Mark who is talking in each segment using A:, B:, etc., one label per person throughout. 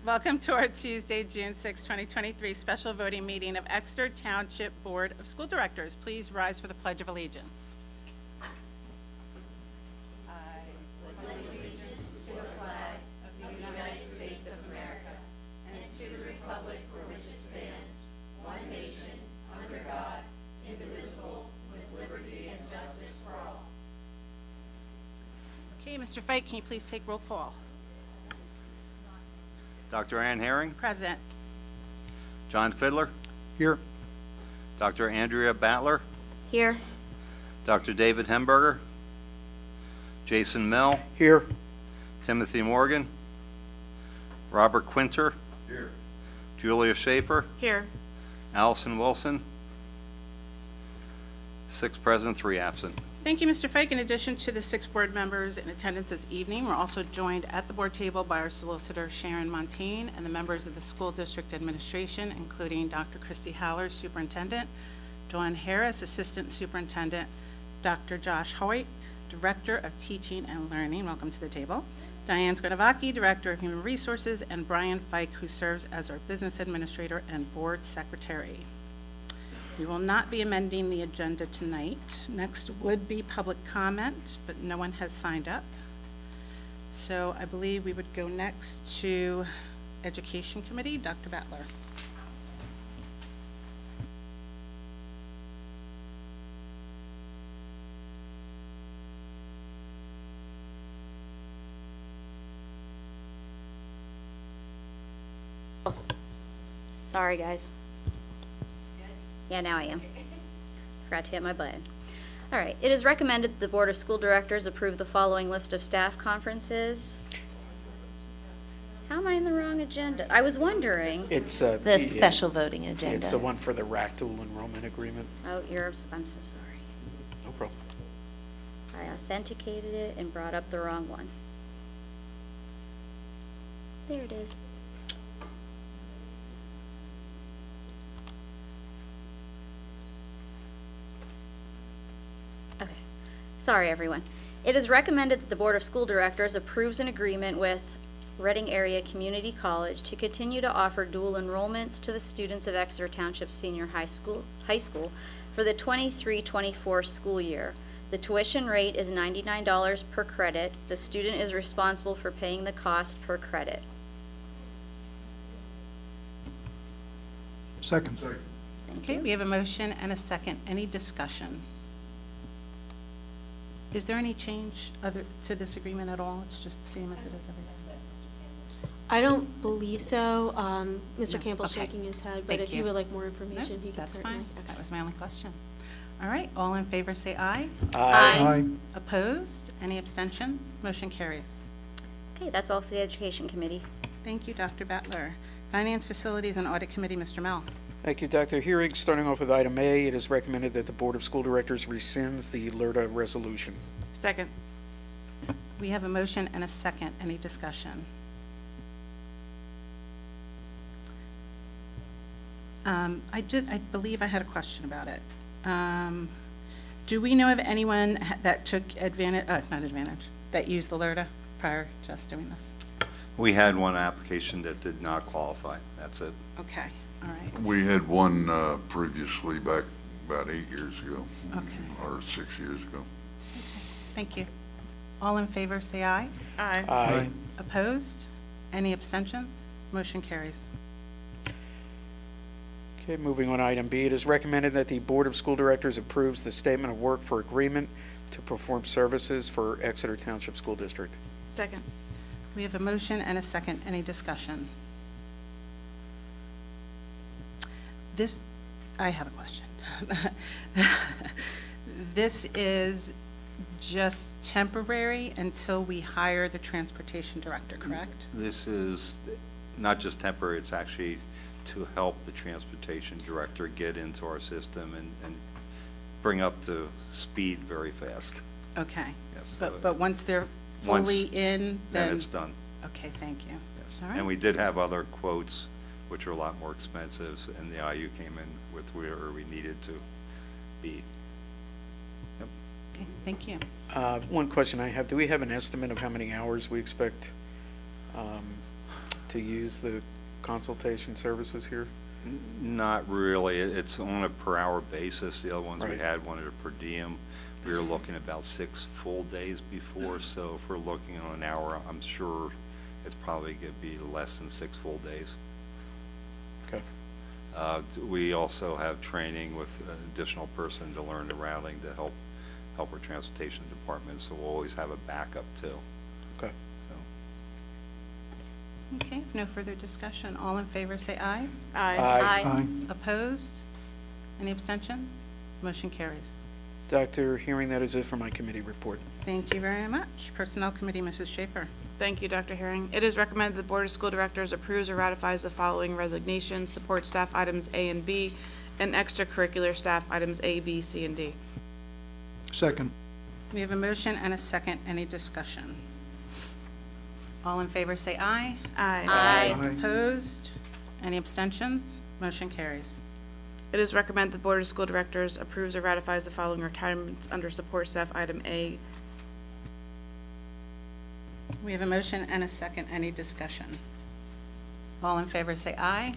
A: Welcome to our Tuesday, June 6, 2023 special voting meeting of Exeter Township Board of School Directors. Please rise for the Pledge of Allegiance. Okay, Mr. Fite, can you please take roll call?
B: Dr. Ann Herring,
A: Present.
B: John Fiddler,
C: Here.
B: Dr. Andrea Battler,
D: Here.
B: Dr. David Hemberger, Jason Mell,
C: Here.
B: Timothy Morgan, Robert Quinter,
C: Here.
B: Julia Schaefer,
D: Here.
B: Allison Wilson. 6 present, 3 absent.
A: Thank you, Mr. Fike. In addition to the 6 board members in attendance this evening, we're also joined at the board table by our solicitor, Sharon Montaigne, and the members of the school district administration, including Dr. Christy Howler, superintendent, Dawn Harris, assistant superintendent, Dr. Josh Hoyt, director of teaching and learning. Welcome to the table. Diane Skornavaki, director of human resources, and Brian Fike, who serves as our business administrator and board secretary. We will not be amending the agenda tonight. Next would be public comment, but no one has signed up. So I believe we would go next to Education Committee. Dr. Battler.
D: Sorry, guys. Yeah, now I am. Forgot to hit my button. All right. It is recommended that the Board of School Directors approve the following list of staff conferences. How am I in the wrong agenda? I was wondering.
C: It's
E: The special voting
C: It's
E: agenda.
C: the one for the RAC dual enrollment agreement.
D: Oh, I'm so sorry.
C: No problem.
D: I authenticated it and brought up the wrong one. There it is. Okay. Sorry, everyone. It is recommended that the Board of School Directors approves an agreement with Reading Area Community College to continue to offer dual enrollments to the students of Exeter Township Senior High School for the 23-24 school year. The tuition rate is $99 per credit. The student is responsible for paying the cost per credit.
C: Second.
D: Thank
A: Okay,
D: you.
A: we have a motion and a second. Any discussion? Is there any change to this agreement at all? It's just the same as it is every day?
F: I don't believe so. Mr.
A: No,
F: Campbell's
A: okay.
F: shaking his head, but
A: Thank
F: if
A: you.
F: you would like more
A: No,
F: information, he can
A: that's
F: certainly.
A: fine.
F: Okay.
A: That was my only question. All right, all in favor say aye.
D: Aye.
A: Opposed? Any abstentions? Motion carries.
D: Okay, that's all for the Education Committee.
A: Thank you, Dr. Battler. Finance, Facilities, and Audit Committee, Mr. Mell.
C: Thank you, Dr. Herring. Starting off with item A, it is recommended that the Board of School Directors rescinds the LERTA resolution.
A: Second. We have a motion and a second. Any discussion? I believe I had a question about it. Do we know of anyone that took advantage, that used the LERTA prior to us doing this?
B: We had one application that did not qualify. That's it.
A: Okay, all right.
G: We had one previously back about 8 years ago.
A: Okay.
G: Or 6 years ago.
A: Thank you. All in favor, say aye.
C: Aye.
A: Opposed? Any abstentions? Motion carries.
C: Okay, moving on to item B, it is recommended that the Board of School Directors approves the statement of work for agreement to perform services for Exeter Township School District.
E: Second.
A: We have a motion and a second. Any discussion? I have a question. This is just temporary until we hire the transportation director, correct?
B: This is not just temporary, it's actually to help the transportation director get into our system and bring up to speed very fast.
A: Okay.
B: Yes.
A: But once they're fully in,
B: Then it's done.
A: Okay, thank you.
B: Yes.
A: All right.
B: And we did have other quotes, which are a lot more expensive, and the IU came in with where we needed to be. Yep.
A: Okay, thank you.
C: One question I have, do we have an estimate of how many hours we expect to use the consultation services here?
B: Not really. It's on a per hour basis. The other ones we
C: Right.
B: had wanted a per diem. We were looking about 6 full days before, so if we're looking on an hour, I'm sure it's probably going to be less than 6 full days.
C: Okay.
B: We also have training with an additional person to learn the routing to help our transportation department, so we'll always have a backup too.
C: Okay.
B: So,
A: Okay, if no further discussion, all in favor say aye.
C: Aye.
A: Opposed? Any abstentions? Motion carries.
C: Dr. Hearing, that is it for my committee report.
A: Thank you very much. Personnel Committee, Mrs. Schaefer.
E: Thank you, Dr. Herring. It is recommended the Board of School Directors approves or ratifies the following resignations: support staff items A and B, and extracurricular staff items A, B, C, and D.
H: Second.
A: We have a motion and a second. Any discussion? All in favor say aye.
E: Aye.
A: Opposed? Any abstentions? Motion carries.
E: It is recommended the Board of School Directors approves or ratifies the following retirements under support staff item A.
A: We have a motion and a second. Any discussion? All in favor say aye.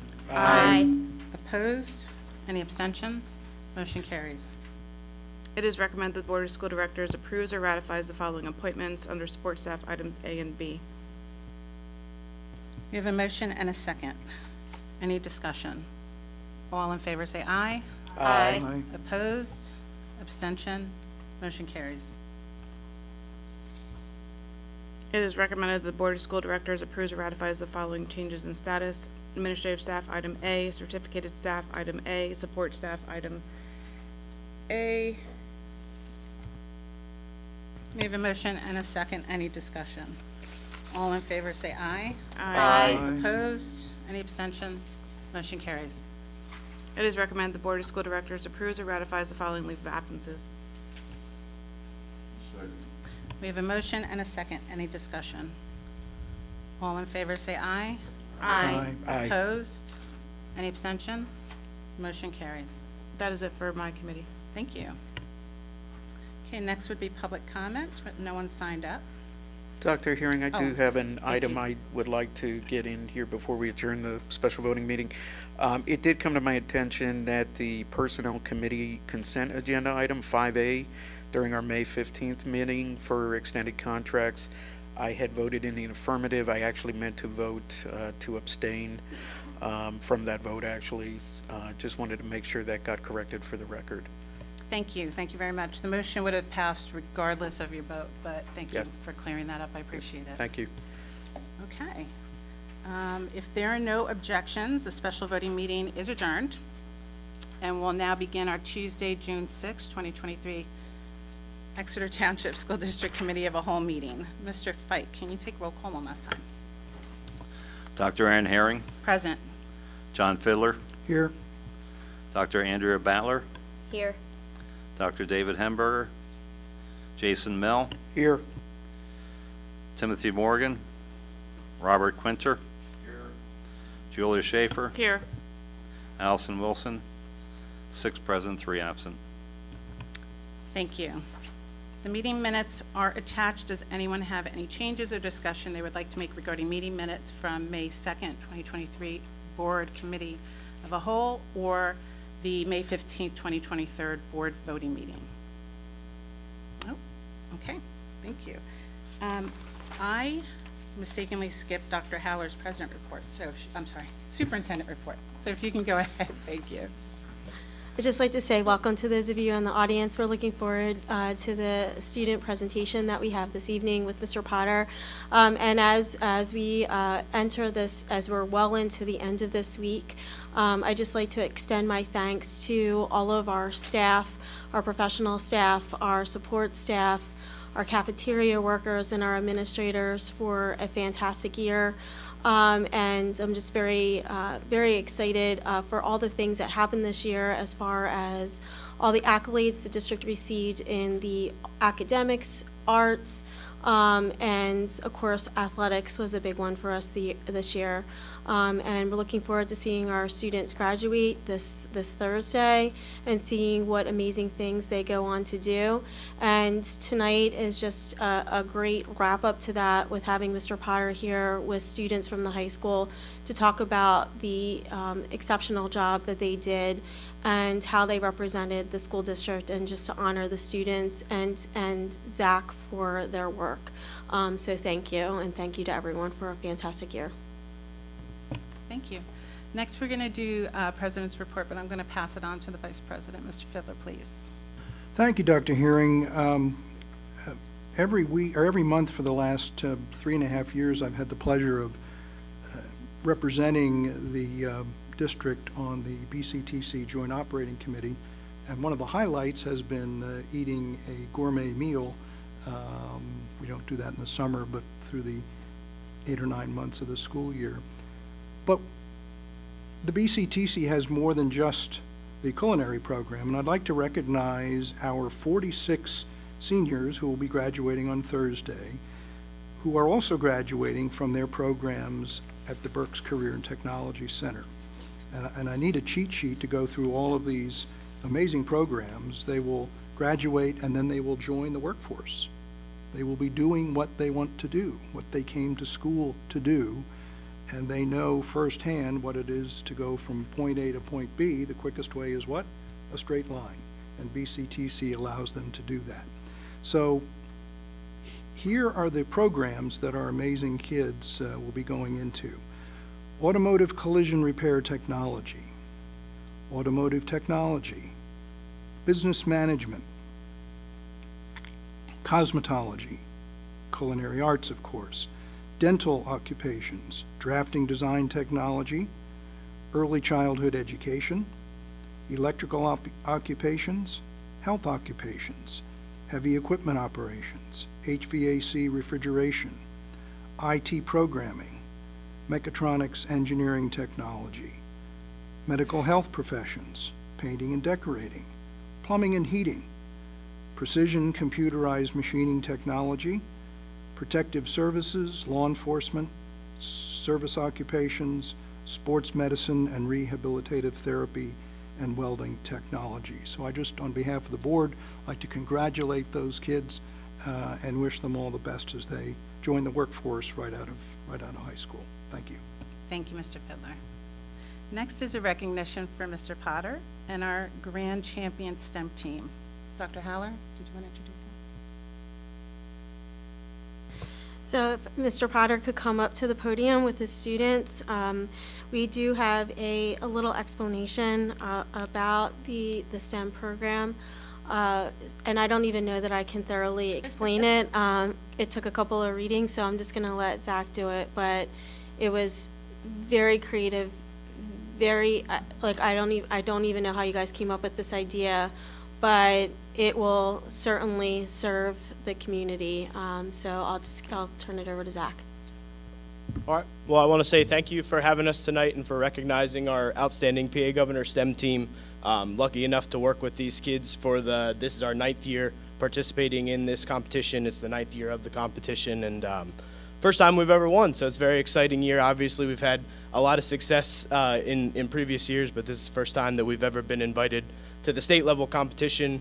A: Opposed? Any abstentions? Motion carries.
E: It is recommended the Board of School Directors approves or ratifies the following appointments under support staff items A and B.
A: We have a motion and a second. Any discussion? All in favor say aye.
H: Aye.
A: Opposed? Abstention? Motion carries.
E: It is recommended the Board of School Directors approves or ratifies the following changes in status: administrative staff item A, certificated staff item A, support staff item A.
A: We have a motion and a second. Any discussion? All in favor say aye. Opposed? Any abstentions? Motion carries.
E: It is recommended the Board of School Directors approves or ratifies the following leave of absences.
A: We have a motion and a second. Any discussion? All in favor say aye.
H: Aye.
C: Aye.
A: Opposed? Any abstentions? Motion carries.
E: That is it for my committee.
A: Thank you. Okay, next would be public comment, but no one signed up.
C: Dr. Hearing, I do
A: Oh,
C: have an item
A: you.
C: I would like to get in here before we adjourn the special voting meeting. It did come to my attention that the Personnel Committee consent agenda item 5A during our May 15th meeting for extended contracts, I had voted in the affirmative. I actually meant to vote to abstain from that vote, actually. Just wanted to make sure that got corrected for the record.
A: Thank you. Thank you very much. The motion would have passed regardless of your vote, but thank you
C: Yeah.
A: for clearing that up. I appreciate it.
C: Thank you.
A: Okay. If there are no objections, the special voting meeting is adjourned. And we'll now begin our Tuesday, June 6, 2023 Exeter Township School District Committee of a Whole meeting. Mr. Fike, can you take roll call one last time?
B: Dr. Ann Herring,
A: Present.
B: John Fiddler,
H: Here.
B: Dr. Andrea Battler,
D: Here.
B: Dr. David Hemberger, Jason Mill,
C: Here.
B: Timothy Morgan, Robert Quinter, Julia Schaefer,
E: Here.
B: Allison Wilson, 6 present, 3 absent.
A: Thank you. The meeting minutes are attached. Does anyone have any changes or discussion they would like to make regarding meeting minutes from May 2nd, 2023 Board Committee of a Whole or the May 15th, 2023 Board voting meeting? Oh, okay. Thank you. I mistakenly skipped Dr. Haller's president report, so, I'm sorry, superintendent report. So if you can go ahead, thank you.
F: I'd just like to say welcome to those of you in the audience. We're looking forward to the student presentation that we have this evening with Mr. Potter. And as we enter this, as we're well into the end of this week, I'd just like to extend my thanks to all of our staff, our professional staff, our support staff, our cafeteria workers, and our administrators for a fantastic year. And I'm just very excited for all the things that happened this year as far as all the accolades the district received in the academics, arts, and of course, athletics was a big one for us this year. And we're looking forward to seeing our students graduate this Thursday and seeing what amazing things they go on to do. And tonight is just a great wrap up to that with having Mr. Potter here with students from the high school to talk about the exceptional job that they did and how they represented the school district, and just to honor the students and Zach for their work. So thank you, and thank you to everyone for a fantastic year.
A: Thank you. Next, we're going to do President's Report, but I'm going to pass it on to the Vice President. Mr. Fiddler, please.
H: Thank you, Dr. Herring. Every week, or every month for the last 3.5 years, I've had the pleasure of representing the district on the BCTC Joint Operating Committee, and one of the highlights has been eating a gourmet meal. We don't do that in the summer, but through the 8 or 9 months of the school year. But the BCTC has more than just the culinary program, and I'd like to recognize our 46 seniors who will be graduating on Thursday, who are also graduating from their programs at the Berks Career and Technology Center. And I need a cheat sheet to go through all of these amazing programs. They will graduate and then they will join the workforce. They will be doing what they want to do, what they came to school to do, and they know firsthand what it is to go from point A to point B. The quickest way is what? A straight line, and BCTC allows them to do that. So here are the programs that our amazing kids will be going into. Automotive collision repair technology, automotive technology, business management, cosmetology, culinary arts, of course, dental occupations, drafting design technology, early childhood education, electrical occupations, health occupations, heavy equipment operations, HVAC refrigeration, IT programming, mechatronics engineering technology, medical health professions, painting and decorating, plumbing and heating, precision computerized machining technology, protective services, law enforcement, service occupations, sports medicine and rehabilitative therapy, and welding technology. So I just, on behalf of the board, like to congratulate those kids and wish them all the best as they join the workforce right out of high school. Thank you.
A: Thank you, Mr. Fiddler. Next is a recognition for Mr. Potter and our Grand Champion STEM team. Dr. Haller, did you want to introduce them?
F: So if Mr. Potter could come up to the podium with his students. We do have a little explanation about the STEM program. And I don't even know that I can thoroughly explain it. It took a couple of readings, so I'm just going to let Zach do it. But it was very creative, very, I don't even know how you guys came up with this idea, but it will certainly serve the community. So I'll turn it over to Zach.
I: All right. Well, I want to say thank you for having us tonight and for recognizing our outstanding PA Governor STEM team. Lucky enough to work with these kids for this is our 9th year participating in this competition. It's the 9th year of the competition, and first time we've ever won, so it's a very exciting year. Obviously, we've had a lot of success in previous years, but this is the first time that we've ever been invited to the state level competition,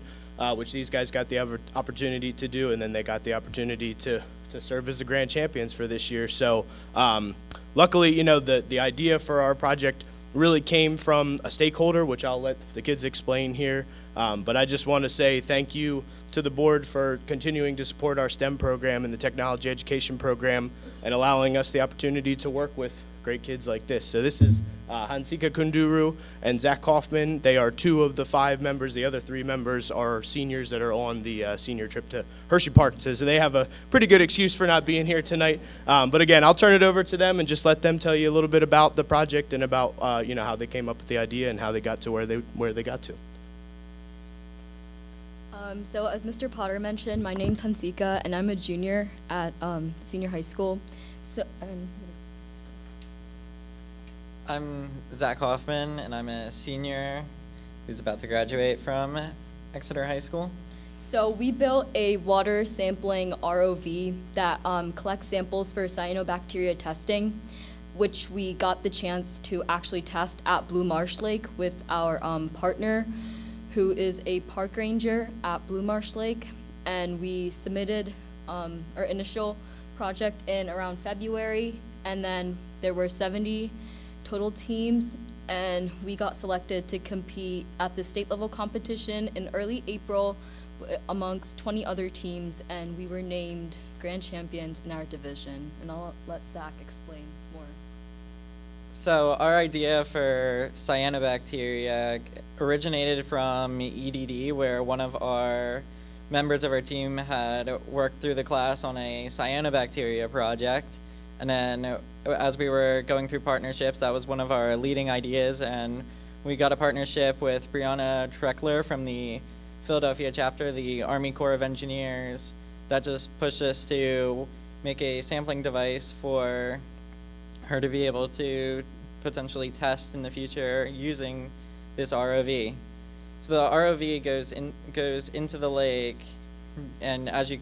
I: which these guys got the opportunity to do, and then they got the opportunity to serve as the grand champions for this year. So luckily, you know, the idea for our project really came from a stakeholder, which I'll let the kids explain here. But I just want to say thank you to the board for continuing to support our STEM program and the technology education program and allowing us the opportunity to work with great kids like this. So this is Hansika Kunduru and Zach Kaufman. They are 2 of the 5 members. The other 3 members are seniors that are on the senior trip to Hershey Park. So they have a pretty good excuse for not being here tonight. But again, I'll turn it over to them and just let them tell you a little bit about the project and about you know, how they came up with the idea and how they got to where they got to.
J: So as Mr. Potter mentioned, my name's Hansika and I'm a junior at senior high school. So
K: I'm Zach Hoffman, and I'm a senior who's about to graduate from Exeter High School.
J: So we built a water sampling ROV that collects samples for cyanobacteria testing, which we got the chance to actually test at Blue Marsh Lake with our partner, who is a park ranger at Blue Marsh Lake. And we submitted our initial project in around February, and then there were 70 total teams, and we got selected to compete at the state level competition in early April amongst 20 other teams, and we were named grand champions in our division. And I'll let Zach explain more.
K: So our idea for cyanobacteria originated from EDD, where one of our members of our team had worked through the class on a cyanobacteria project. And then as we were going through partnerships, that was one of our leading ideas, and we got a partnership with Brianna Treckler from the Philadelphia chapter, the Army Corps of Engineers, that just pushed us to make a sampling device for her to be able to potentially test in the future using this ROV. So the ROV goes into the lake, and as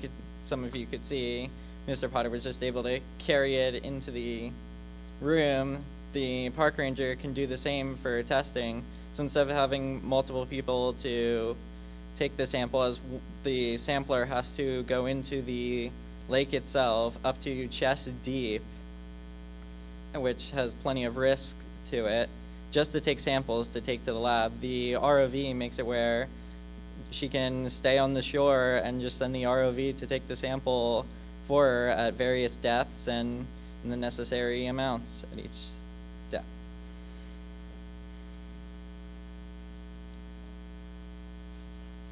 K: some of you could see, Mr. Potter was just able to carry it into the room. The park ranger can do the same for testing. So instead of having multiple people to take the sample, as the sampler has to go into the lake itself up to chest deep, which has plenty of risk to it, just to take samples to take to the lab. The ROV makes it where she can stay on the shore and just send the ROV to take the sample for her at various depths and in the necessary amounts at each depth.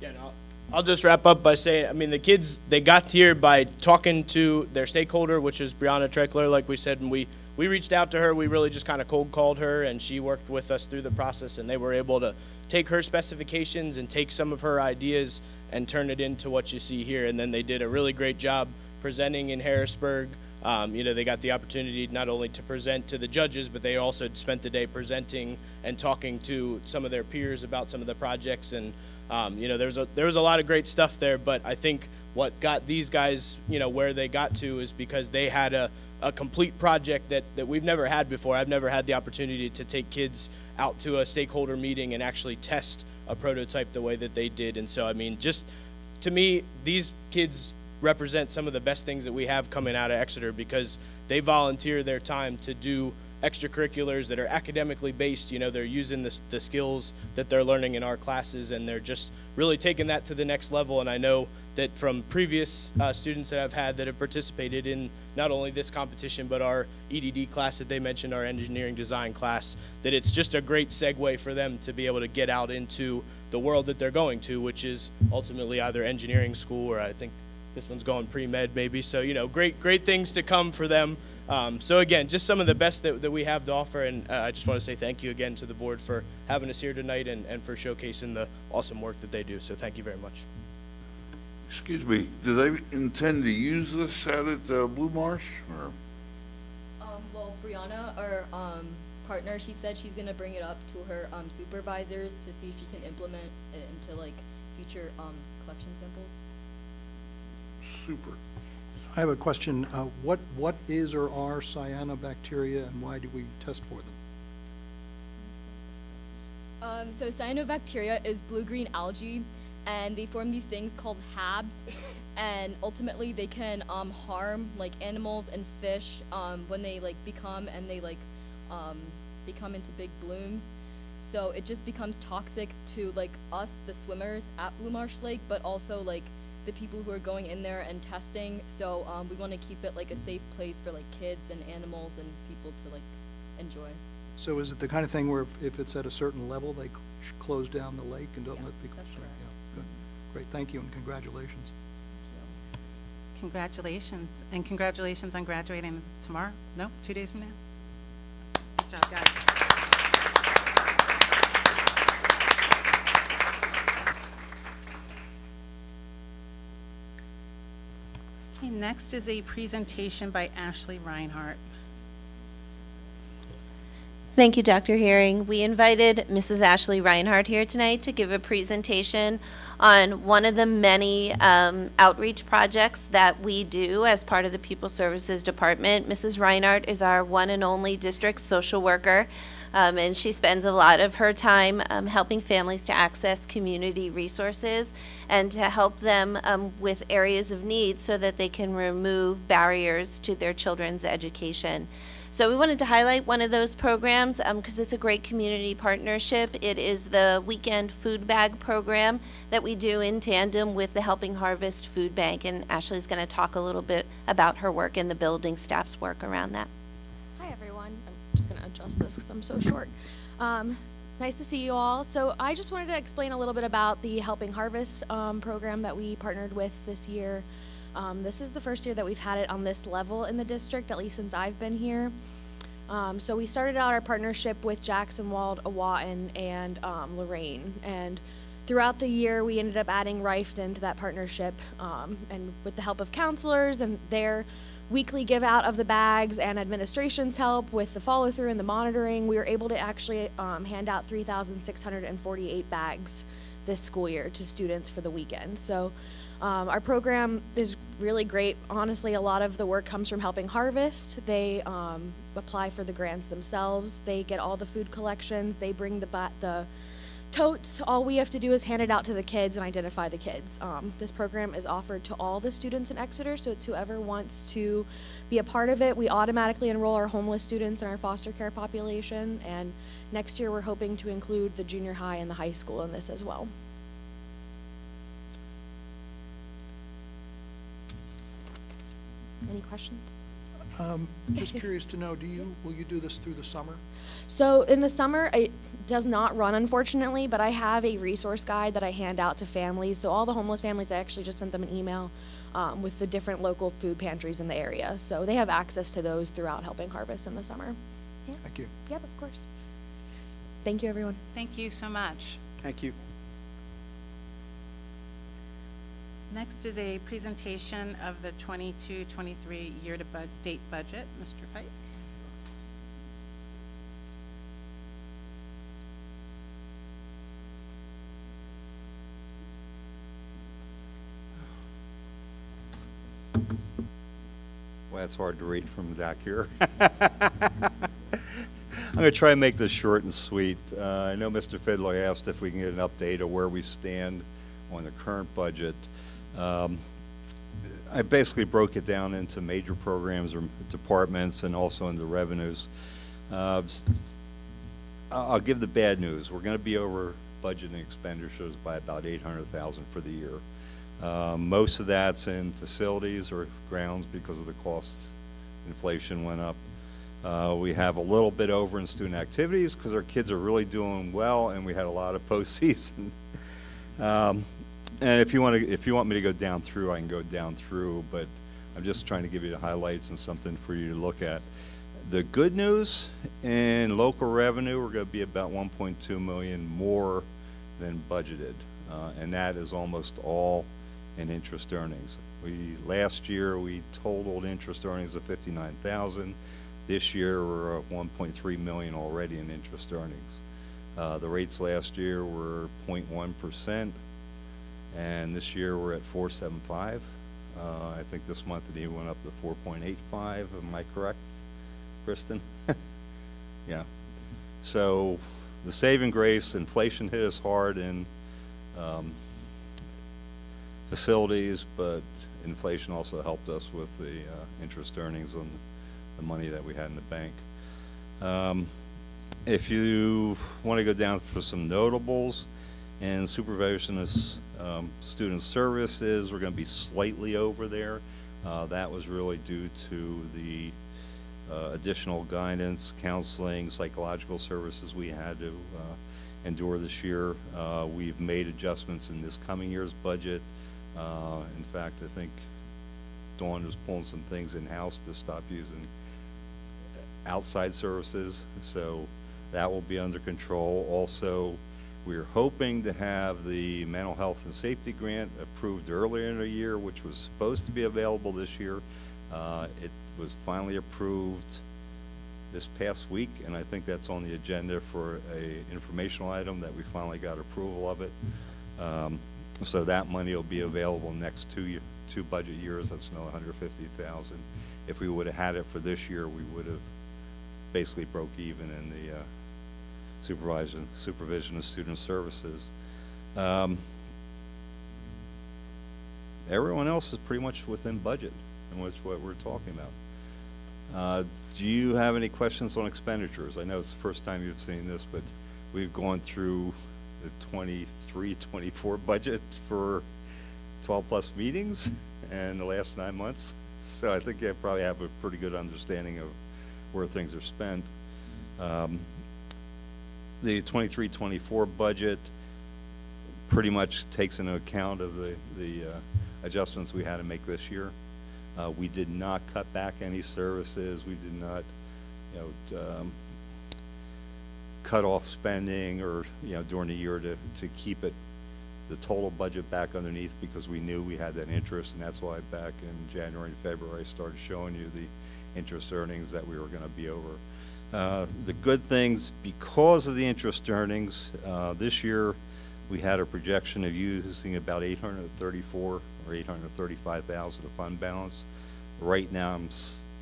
I: Yeah, no, I'll just wrap up by saying, I mean, the kids, they got here by talking to their stakeholder, which is Brianna Treckler, like we said, and we reached out to her. We really just kind of cold called her, and she worked with us through the process, and they were able to take her specifications and take some of her ideas and turn it into what you see here. And then they did a really great job presenting in Harrisburg. They got the opportunity not only to present to the judges, but they also spent the day presenting and talking to some of their peers about some of the projects. And there was a lot of great stuff there, but I think what got these guys, where they got to is because they had a complete project that we've never had before. I've never had the opportunity to take kids out to a stakeholder meeting and actually test a prototype the way that they did. And so, I mean, just to me, these kids represent some of the best things that we have coming out of Exeter, because they volunteer their time to do extracurriculars that are academically based. They're using the skills that they're learning in our classes, and they're just really taking that to the next level. And I know that from previous students that I've had that have participated in not only this competition, but our EDD class that they mentioned, our engineering design class, that it's just a great segue for them to be able to get out into the world that they're going to, which is ultimately either engineering school, or I think this one's going pre-med maybe. So, great things to come for them. So again, just some of the best that we have to offer, and I just want to say thank you again to the board for having us here tonight and for showcasing the awesome work that they do. So thank you very much.
G: Excuse me, do they intend to use this out at Blue Marsh, or?
J: Well, Brianna, our partner, she said she's gonna bring it up to her supervisors to see if she can implement it into future collection samples.
G: Super.
H: I have a question. What is or are cyanobacteria, and why do we test for them?
J: So cyanobacteria is blue-green algae, and they form these things called HABs, and ultimately they can harm animals and fish when they become into big blooms. So it just becomes toxic to us, the swimmers at Blue Marsh Lake, but also the people who are going in there and testing. So we want to keep it a safe place for kids and animals and people to enjoy.
H: So is it the kind of thing where if it's at a certain level, they close down the lake and don't
J: Yeah,
H: let people?
J: that's correct.
H: Yeah, good. Great, thank you, and congratulations.
A: Congratulations, and congratulations on graduating tomorrow. No, 2 days from now. Good job, guys. Okay, next is a presentation by Ashley Reinhardt.
L: Thank you, Dr. Herring. We invited Mrs. Ashley Reinhardt here tonight to give a presentation on one of the many outreach projects that we do as part of the People Services Department. Mrs. Reinhardt is our one and only district social worker, and she spends a lot of her time helping families to access community resources and to help them with areas of need so that they can remove barriers to their children's education. So we wanted to highlight one of those programs because it's a great community partnership. It is the weekend food bag program that we do in tandem with the Helping Harvest Food Bank, and Ashley's going to talk a little bit about her work and the building staff's work around that.
M: Hi everyone. I'm just going to adjust this because I'm so short. Nice to see you all. So I just wanted to explain a little bit about the Helping Harvest program that we partnered with this year. This is the first year that we've had it on this level in the district, at least since I've been here. So we started out our partnership with Jackson, Wald, Awatin, and Lorraine. And throughout the year, we ended up adding Riften to that partnership. And with the help of counselors and their weekly give out of the bags and administration's help with the follow through and the monitoring, we were able to actually hand out 3,648 bags this school year to students for the weekend. So our program is really great. Honestly, a lot of the work comes from Helping Harvest. They apply for the grants themselves. They get all the food collections. They bring the totes. All we have to do is hand it out to the kids and identify the kids. This program is offered to all the students in Exeter, so it's whoever wants to be a part of it. We automatically enroll our homeless students in our foster care population, and next year we're hoping to include the junior high and the high school in this as well. Any questions?
H: Just curious to know, will you do this through the summer?
M: So in the summer, it does not run, unfortunately, but I have a resource guide that I hand out to families. So all the homeless families, I actually just sent them an email with the different local food pantries in the area. So they have access to those throughout Helping Harvest in the summer. Yeah.
H: Thank you.
M: Yep, of course. Thank you, everyone.
A: Thank you so much.
C: Thank you.
A: Next is a presentation of the 22-23 year-to-date budget. Mr. Fike.
B: Well, it's hard to read from back here. I'm going to try and make this short and sweet. I know Mr. Fiddler asked if we can get an update of where we stand on the current budget. I basically broke it down into major programs or departments and also into revenues. I'll give the bad news. We're going to be over budget and expenditures by about $800,000 for the year. Most of that's in facilities or grounds because of the cost inflation went up. We have a little bit over in student activities because our kids are really doing well, and we had a lot of postseason. And if you want me to go down through, I can go down through, but I'm just trying to give you the highlights and something for you to look at. The good news in local revenue, we're going to be about 1.2 million more than budgeted, and that is almost all in interest earnings. Last year we totaled interest earnings of 59,000. This year we're at 1.3 million already in interest earnings. The rates last year were 0.1%. And this year we're at 4.75. I think this month it even went up to 4.85. Am I correct, Kristen? Yeah. So the saving grace, inflation hit us hard in facilities, but inflation also helped us with the interest earnings on the money that we had in the bank. If you want to go down for some notables, and supervision of student services, we're going to be slightly over there. That was really due to the additional guidance, counseling, psychological services we had to endure this year. We've made adjustments in this coming year's budget. In fact, I think Dawn was pulling some things in-house to stop using outside services, so that will be under control. Also, we're hoping to have the mental health and safety grant approved earlier in the year, which was supposed to be available this year. It was finally approved this past week, and I think that's on the agenda for a informational item that we finally got approval of it. So that money will be available next two budget years. That's another $150,000. If we would have had it for this year, we would have basically broke even in the supervision of student services. Everyone else is pretty much within budget, and which what we're talking about. Do you have any questions on expenditures? I know it's the first time you've seen this, but we've gone through the 23-24 budget for 12+ meetings in the last 9 months. So I think you probably have a pretty good understanding of where things are spent. The 23-24 budget pretty much takes into account of the adjustments we had to make this year. We did not cut back any services. We did not, cut off spending or, during the year to keep it, the total budget back underneath, because we knew we had that interest, and that's why back in January and February I started showing you the interest earnings that we were going to be over. The good things, because of the interest earnings, this year we had a projection of using about $834,000 or $835,000 of fund balance. Right now, I'm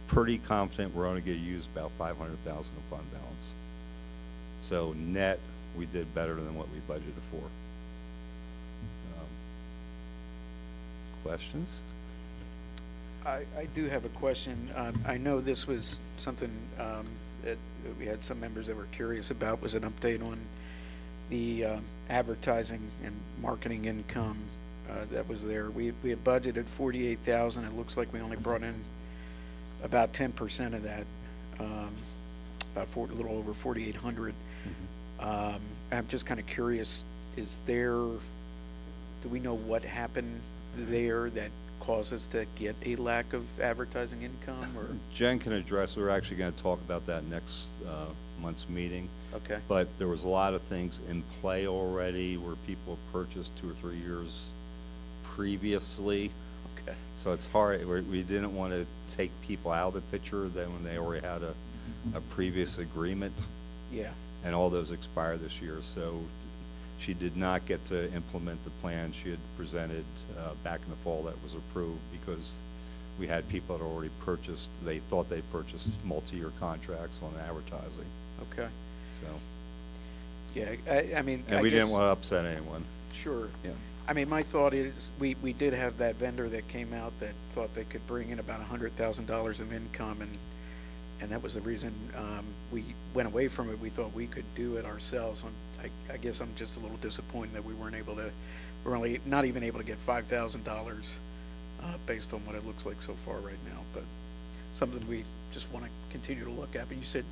B: pretty confident we're only going to use about $500,000 of fund balance. So net, we did better than what we budgeted for. Questions?
C: I do have a question. I know this was something that we had some members that were curious about, was an update on the advertising and marketing income that was there. We had budgeted $48,000. It looks like we only brought in about 10% of that, a little over $4,800. I'm just kind of curious, do we know what happened there that caused us to get a lack of advertising income? Or
B: Jen can address, we're actually going to talk about that next month's meeting.
C: Okay.
B: But there was a lot of things in play already where people purchased 2 or 3 years previously.
C: Okay.
B: So it's hard, we didn't want to take people out of the picture then when they already had a previous agreement.
C: Yeah.
B: And all those expired this year. So she did not get to implement the plan she had presented back in the fall that was approved, because we had people that already purchased, they thought they purchased multi-year contracts on advertising.
C: Okay.
B: So,
C: Yeah, I mean,
B: and we didn't want to upset anyone.
C: Sure.
B: Yeah.
C: I mean, my thought is, we did have that vendor that came out that thought they could bring in about $100,000 of income, and that was the reason we went away from it. We thought we could do it ourselves. I guess I'm just a little disappointed that we we're only not even able to get $5,000 based on what it looks like so far right now. But something we just want to continue to look at. But you said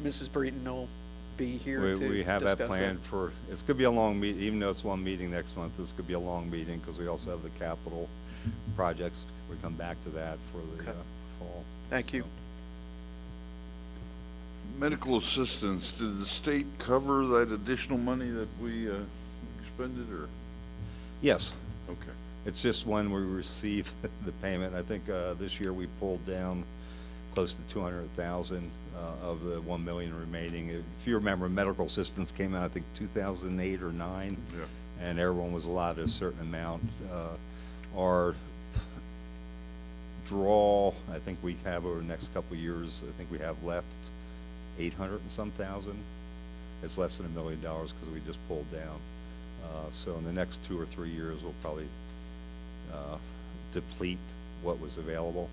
C: Mrs. Breeden will be here to
B: We have that
C: discuss
B: planned for, it's going to be a long meeting, even though it's one meeting next month, this could be a long meeting, because we also have the capital projects. We come back to that for the
C: Okay.
B: fall.
C: Thank you.
B: So,
G: Medical assistance, did the state cover that additional money that we expended, or?
B: yes.
G: Okay.
B: It's just when we receive the payment. I think this year we pulled down close to 200,000 of the 1 million remaining. If you remember, medical assistance came out, I think 2008 or 9,
G: Yeah.
B: and everyone was allotted a certain amount. Our draw, I think we have over the next couple of years, I think we have left 800 and some thousand. It's less than $1 million because we just pulled down. So in the next 2 or 3 years, we'll probably deplete what was available.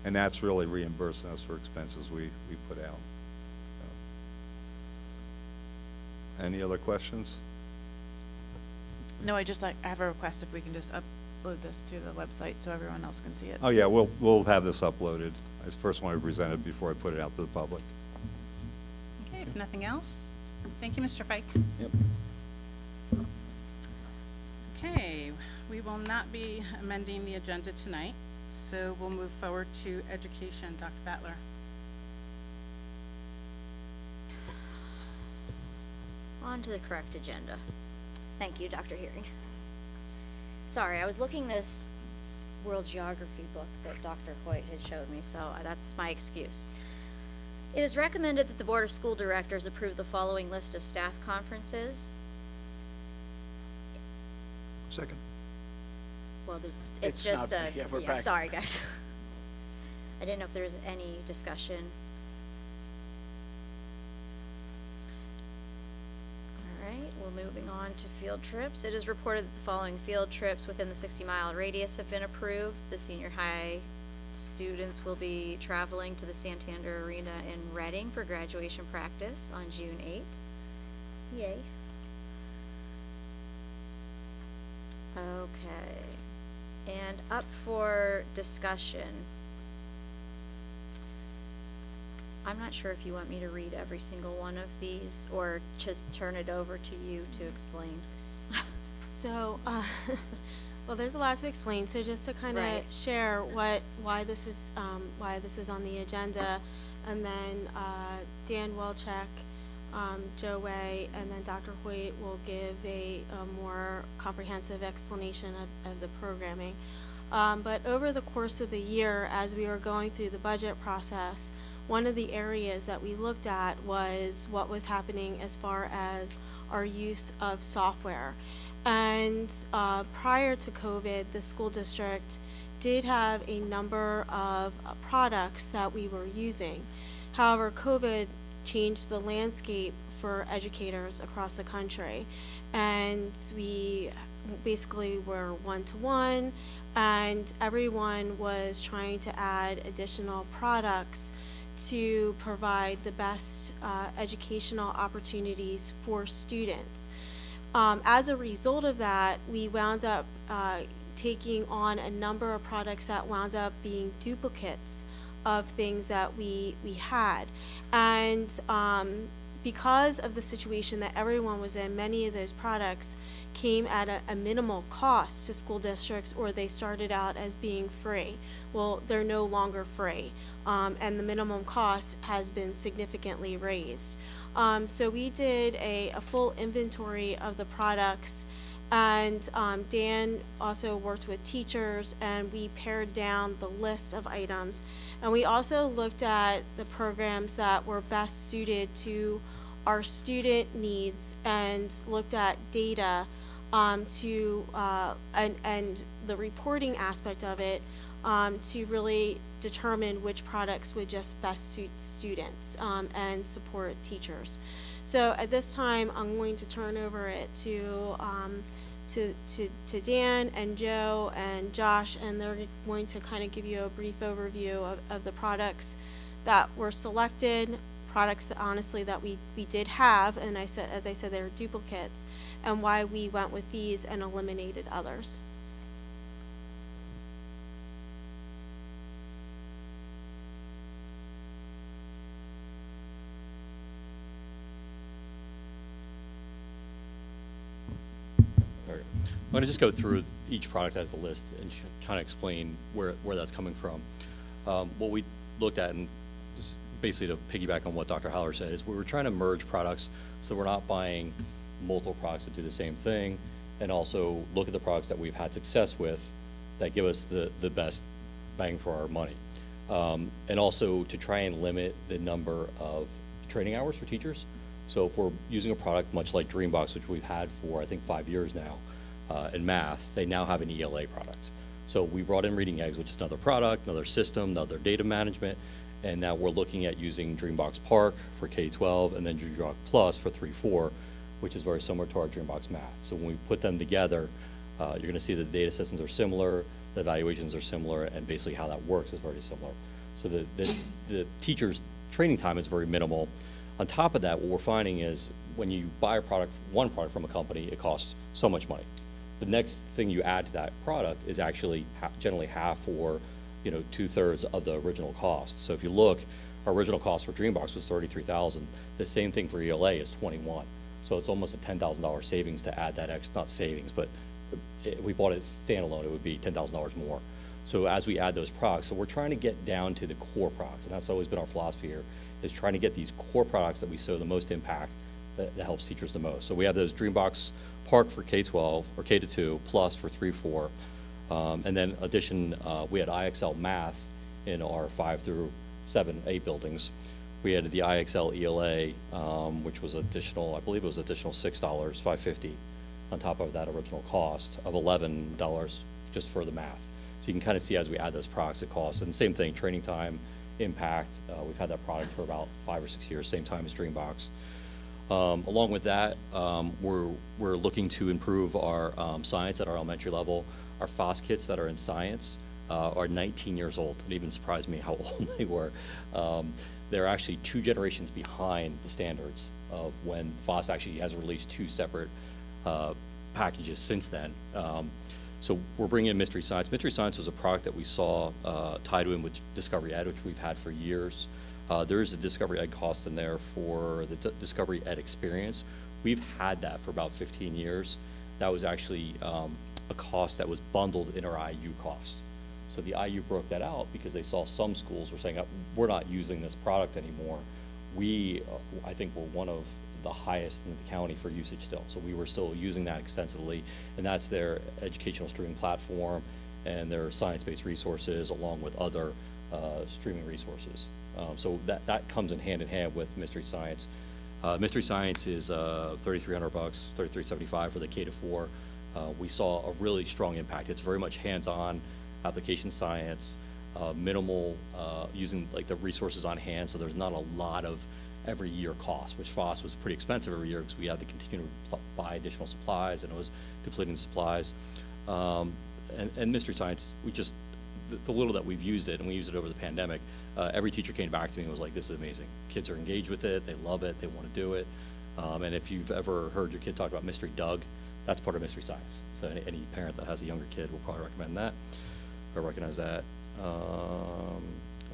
B: And that's really reimbursing us for expenses we put out. Any other questions?
E: No, I have a request if we can just upload this to the website so everyone else can see it.
B: Oh, yeah, we'll have this uploaded. I first want to present it before I put it out to the public.
A: Okay, if nothing else, thank you, Mr. Fike.
B: Yep.
A: Okay, we will not be amending the agenda tonight, so we'll move forward to education. Dr. Battler.
D: On to the correct agenda. Thank you, Dr. Hearing. Sorry, I was looking this world geography book that Dr. Hoyt had showed me, so that's my excuse. It is recommended that the Board of School Directors approve the following list of staff conferences.
H: Second.
D: Well, it's
C: It's
D: just
C: not- yeah, we're back.
D: sorry, guys. I didn't know if there was any discussion. All right, well, moving on to field trips. It is reported that the following field trips within the 60-mile radius have been approved. The senior high students will be traveling to the Santander Arena in Reading for graduation practice on June 8th. Yay. Okay, and up for discussion. I'm not sure if you want me to read every single one of these or just turn it over to you to explain.
F: So, well, there's a lot to explain, so just to kind of
D: Right.
F: share why this is on the agenda, and then Dan Welchek, Joe Way, and then Dr. Hoyt will give a more comprehensive explanation of the programming. But over the course of the year, as we were going through the budget process, one of the areas that we looked at was what was happening as far as our use of software. And prior to COVID, the school district did have a number of products that we were using. However, COVID changed the landscape for educators across the country, and we basically were one-to-one, and everyone was trying to add additional products to provide the best educational opportunities for students. As a result of that, we wound up taking on a number of products that wound up being duplicates of things that we had. And because of the situation that everyone was in, many of those products came at a minimal cost to school districts, or they started out as being free. Well, they're no longer free, and the minimum cost has been significantly raised. So we did a full inventory of the products, and Dan also worked with teachers, and we pared down the list of items. And we also looked at the programs that were best suited to our student needs, and looked at data and the reporting aspect of it, to really determine which products would just best suit students and support teachers. So at this time, I'm going to turn over it to Dan and Joe and Josh, and they're going to kind of give you a brief overview of the products that were selected, products that honestly that we did have, and as I said, they were duplicates, and why we went with these and eliminated others.
N: I'm going to just go through each product as a list and kind of explain where that's coming from. What we looked at, and just basically to piggyback on what Dr. Haller said, is we were trying to merge products so we're not buying multiple products that do the same thing, and also look at the products that we've had success with that give us the best bang for our money. And also to try and limit the number of training hours for teachers. So if we're using a product much like Dreambox, which we've had for I think 5 years now, in math, they now have an ELA product. So we brought in Reading Eggs, which is another product, another system, another data management, and now we're looking at using Dreambox Park for K-12 and then Dreambox Plus for 3-4, which is very similar to our Dreambox Math. So when we put them together, you're going to see that the data systems are similar, the evaluations are similar, and basically how that works is very similar. So the teacher's training time is very minimal. On top of that, what we're finding is when you buy one product from a company, it costs so much money. The next thing you add to that product is actually generally half or 2/3 of the original cost. So if you look, our original cost for Dreambox was $33,000. The same thing for ELA is $21,000. So it's almost a $10,000 savings to add that extra, not savings, but if we bought it standalone, it would be $10,000 more. So as we add those products, so we're trying to get down to the core products, and that's always been our philosophy here, is trying to get these core products that we show the most impact that helps teachers the most. So we have those Dreambox Park for K-12 or K-2, Plus for 3-4, And then addition, we had IXL math in our 5 through 7A buildings. We had the IXL ELA, which was additional, I believe it was additional $6, $5.50 on top of that original cost of $11 just for the math. So you can kind of see as we add those products, the cost. And same thing, training time, impact. We've had that product for about 5 or 6 years, same time as Dreambox. Along with that, we're looking to improve our science at our elementary level. Our FOS kits that are in science are 19 years old. It even surprised me how old they were. They're actually 2 generations behind the standards of when FOS actually has released 2 separate packages since then. So we're bringing in Mystery Science. Mystery Science was a product that we saw tied in with Discovery Ed, which we've had for years. There is a Discovery Ed cost in there for the Discovery Ed experience. We've had that for about 15 years. That was actually a cost that was bundled in our IU cost. So the IU broke that out because they saw some schools were saying, we're not using this product anymore. We, I think, were one of the highest in the county for usage still. So we were still using that extensively, and that's their educational streaming platform and their science-based resources along with other streaming resources. So that comes in hand with Mystery Science. Mystery Science is $3,300, $3,375 for the K-4. We saw a really strong impact. It's very much hands-on application science, minimal using like the resources on hand, so there's not a lot of every year cost, which FOS was pretty expensive every year because we had to continue to buy additional supplies and it was depleting supplies. And Mystery Science, we just, the little that we've used it, and we used it over the pandemic, every teacher came back to me and was like, this is amazing. Kids are engaged with it, they love it, they want to do it. And if you've ever heard your kid talk about Mystery Doug, that's part of Mystery Science. So any parent that has a younger kid will probably recommend that or recognize that. What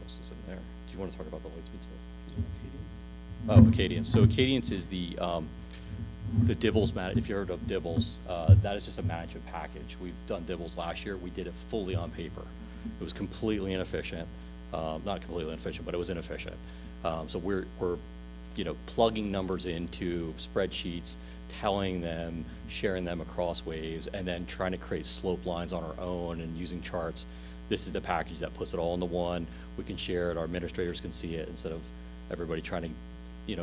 N: else is in there? Do you want to talk about the Lightspeed stuff? Oh, Acadians. So Acadians is the Dibbles, if you heard of Dibbles, that is just a management package. We've done Dibbles last year. We did it fully on paper. It was completely inefficient. Not completely inefficient, but it was inefficient. So we're plugging numbers into spreadsheets, telling them, sharing them across waves, and then trying to create slope lines on our own and using charts. This is the package that puts it all into one. We can share it. Our administrators can see it instead of everybody trying to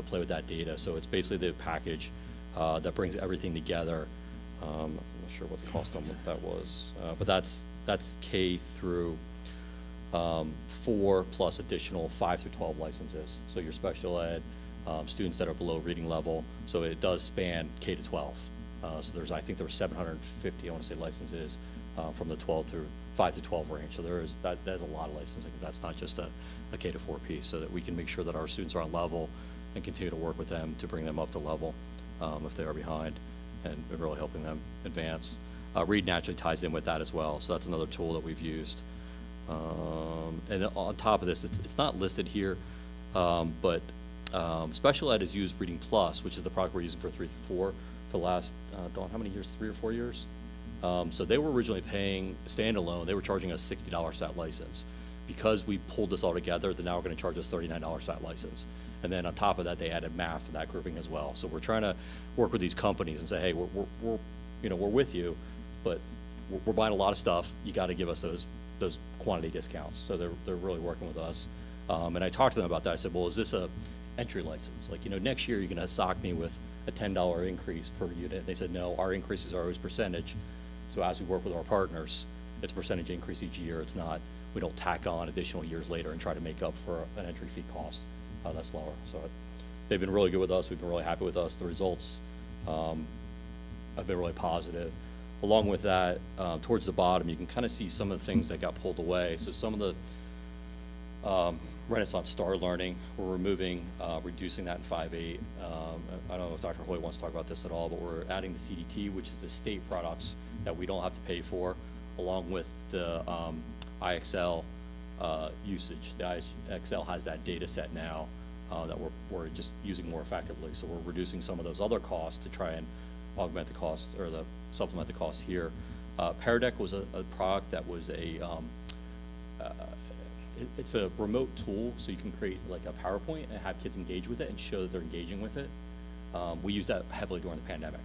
N: play with that data. So it's basically the package that brings everything together. I'm not sure what the cost on that was, but that's K through 4 plus additional 5 through 12 licenses. So your special ed, students that are below reading level. So it does span K to 12. So I think there were 750, I want to say, licenses from the 5 to 12 range. So that is a lot of licensing. That's not just a K to 4 piece, so that we can make sure that our students are on level and continue to work with them to bring them up to level if they are behind, and really helping them advance. Read naturally ties in with that as well, so that's another tool that we've used. And on top of this, it's not listed here, but special ed has used Reading Plus, which is the product we're using for 3 through 4 for the last, Dawn, how many years? 3 or 4 years? So they were originally paying standalone. They were charging us $60 for that license. Because we pulled this all together, they're now going to charge us $39 for that license. And then on top of that, they added math for that grouping as well. So we're trying to work with these companies and say, hey, we're with you, but we're buying a lot of stuff. You got to give us those quantity discounts. So they're really working with us. And I talked to them about that. I said, well, is this a entry license? Like, next year you're going to sock me with a $10 increase per unit. They said, no, our increases are always percentage. So as we work with our partners, it's a percentage increase each year. It's not, we don't tack on additional years later and try to make up for an entry fee cost. That's lower. So they've been really good with us. We've been really happy with us. The results have been really positive. Along with that, towards the bottom, you can kind of see some of the things that got pulled away. So some of the Renaissance Star Learning, we're reducing that in 5.8. I don't know if Dr. Hoy wants to talk about this at all, but we're adding the CDT, which is the state products that we don't have to pay for, along with the IXL usage. The IXL has that data set now that we're just using more effectively. So we're reducing some of those other costs to try and augment the cost or supplement the cost here. Paradeck was a product that was it's a remote tool, so you can create like a PowerPoint and have kids engage with it and show that they're engaging with it. We used that heavily during the pandemic.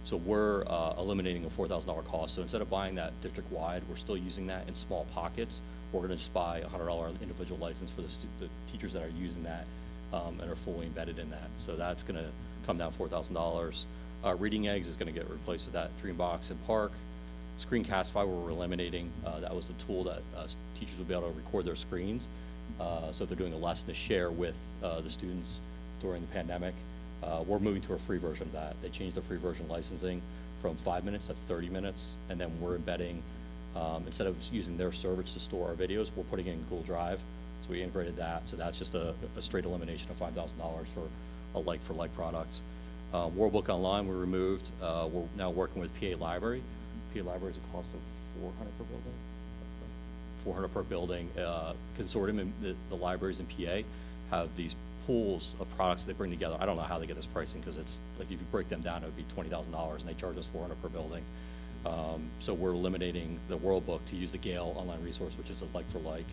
N: So we're eliminating a $4,000 cost. So instead of buying that district-wide, we're still using that in small pockets. We're going to just buy a $100 individual license for the teachers that are using that and are fully embedded in that. So that's going to come down $4,000. Reading Eggs is going to get replaced with that Dreambox and Park. Screencastify, we're eliminating. That was the tool that teachers would be able to record their screens. So if they're doing a lesson to share with the students during the pandemic, we're moving to a free version of that. They changed the free version licensing from 5 minutes to 30 minutes, and then we're embedding, instead of using their servers to store our videos, we're putting it in Google Drive. So we integrated that. So that's just a straight elimination of $5,000 for a like-for-like products. World Book Online we removed. We're now working with PA Library. PA Library is a cost of $400 per building. $400 per building. Consortium and the libraries in PA have these pools of products they bring together. I don't know how they get this pricing because it's like if you break them down, it would be $20,000 and they charge us $400 per building. So we're eliminating the World Book to use the Gale online resource, which is a like for like.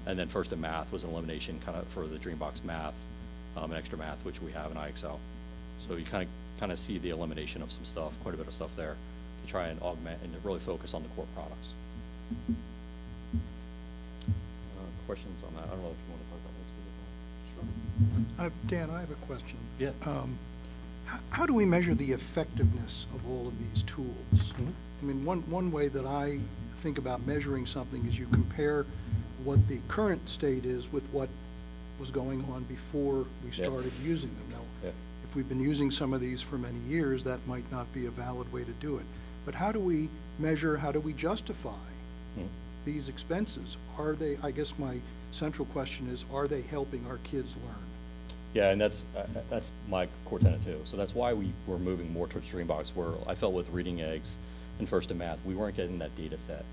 N: And then First in Math was an elimination kind of for the Dreambox Math and Extra Math, which we have in IXL. So you kind of see the elimination of some stuff, quite a bit of stuff there, to try and augment and to really focus on the core products. Questions on that? I don't know if you want to talk about those. Sure.
H: Dan, I have a question.
N: Yeah.
H: How do we measure the effectiveness of all of these tools? I mean, one way that I think about measuring something is you compare what the current state is with what was going on before we started using them. Now, if we've been using some of these for many years, that might not be a valid way to do it. But how do we measure, how do we justify these expenses? Are they, I guess my central question is, are they helping our kids learn?
N: Yeah, and that's my core tenet too. So that's why we were moving more towards Dreambox, where I felt with Reading Eggs and First in Math, we weren't getting that data set.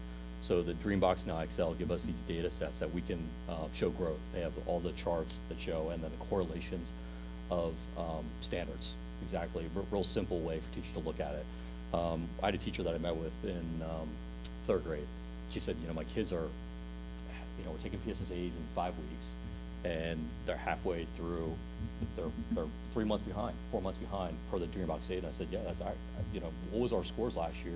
N: So the Dreambox and IXL give us these data sets that we can show growth. They have all the charts that show, and then the correlations of standards. Exactly, real simple way for teachers to look at it. I had a teacher that I met with in 3rd grade. She said, my kids are, we're taking PSSAs in 5 weeks, and they're halfway through, they're 3 months behind, 4 months behind per the Dreambox data. And I said, yeah, that's, what was our scores last year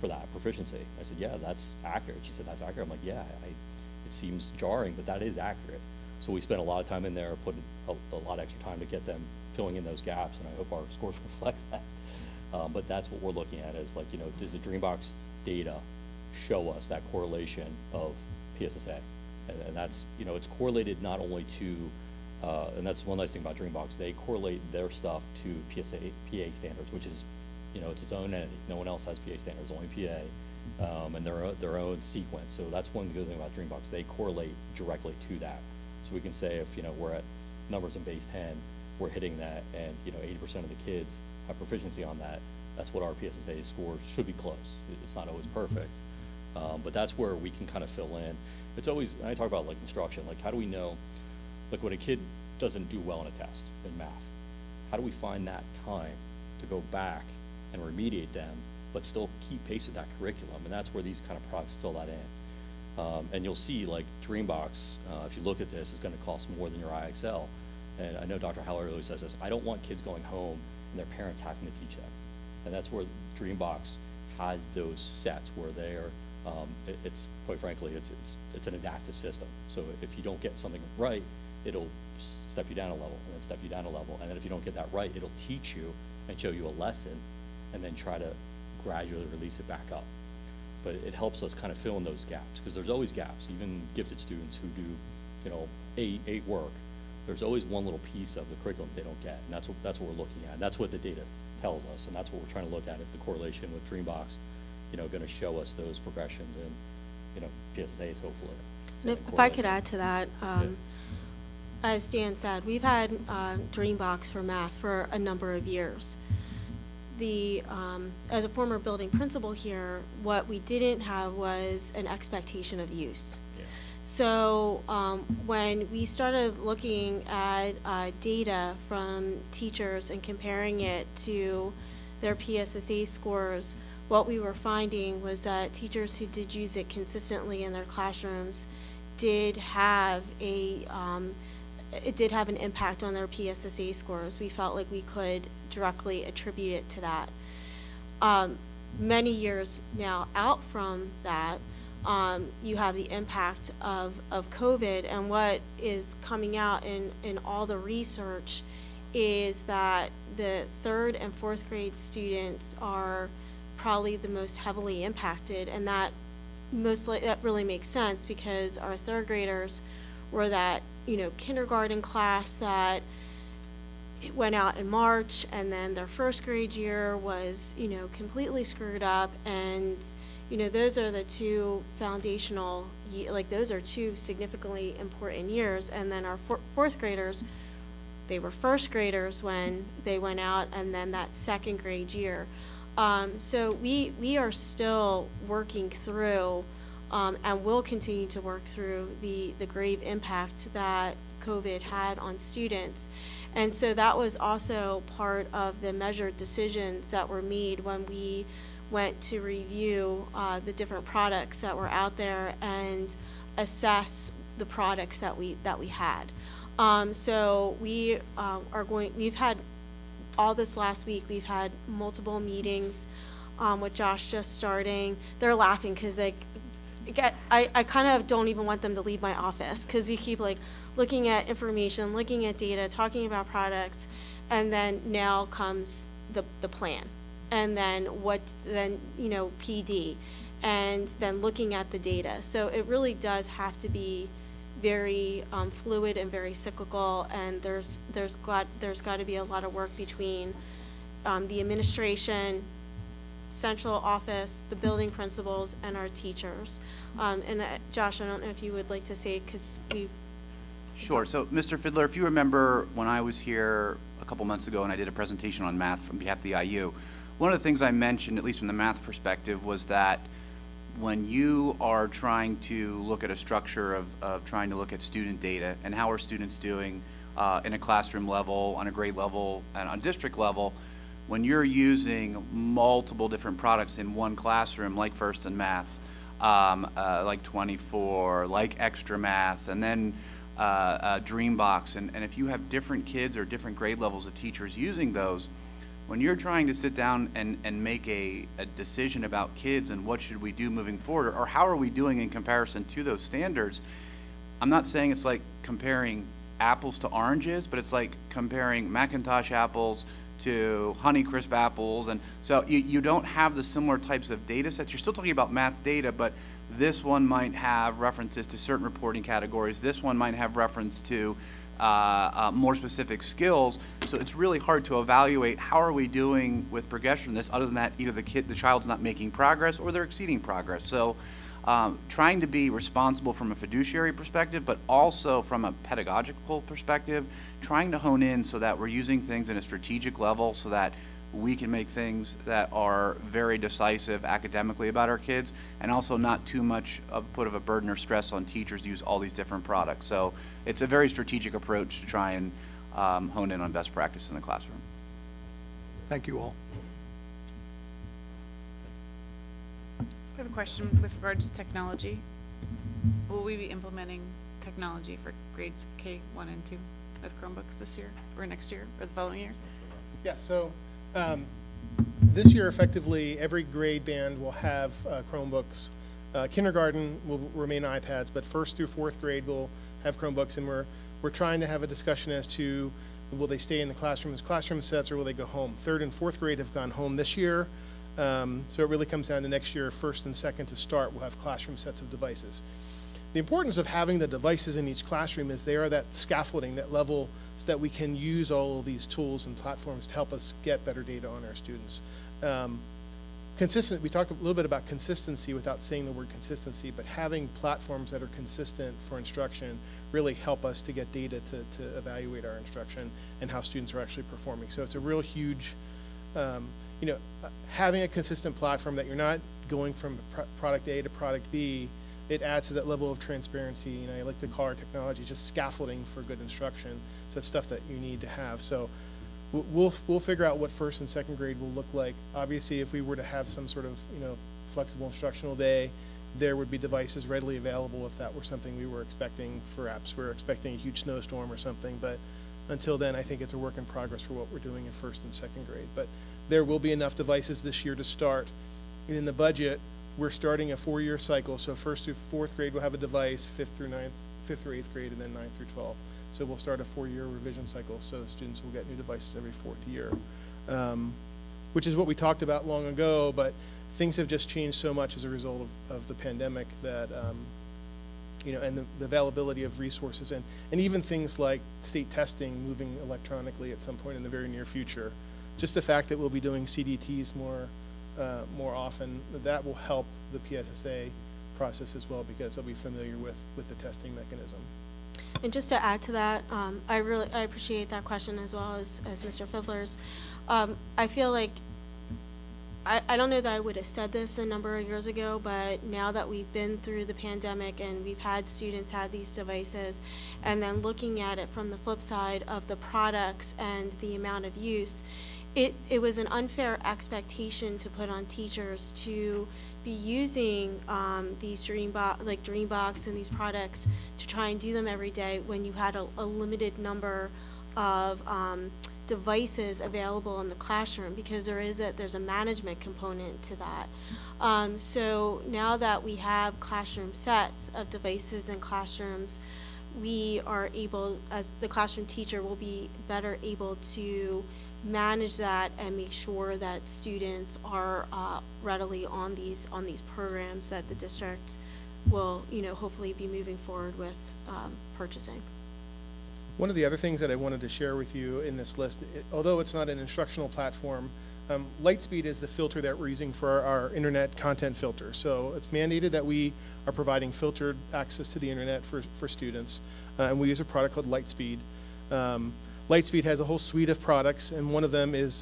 N: for that proficiency? I said, yeah, that's accurate. She said, that's accurate. I'm like, yeah, it seems jarring, but that is accurate. So we spent a lot of time in there, putting a lot of extra time to get them filling in those gaps, and I hope our scores reflect that. But that's what we're looking at is does the Dreambox data show us that correlation of PSSA? And that's, it's correlated not only to, and that's one nice thing about Dreambox, they correlate their stuff to PA standards, which is, it's its own entity. No one else has PA standards, only PA, and their own sequence. So that's one good thing about Dreambox. They correlate directly to that. So we can say if, we're at numbers in base 10, we're hitting that, and, 80% of the kids have proficiency on that. That's what our PSSA scores should be close. It's not always perfect. But that's where we can kind of fill in. It's always, and I talk about instruction, how do we know, when a kid doesn't do well in a test in math, how do we find that time to go back and remediate them, but still keep pace with that curriculum? And that's where these kind of products fill that in. And you'll see Dreambox, if you look at this, is gonna cost more than your IXL. And I know Dr. Haller always says this, I don't want kids going home and their parents having to teach them. And that's where Dreambox has those sets where they're, it's quite frankly, it's an adaptive system. So if you don't get something right, it'll step you down a level, and then step you down a level. And then if you don't get that right, it'll teach you and show you a lesson, and then try to gradually release it back up. But it helps us kind of fill in those gaps, because there's always gaps. Even gifted students who do, eight work, there's always one little piece of the curriculum they don't get, and that's what we're looking at. And that's what the data tells us, and that's what we're trying to look at is the correlation with Dreambox, going to show us those progressions and, PSSAs hopefully.
F: And if I could add to that, as Dan said, we've had Dreambox for math for a number of years. As a former building principal here, what we didn't have was an expectation of use.
N: Yeah.
F: So when we started looking at data from teachers and comparing it to their PSSA scores, what we were finding was that teachers who did use it consistently in their classrooms did have it did have an impact on their PSSA scores. We felt like we could directly attribute it to that. Many years now out from that, you have the impact of COVID, and what is coming out in all the research is that the 3rd and 4th grade students are probably the most heavily impacted, and that really makes sense because our 3rd graders were that, kindergarten class that it went out in March, and then their 1st grade year was, completely screwed up, and those are the two foundational, those are two significantly important years. And then our 4th graders, they were 1st graders when they went out, and then that 2nd grade year. So we are still working through, and will continue to work through the grave impact that COVID had on students. And so that was also part of the measured decisions that were made when we went to review the different products that were out there and assess the products that we had. So we've had all this last week, we've had multiple meetings with Josh just starting. They're laughing because I kind of don't even want them to leave my office because we keep looking at information, looking at data, talking about products, and then now comes the plan. And then PD, and then looking at the data. So it really does have to be very fluid and very cyclical, and there's got to be a lot of work between the administration, central office, the building principals, and our teachers. And Josh, I don't know if you would like to say, because we've...
O: Sure. So, Mr. Fiddler, if you remember when I was here a couple months ago and I did a presentation on math on behalf of the IU, one of the things I mentioned, at least from the math perspective, was that when you are trying to look at a structure of trying to look at student data and how are students doing in a classroom level, on a grade level, and on district level, when you're using multiple different products in one classroom, like First in Math, like 24, like Extra Math, and then Dreambox, and if you have different kids or different grade levels of teachers using those, when you're trying to sit down and make a decision about kids and what should we do moving forward, or how are we doing in comparison to those standards, I'm not saying it's like comparing apples to oranges, but it's like comparing Macintosh apples to Honeycrisp apples, and so you don't have the similar types of data sets. You're still talking about math data, but this one might have references to certain reporting categories. This one might have reference to more specific skills. So it's really hard to evaluate how are we doing with progression in this, other than that either the child's not making progress or they're exceeding progress. So trying to be responsible from a fiduciary perspective, but also from a pedagogical perspective, trying to hone in so that we're using things in a strategic level so that we can make things that are very decisive academically about our kids, and also not too much of a burden or stress on teachers to use all these different products. So it's a very strategic approach to try and hone in on best practice in the classroom.
H: Thank you all.
E: I have a question with regards to technology. Will we be implementing technology for grades K1 and 2 with Chromebooks this year, or next year, or the following year?
P: Yeah, so this year, effectively, every grade band will have Chromebooks. Kindergarten will remain iPads, but 1st through 4th grade will have Chromebooks, and we're trying to have a discussion as to will they stay in the classroom as classroom sets, or will they go home. 3rd and 4th grade have gone home this year, so it really comes down to next year. 1st and 2nd to start will have classroom sets of devices. The importance of having the devices in each classroom is they are that scaffolding, that level, so that we can use all of these tools and platforms to help us get better data on our students. We talked a little bit about consistency without saying the word consistency, but having platforms that are consistent for instruction really help us to get data to evaluate our instruction and how students are actually performing. So it's a real huge, having a consistent platform that you're not going from product A to product B, it adds to that level of transparency. I like to call our technology just scaffolding for good instruction. So it's stuff that you need to have. So we'll figure out what 1st and 2nd grade will look like. Obviously, if we were to have some sort of flexible instructional day, there would be devices readily available if that were something we were expecting. Perhaps we're expecting a huge snowstorm or something. But until then, I think it's a work in progress for what we're doing in first and second grade. But there will be enough devices this year to start. And in the budget, we're starting a 4-year cycle, so first through fourth grade will have a device, fifth through eighth grade, and then 9th through 12. So we'll start a 4-year revision cycle, so students will get new devices every 4th year, which is what we talked about long ago, but things have just changed so much as a result of the pandemic that, and the availability of resources and even things like state testing moving electronically at some point in the very near future. Just the fact that we'll be doing CDTs more often, that will help the PSSA process as well, because they'll be familiar with the testing mechanism.
F: And just to add to that, I appreciate that question as well as Mr. Fiddler's. I feel like, I don't know that I would have said this a number of years ago, but now that we've been through the pandemic and we've had students have these devices, and then looking at it from the flip side of the products and the amount of use, it was an unfair expectation to put on teachers to be using these Dreambox and these products to try and do them every day when you had a limited number of devices available in the classroom, because there's a management component to that. So now that we have classroom sets of devices in classrooms, we are able, as the classroom teacher, will be better able to manage that and make sure that students are readily on these programs that the district will, hopefully be moving forward with purchasing.
P: One of the other things that I wanted to share with you in this list, although it's not an instructional platform, Lightspeed is the filter that we're using for our internet content filter. So it's mandated that we are providing filtered access to the internet for students, and we use a product called Lightspeed. Lightspeed has a whole suite of products, and one of them is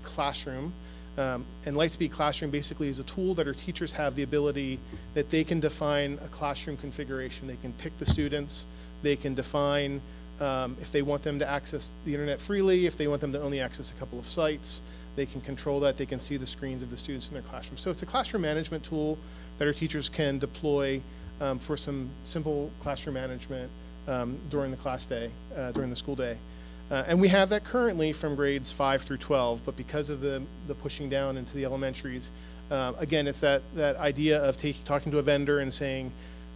P: Classroom. And Lightspeed Classroom basically is a tool that our teachers have the ability that they can define a classroom configuration. They can pick the students, they can define if they want them to access the internet freely, if they want them to only access a couple of sites, they can control that, they can see the screens of the students in their classroom. So it's a classroom management tool that our teachers can deploy for some simple classroom management during the class day, during the school day. And we have that currently from grades 5 through 12, but because of the pushing down into the elementaries, again, it's that idea of talking to a vendor and saying,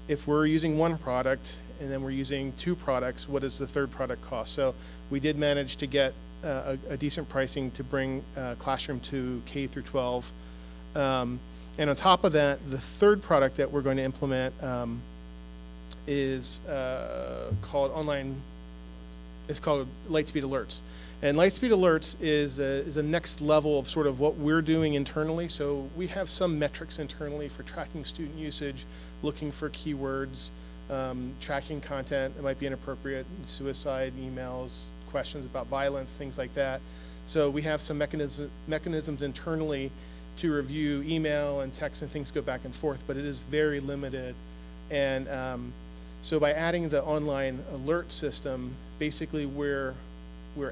P: if we're using one product and then we're using 2 products, what does the third product cost? So we did manage to get a decent pricing to bring Classroom to K through 12. And on top of that, the third product that we're going to implement is called Lightspeed Alerts. And Lightspeed Alerts is a next level of sort of what we're doing internally. So we have some metrics internally for tracking student usage, looking for keywords, tracking content that might be inappropriate, suicide, emails, questions about violence, things like that. So we have some mechanisms internally to review email and text and things go back and forth, but it is very limited. And so by adding the online alert system, basically we're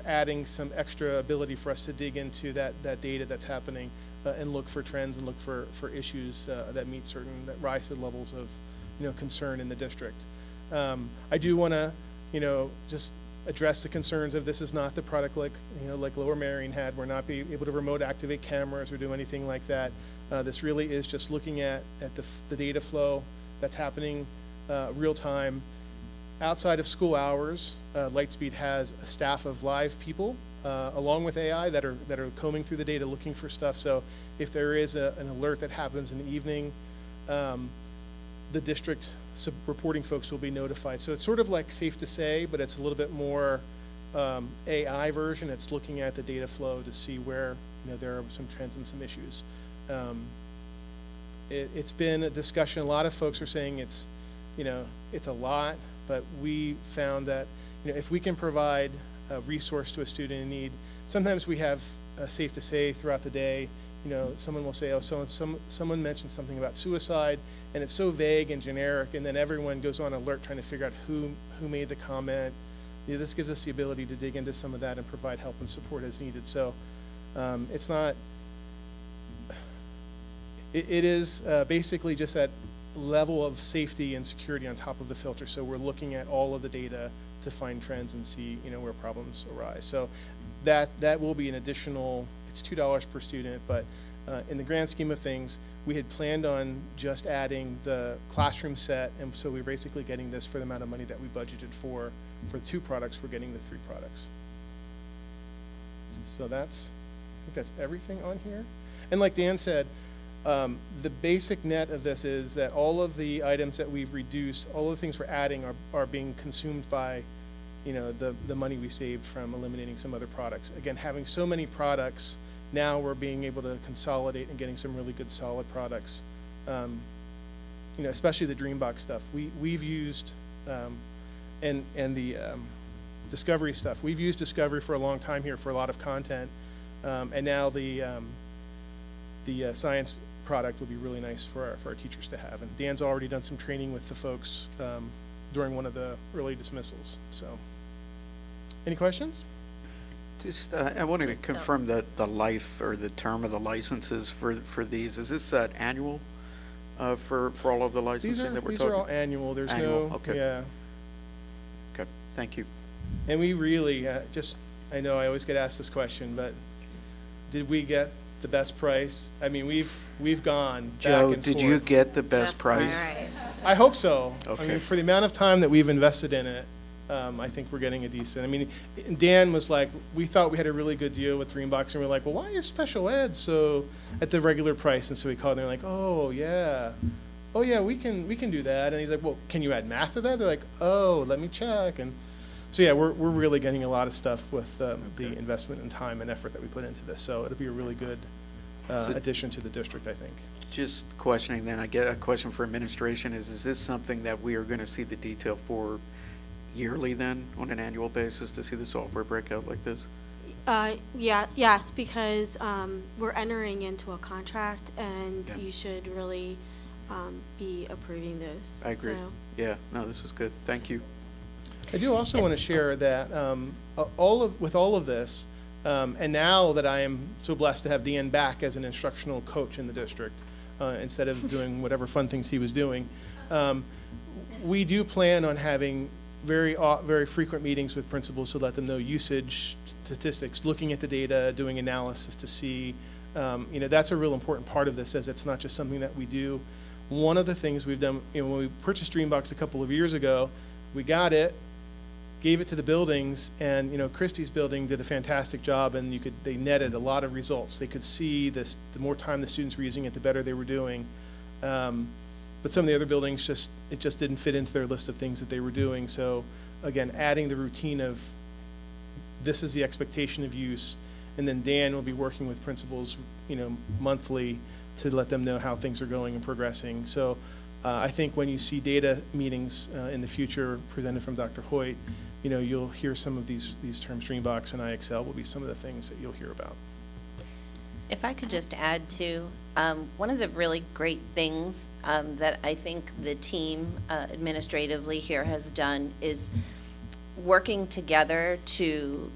P: adding some extra ability for us to dig into that data that's happening and look for trends and look for issues that rise to levels of concern in the district. I do want to just address the concerns of this is not the product like Lower Merion had. We're not able to remote activate cameras or do anything like that. This really is just looking at the data flow that's happening real time. Outside of school hours, Lightspeed has a staff of live people along with AI that are combing through the data looking for stuff. So if there is an alert that happens in the evening, the district reporting folks will be notified. So it's sort of like Safe to Say, but it's a little bit more AI version. It's looking at the data flow to see where there are some trends and some issues. It's been a discussion. A lot of folks are saying it's a lot, but we found that if we can provide a resource to a student in need, sometimes we have Safe to Say throughout the day. Someone will say, oh, someone mentioned something about suicide, and it's so vague and generic, and then everyone goes on alert trying to figure out who made the comment. This gives us the ability to dig into some of that and provide help and support as needed. So it's not, it is basically just that level of safety and security on top of the filter. So we're looking at all of the data to find trends and see, where problems arise. So that will be an additional, it's $2 per student, but in the grand scheme of things, we had planned on just adding the classroom set, and so we're basically getting this for the amount of money that we budgeted for the 2 products, we're getting the 3 products. So I think that's everything on here. And like Dan said, the basic net of this is that all of the items that we've reduced, all of the things we're adding are being consumed by, the money we saved from eliminating some other products. Again, having so many products, now we're being able to consolidate and getting some really good solid products. Especially the Dreambox stuff. We've used, and the Discovery stuff. We've used Discovery for a long time here for a lot of content, and now the science product will be really nice for our teachers to have. And Dan's already done some training with the folks during one of the early dismissals. So, any questions?
C: Just, I wanted to confirm that the life or the term of the licenses for these, is this annual for all of the licensing that we're talking?
P: These are all annual. There's
C: Annual,
P: no,
C: okay.
P: yeah.
C: Okay, thank you.
P: And we really, I know I always get asked this question, but did we get the best price? I mean, we've gone
C: Joe,
P: back and
C: did
P: forth.
C: you get the best price?
P: I hope so. I
C: Okay.
P: mean, for the amount of time that we've invested in it, I think we're getting a decent. I mean, Dan was like, we thought we had a really good deal with Dreambox, and we're like, well, why is special ed so at the regular price? And so we called, and they're like, oh yeah, we can do that. And he's like, well, can you add math to that? They're like, oh, let me check. And so yeah, we're really getting a lot of stuff with the investment and time and effort that we put into this. So it'll be a really good addition to the district, I think.
C: Just questioning then, I get a question for administration is this something that we are going to see the detail for yearly then, on an annual basis, to see the software breakout like this?
F: Yes, because we're entering into a contract, and
C: Yeah.
F: you should really be approving those.
C: I agree.
F: So-
C: Yeah, no, this is good. Thank you.
P: I do also want to share that with all of this, and now that I am so blessed to have Dan back as an instructional coach in the district, instead of doing whatever fun things he was doing, we do plan on having very frequent meetings with principals to let them know usage statistics, looking at the data, doing analysis to see, that's a real important part of this, as it's not just something that we do. One of the things we've done, when we purchased Dreambox a couple of years ago, we got it, gave it to the buildings, and Christie's building did a fantastic job, and they netted a lot of results. They could see this, the more time the students were using it, the better they were doing. But some of the other buildings it just didn't fit into their list of things that they were doing. So again, adding the routine of this is the expectation of use, and then Dan will be working with principals, monthly to let them know how things are going and progressing. So I think when you see data meetings in the future presented from Dr. Hoyt, you'll hear some of these terms. Dreambox and IXL will be some of the things that you'll hear about.
L: If I could just add to, one of the really great things that I think the team administratively here has done is working together to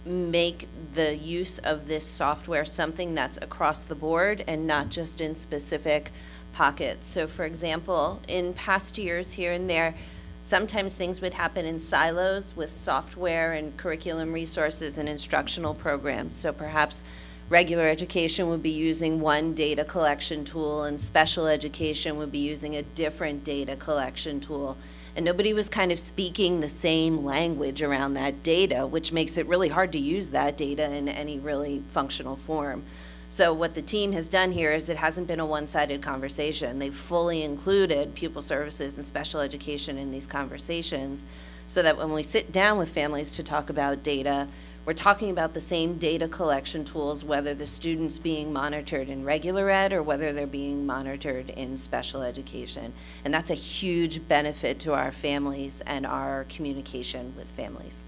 L: make the use of this software something that's across the board and not just in specific pockets. So for example, in past years here and there, sometimes things would happen in silos with software and curriculum resources and instructional programs. So perhaps regular education would be using one data collection tool and special education would be using a different data collection tool. And nobody was kind of speaking the same language around that data, which makes it really hard to use that data in any really functional form. So what the team has done here is it hasn't been a one-sided conversation. They've fully included pupil services and special education in these conversations so that when we sit down with families to talk about data, we're talking about the same data collection tools, whether the student's being monitored in regular ed or whether they're being monitored in special education. And that's a huge benefit to our families and our communication with families.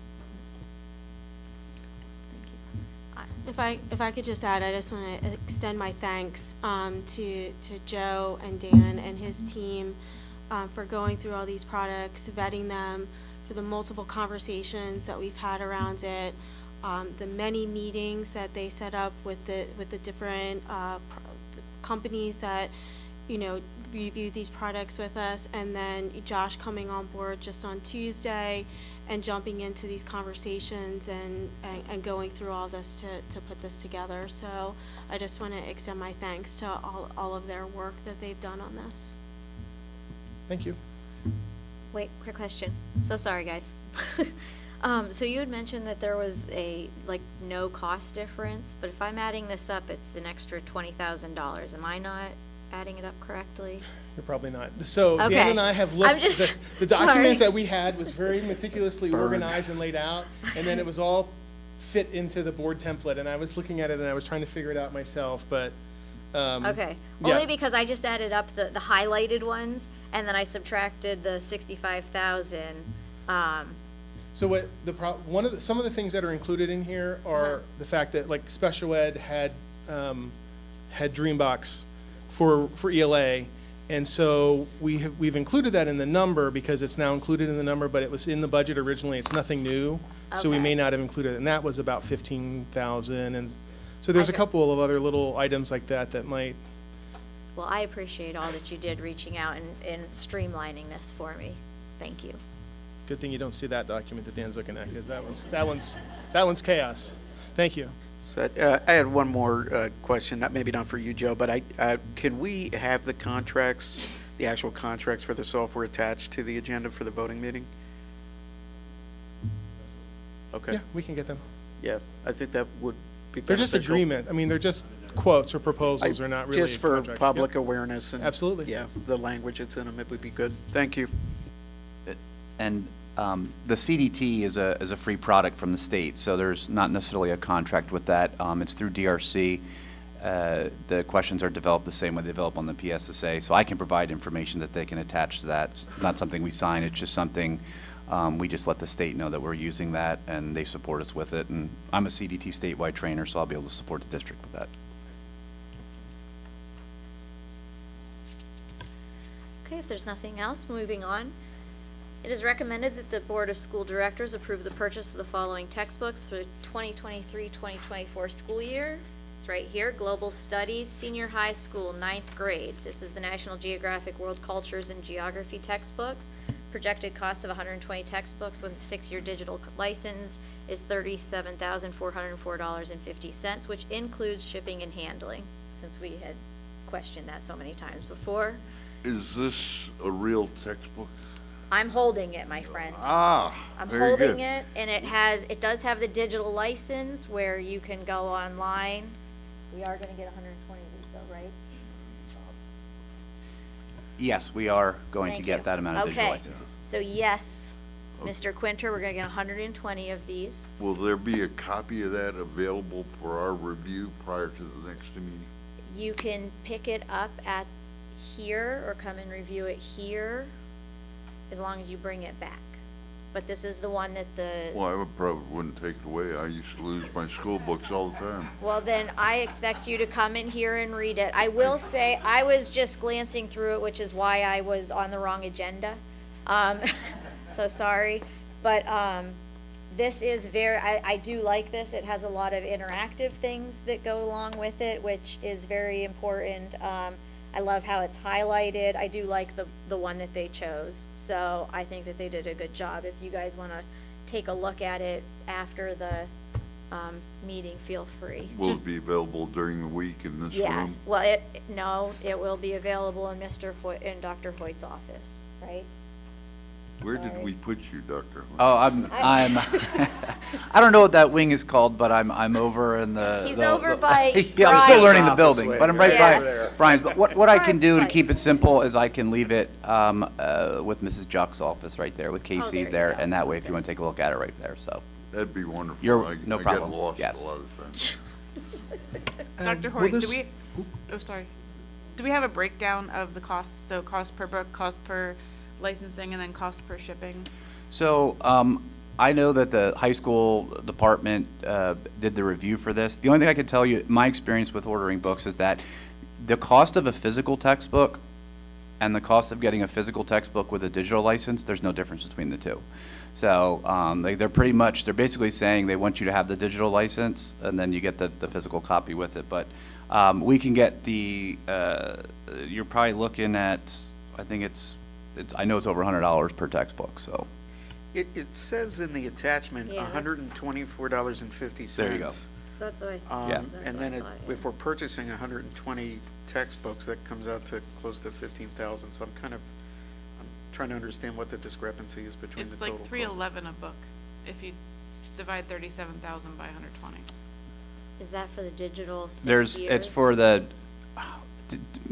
F: If I could just add, I just want to extend my thanks to Joe and Dan and his team for going through all these products, vetting them, for the multiple conversations that we've had around it, the many meetings that they set up with the different companies that review these products with us, and then Josh coming on board just on Tuesday and jumping into these conversations and going through all this to put this together. So I just want to extend my thanks to all of their work that they've done on this.
P: Thank you.
D: Wait, quick question. So sorry, guys. So you had mentioned that there was a, no cost difference, but if I'm adding this up, it's an extra $20,000. Am I not adding it up correctly?
P: You're probably not. So
D: Okay.
P: Dan and I have
D: I'm
P: looked,
D: just-
P: the document
D: sorry.
P: that we had was very meticulously
C: Burn.
P: organized and laid out, and then it was all fit into the board template, and I was looking at it and I was trying to figure it out myself, but,
D: Okay,
P: yeah.
D: only because I just added up the highlighted ones, and then I subtracted the 65,000.
P: So what some of the things that are included in here are the fact that like special ed had Dreambox for ELA, and so we've included that in the number because it's now included in the number, but it was in the budget originally. It's nothing new, so we
D: Okay.
P: may not have included it, and that was about 15,000, and so there's a
D: Okay.
P: couple of other little items like that might.
D: Well, I appreciate all that you did reaching out and streamlining this for me. Thank you.
P: Good thing you don't see that document that Dan's looking at, because that one's chaos. Thank you.
C: So, I had one more question, maybe not for you, Joe, but can we have the contracts, the actual contracts for the software attached to the agenda for the voting meeting? Okay.
P: Yeah, we can get them.
C: Yeah, I think that would be
P: They're just
C: beneficial.
P: agreement. I mean, they're just quotes or proposals. They're not really
C: Just for
P: contracts.
C: public
P: Yep.
C: awareness and.
P: Absolutely.
C: Yeah, the language that's in them, it would be good. Thank you.
O: And the CDT is a free product from the state, so there's not necessarily a contract with that. It's through DRC. The questions are developed the same way they develop on the PSSA, so I can provide information that they can attach to that. It's not something we sign, it's just something, we just let the state know that we're using that, and they support us with it. And I'm a CDT statewide trainer, so I'll be able to support the district with that.
D: Okay, if there's nothing else, moving on. It is recommended that the Board of School Directors approve the purchase of the following textbooks for the 2023-2024 school year. It's right here, Global Studies, Senior High School, 9th grade. This is the National Geographic World Cultures and Geography textbooks. Projected cost of 120 textbooks with a 6-year digital license is $37,404.50, which includes shipping and handling, since we had questioned that so many times before.
G: Is this a real textbook?
D: I'm holding it, my friend.
G: Ah,
D: I'm
G: very
D: holding
G: good.
D: it, and it does have the digital license where you can go online. We are gonna get 120 of these though, right?
O: Yes, we are going to
D: Thank
O: get
D: you.
O: that amount of digital
D: Okay.
O: licenses.
D: So yes, Mr. Quinter, we're gonna get 120 of these.
G: Will there be a copy of that available for our review prior to the next meeting?
D: You can pick it up at here or come and review it here, as long as you bring it back. But this is the one that
G: Well, I probably wouldn't take it away. I used to lose my school books all the time.
D: Well, then I expect you to come in here and read it. I will say, I was just glancing through it, which is why I was on the wrong agenda. So sorry. But this is I do like this. It has a lot of interactive things that go along with it, which is very important. I love how it's highlighted. I do like the one that they chose. So I think that they did a good job. If you guys want to take a look at it after the meeting, feel free.
G: Will it be available during the week in this room?
D: Yes, well, it will be available in in Dr. Hoyt's office, right?
G: Where did we put you, Dr.?
O: Oh, I'm I don't know what that wing is called, but I'm over in the.
D: He's over by
O: Yeah, I'm still
D: Brian's
O: learning the
C: office
O: building,
C: way,
O: but I'm
C: right
O: right
C: over
O: by
C: there.
O: Brian's. But what I can do to
D: Right.
O: keep it simple is I can leave it with Mrs. Jock's office right there, with
D: there
O: Casey's
D: you
O: there,
D: go.
O: and that way, if you want to take a look at it right there, so.
G: That'd be wonderful.
O: No
G: I
O: problem.
G: get lost
O: Yes.
G: a lot of times.
E: Dr.
H: will
E: Hoyt,
H: this-
E: sorry. Do we have a breakdown of the costs? So cost per book, cost per licensing, and then cost per shipping?
O: So, I know that the high school department did the review for this. The only thing I could tell you, my experience with ordering books is that the cost of a physical textbook and the cost of getting a physical textbook with a digital license, there's no difference between the two. So, they're basically saying they want you to have the digital license, and then you get the physical copy with it. But We can get the, you're probably looking at, I think I know it's over $100 per textbook, so.
C: It says in the attachment,
D: Yeah, that's-
C: $124.50.
O: There you go.
D: That's what
O: Yeah.
C: And then if we're purchasing 120 textbooks, that comes out to close to 15,000. So I'm trying to understand what the discrepancy is between the
E: It's
C: total
E: like
C: cost.
E: $311 a book if you divide 37,000 by 120.
D: Is that for the digital 6
O: It's
D: years?
O: for the,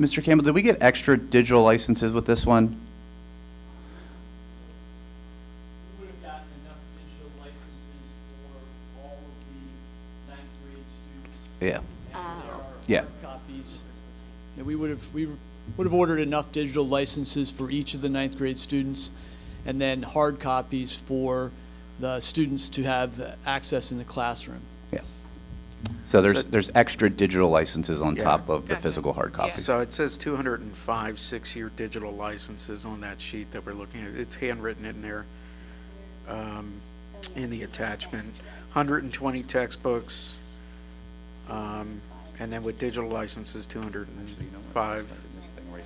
O: Mr. Campbell, did we get extra digital licenses with this one?
Q: We would have gotten enough digital licenses for all of the ninth grade students.
O: Yeah.
Q: And there are
O: Yeah.
Q: hard copies. Yeah, we would have ordered enough digital licenses for each of the ninth grade students, and then hard copies for the students to have access in the classroom.
O: So there's extra digital licenses on
C: Yeah.
O: top of the
E: Gotcha.
O: physical hard copies.
C: So it says 205 6-year digital licenses on that sheet that we're looking at. It's handwritten in there, in the attachment. 120 textbooks, and then with digital licenses, 205.
D: Oh,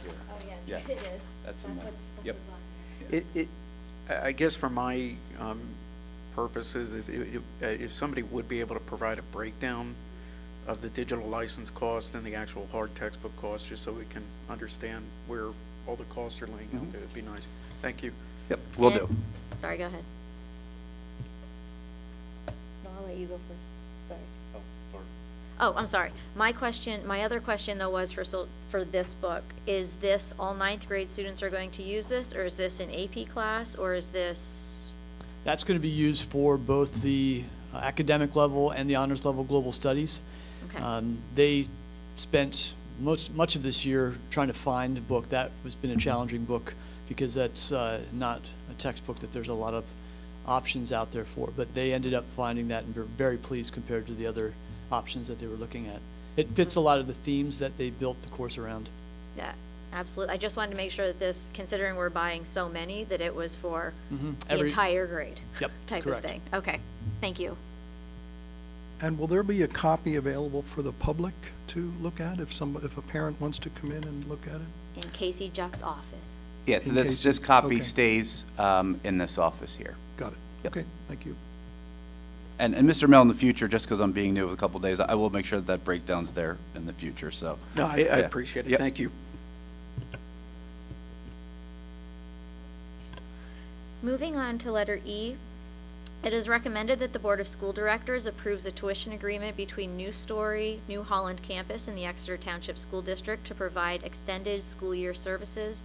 O: Yeah.
D: it is.
O: That's
D: That's what's
O: Yep.
C: I guess for my purposes, if somebody would be able to provide a breakdown of the digital license cost and the actual hard textbook cost, just so we can understand where all the costs are laying out there, it'd be nice. Thank you.
O: Yep, will
D: And-
O: do.
D: Sorry, go ahead. No, I'll let you go first. Sorry. Oh, I'm sorry. My other question though was for this book, is this all ninth grade students are going to use this, or is this an AP class, or is this?
Q: That's going to be used for both the academic level and the honors level global studies.
D: Okay.
Q: They spent much of this year trying to find a book. That has been a challenging book because that's not a textbook that there's a lot of options out there for. But they ended up finding that and were very pleased compared to the other options that they were looking at. It fits a lot of the themes that they built the course around.
D: Yeah, absolutely. I just wanted to make sure that this, considering we're buying so many, that it was for the entire grade.
Q: Yep,
D: Type
Q: correct.
D: of thing. Okay, thank you.
H: And will there be a copy available for the public to look at if a parent wants to come in and look at it?
D: In Casey Juck's office.
O: Yeah, so
H: In
O: this
H: case-
O: copy
H: okay.
O: stays in this office here.
H: Got it.
O: Yep.
H: Okay, thank you.
O: And Mr. Mel, in the future, just because I'm being new with a couple days, I will make sure that breakdown's there in the future, so.
C: No, I
O: Yeah.
C: appreciate it.
O: Yep.
C: Thank you.
D: Moving on to letter E, it is recommended that the Board of School Directors approves a tuition agreement between New Story, New Holland Campus, and the Exeter Township School District to provide extended school year services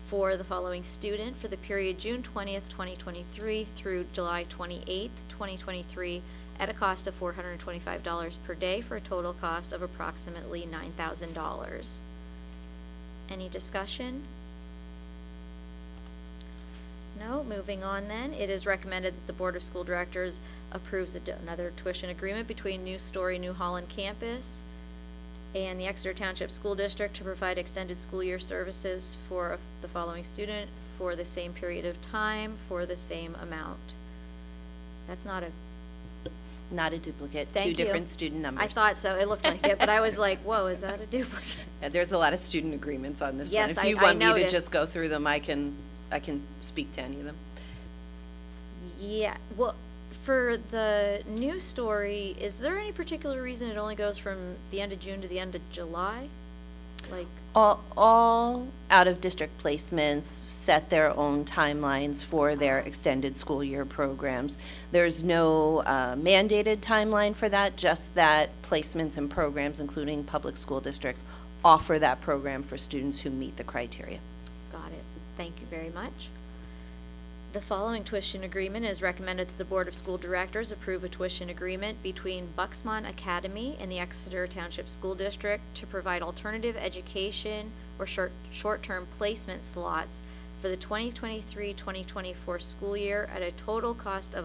D: for the following student for the period June 20th, 2023 through July 28th, 2023, at a cost of $425 per day for a total cost of approximately $9,000. Any discussion? No, moving on then, it is recommended that the Board of School Directors approves another tuition agreement between New Story, New Holland Campus and the Exeter Township School District to provide extended school year services for the following student for the same period of time for the same amount. That's not a,
L: Not a duplicate,
D: Thank
L: two
D: you.
L: different student numbers.
D: I thought so, it looked like it, but I was like, whoa, is that a duplicate?
L: There's a lot of student agreements on this one.
D: Yes,
L: If you
D: I
L: want me to
D: noticed.
L: just go through them, I can speak to any of them.
D: Yeah, well, for the New Story, is there any particular reason it only goes from the end of June to the end of July? Like,
L: All out-of-district placements set their own timelines for their extended school year programs. There's no mandated timeline for that, just that placements and programs, including public school districts, offer that program for students who meet the criteria.
D: got it. Thank you very much. The following tuition agreement is recommended that the Board of School Directors approve a tuition agreement between Bucksmont Academy and the Exeter Township School District to provide alternative education or short-term placement slots for the 2023-2024 school year at a total cost of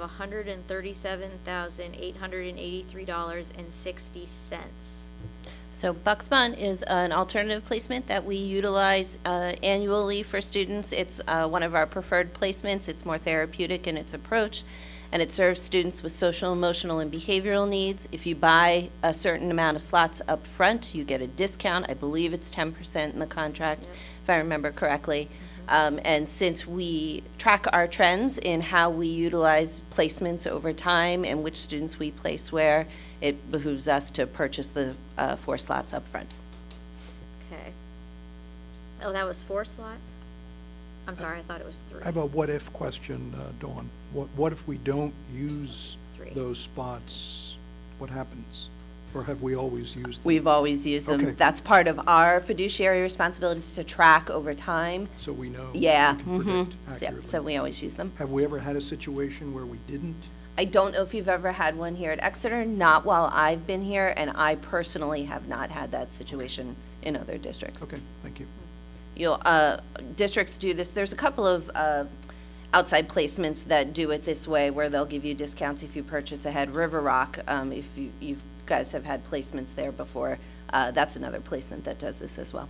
D: $137,883.60.
L: So Bucksmont is an alternative placement that we utilize annually for students. It's one of our preferred placements. It's more therapeutic in its approach. and it serves students with social, emotional, and behavioral needs. If you buy a certain amount of slots up front, you get a discount. I believe it's 10% in the contract, if I remember correctly. And since we track our trends in how we utilize placements over time and which students we place where, it behooves us to purchase the 4 slots up front.
D: Okay. Oh, that was 4 slots? I'm sorry, I thought it was 3.
H: I have a what-if question, Dawn. What if we don't use
D: 3.
H: those spots? What happens? Or have we always used them?
L: We've always used them.
H: Okay.
L: That's part of our fiduciary responsibility to track over time.
H: So we know.
L: Yeah.
H: We can predict
L: Yep,
H: accurately.
L: so we always use them.
H: Have we ever had a situation where we didn't?
L: I don't know if you've ever had one here at Exeter, not while I've been here, and I personally have not had that situation in other districts.
H: Okay, thank you.
L: Districts do this. There's a couple of outside placements that do it this way, where they'll give you discounts if you purchase ahead. River Rock, if you guys have had placements there before, that's another placement that does this as well.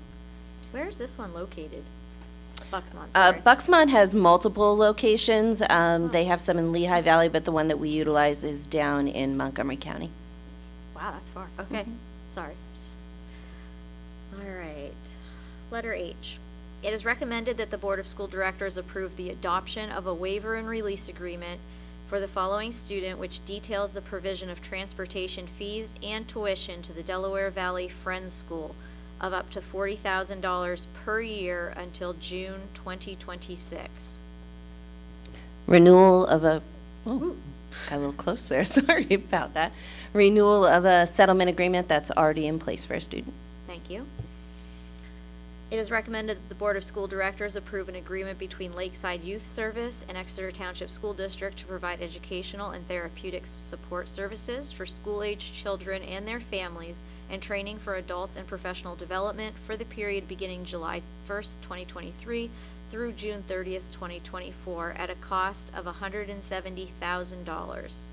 D: Where is this one located? Buxmont, sorry.
L: Buxmont has multiple locations. They have some in Lehigh Valley, but the one that we utilize is down in Montgomery County.
D: Wow, that's far. Okay, sorry. All right. Letter H. It is recommended that the Board of School Directors approve the adoption of a waiver and release agreement for the following student, which details the provision of transportation fees and tuition to the Delaware Valley Friends School of up to $40,000 per year until June 2026.
L: Renewal of a, oh, got a little close there, sorry about that. Renewal of a settlement agreement that's already in place for a student.
D: Thank you. It is recommended that the Board of School Directors approve an agreement between Lakeside Youth Service and Exeter Township School District to provide educational and therapeutic support services for school-aged children and their families and training for adults and professional development for the period beginning July 1st, 2023 through June 30th, 2024 at a cost of $170,000.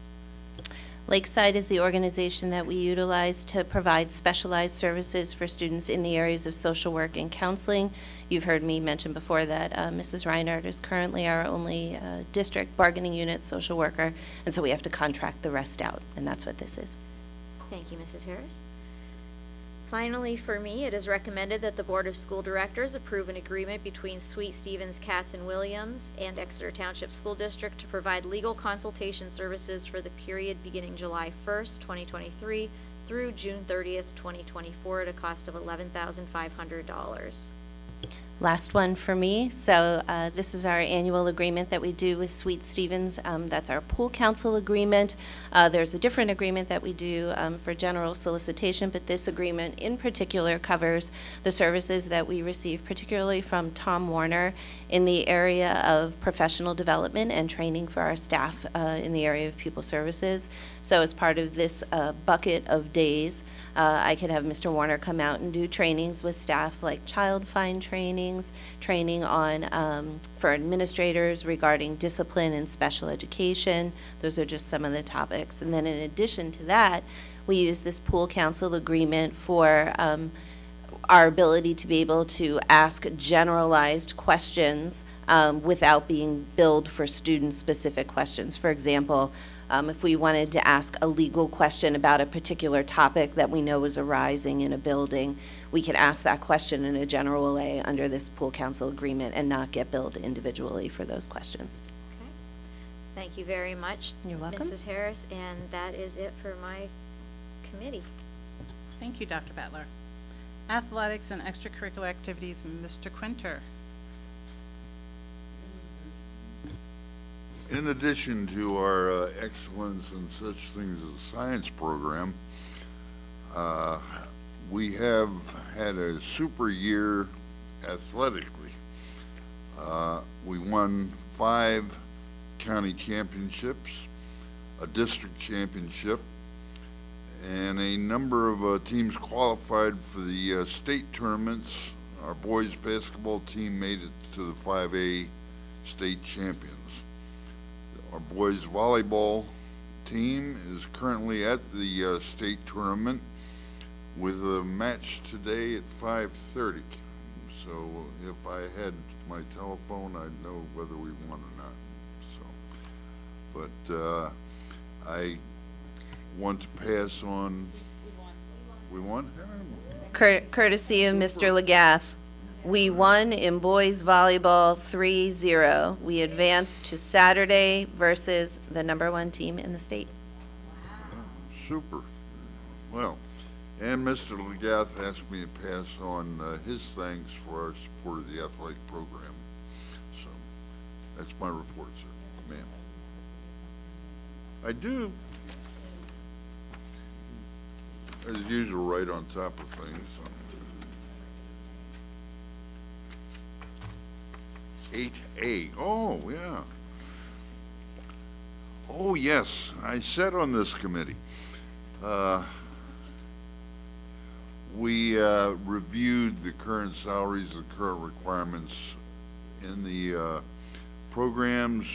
L: Lakeside is the organization that we utilize to provide specialized services for students in the areas of social work and counseling. You've heard me mention before that Mrs. Reinhardt is currently our only district bargaining unit social worker, and so we have to contract the rest out, and that's what this is.
D: Thank you, Mrs. Harris. Finally, for me, it is recommended that the Board of School Directors approve an agreement between Sweet Stevens, Katz, and Williams and Exeter Township School District to provide legal consultation services for the period beginning July 1st, 2023 through June 30th, 2024 at a cost of $11,500.
L: Last one for me. So this is our annual agreement that we do with Sweet Stevens. That's our pool council agreement. There's a different agreement that we do for general solicitation, but this agreement in particular covers the services that we receive, particularly from Tom Warner in the area of professional development and training for our staff in the area of pupil services. So as part of this bucket of days, I could have Mr. Warner come out and do trainings with staff like child find trainings, training on for administrators regarding discipline and special education. Those are just some of the topics. And then in addition to that, we use this pool council agreement for our ability to be able to ask generalized questions without being billed for student-specific questions. For example, if we wanted to ask a legal question about a particular topic that we know is arising in a building, we could ask that question in a general way under this pool council agreement and not get billed individually for those questions.
D: Okay. Thank you very much,
L: You're welcome.
D: Mrs. Harris, and that is it for my committee.
A: Thank you, Dr. Bettler. Athletics and extracurricular activities, Mr. Quinter.
G: In addition to our excellence in such things as science program, we have had a super year athletically. We won 5 county championships, a district championship, and a number of teams qualified for the state tournaments. Our boys basketball team made it to the 5A state champions. Our boys volleyball team is currently at the state tournament with a match today at 5:30. So if I had my telephone, I'd know whether we won or not. So but I want to pass on. We won?
L: Courtesy of Mr. Legath, we won in boys volleyball 3-0. We advanced to Saturday versus the #1 team in the state.
G: Super. Well, and Mr. Legath asked me to pass on his thanks for our support of the athletic program. So that's my report, sir. Ma'am. I do, as usual, right on top of things. 8A. Oh, yeah. Oh, yes. I sat on this committee. We reviewed the current salaries, the current requirements in the programs,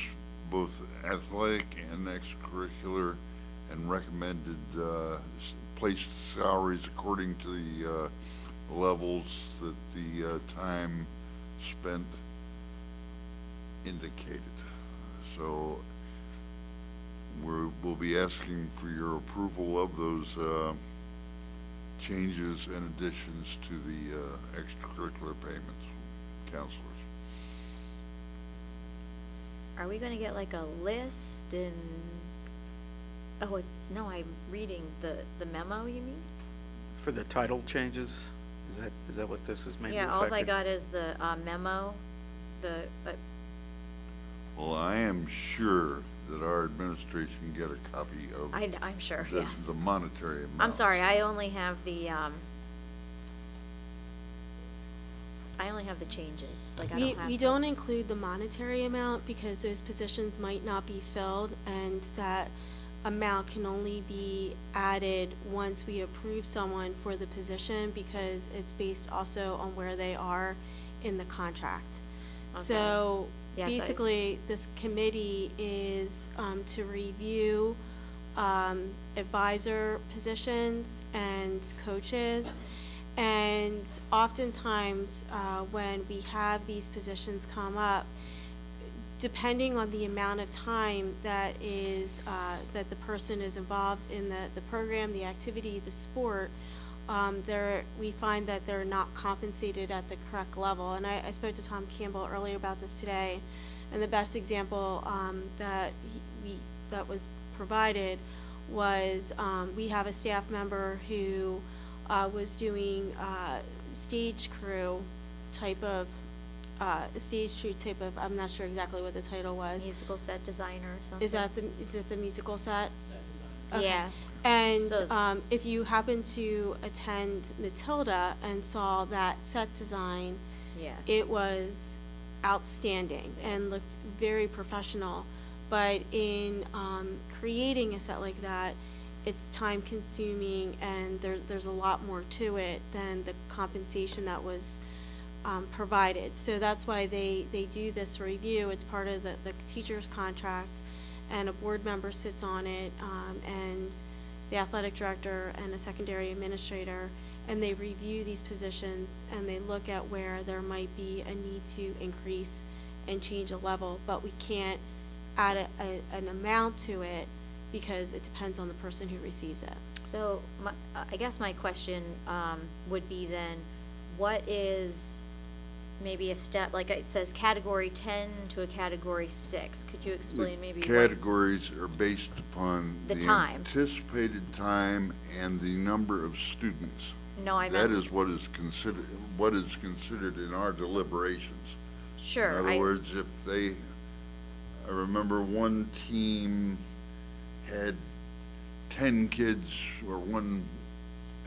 G: both athletic and extracurricular, and recommended placed salaries according to the levels that the time spent indicated. So we'll be asking for your approval of those changes and additions to the extracurricular payments, counselors.
D: Are we gonna get like a list and, oh, no, I'm reading the memo, you mean?
C: For the title changes, is that what this is mainly
D: Yeah,
C: affecting?
D: alls I got is the memo,
G: Well, I am sure that our administration can get a copy of
D: I'm sure, yes.
G: the monetary amount.
D: I'm sorry, I only have the changes, like I don't have.
F: We don't include the monetary amount because those positions might not be filled, and that amount can only be added once we approve someone for the position, because it's based also on where they are in the contract.
D: Okay.
F: So
D: Yes,
F: basically, this committee is to review advisor positions and coaches. And oftentimes, when we have these positions come up, depending on the amount of time that is, that the person is involved in the program, the activity, the sport, we find that they're not compensated at the correct level. And I spoke to Tom Campbell earlier about this today, and the best example that was provided was we have a staff member who was doing stage crew type of, I'm not sure exactly what the title was.
D: Musical set designer or something.
F: Is it the musical set? Okay.
D: Yeah.
F: And
D: So-
F: if you happen to attend Matilda and saw that set design,
D: Yeah.
F: it was outstanding and looked very professional. But in creating a set like that, it's time consuming, and there's a lot more to it than the compensation that was provided. So that's why they do this review. It's part of the teacher's contract, and a board member sits on it, and the athletic director and a secondary administrator, and they review these positions and they look at where there might be a need to increase and change a level, but we can't add an amount to it because it depends on the person who receives it.
D: So I guess my question would be then, what is maybe a step, like it says category 10 to a category 6. Could you explain maybe what?
G: Categories are based upon
D: The
G: the
D: time.
G: anticipated time and the number of students.
D: No, I
G: That
D: meant,
G: is what is considered in our deliberations.
D: sure.
G: In other words, if I remember one team had 10 kids, or one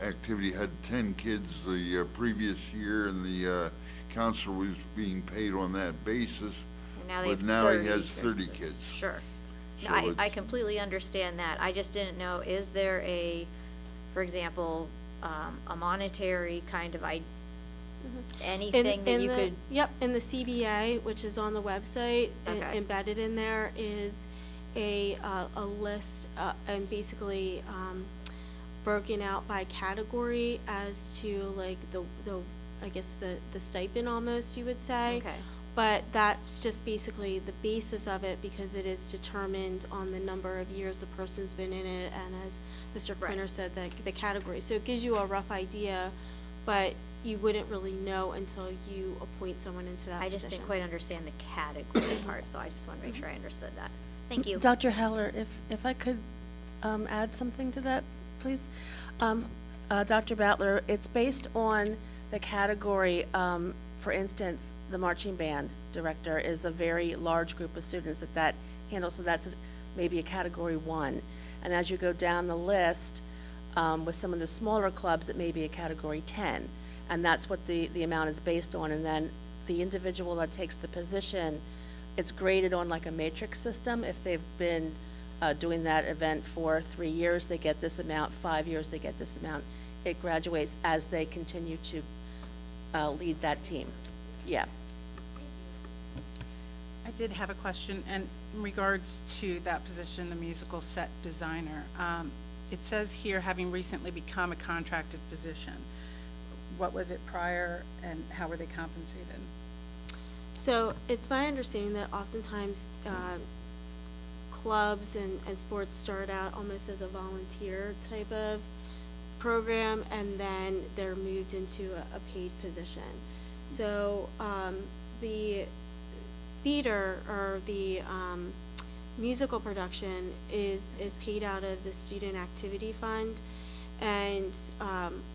G: activity had 10 kids the previous year, and the counselor was being paid on that basis.
D: And now they
G: But
D: have
G: now he
D: 30
G: has
D: or
G: 30 kids.
D: Sure. No,
G: So
D: I
G: it's-
D: completely understand that. I just didn't know, is there for example, a monetary kind of anything that you could?
F: Yep, in the CBA, which is on the website,
D: Okay.
F: embedded in there is a list, and basically, broken out by category as to like I guess the stipend almost, you would say.
D: Okay.
F: but that's just basically the basis of it because it is determined on the number of years the person's been in it, and as Mr. Quinter said, the category. So it gives you a rough idea, but you wouldn't really know until you appoint someone into that
D: I
F: position.
D: just didn't quite understand the category part, so I just want to make sure I understood that. Thank you.
R: Dr. Heller, if I could add something to that, please. Dr. Battler, it's based on the category, for instance, the marching band director is a very large group of students that handles, so that's maybe a category 1. And as you go down the list, with some of the smaller clubs, it may be a category 10. And that's what the amount is based on. And then the individual that takes the position, it's graded on like a matrix system. If they've been doing that event for 3 years, they get this amount. 5 years, they get this amount. It graduates as they continue to lead that team. Yeah.
A: I did have a question, and in regards to that position, the musical set designer. It says here, having recently become a contracted position. What was it prior, and how were they compensated?
F: So it's my understanding that oftentimes clubs and sports start out almost as a volunteer type of program, and then they're moved into a paid position. So the theater or the musical production is paid out of the student activity fund, and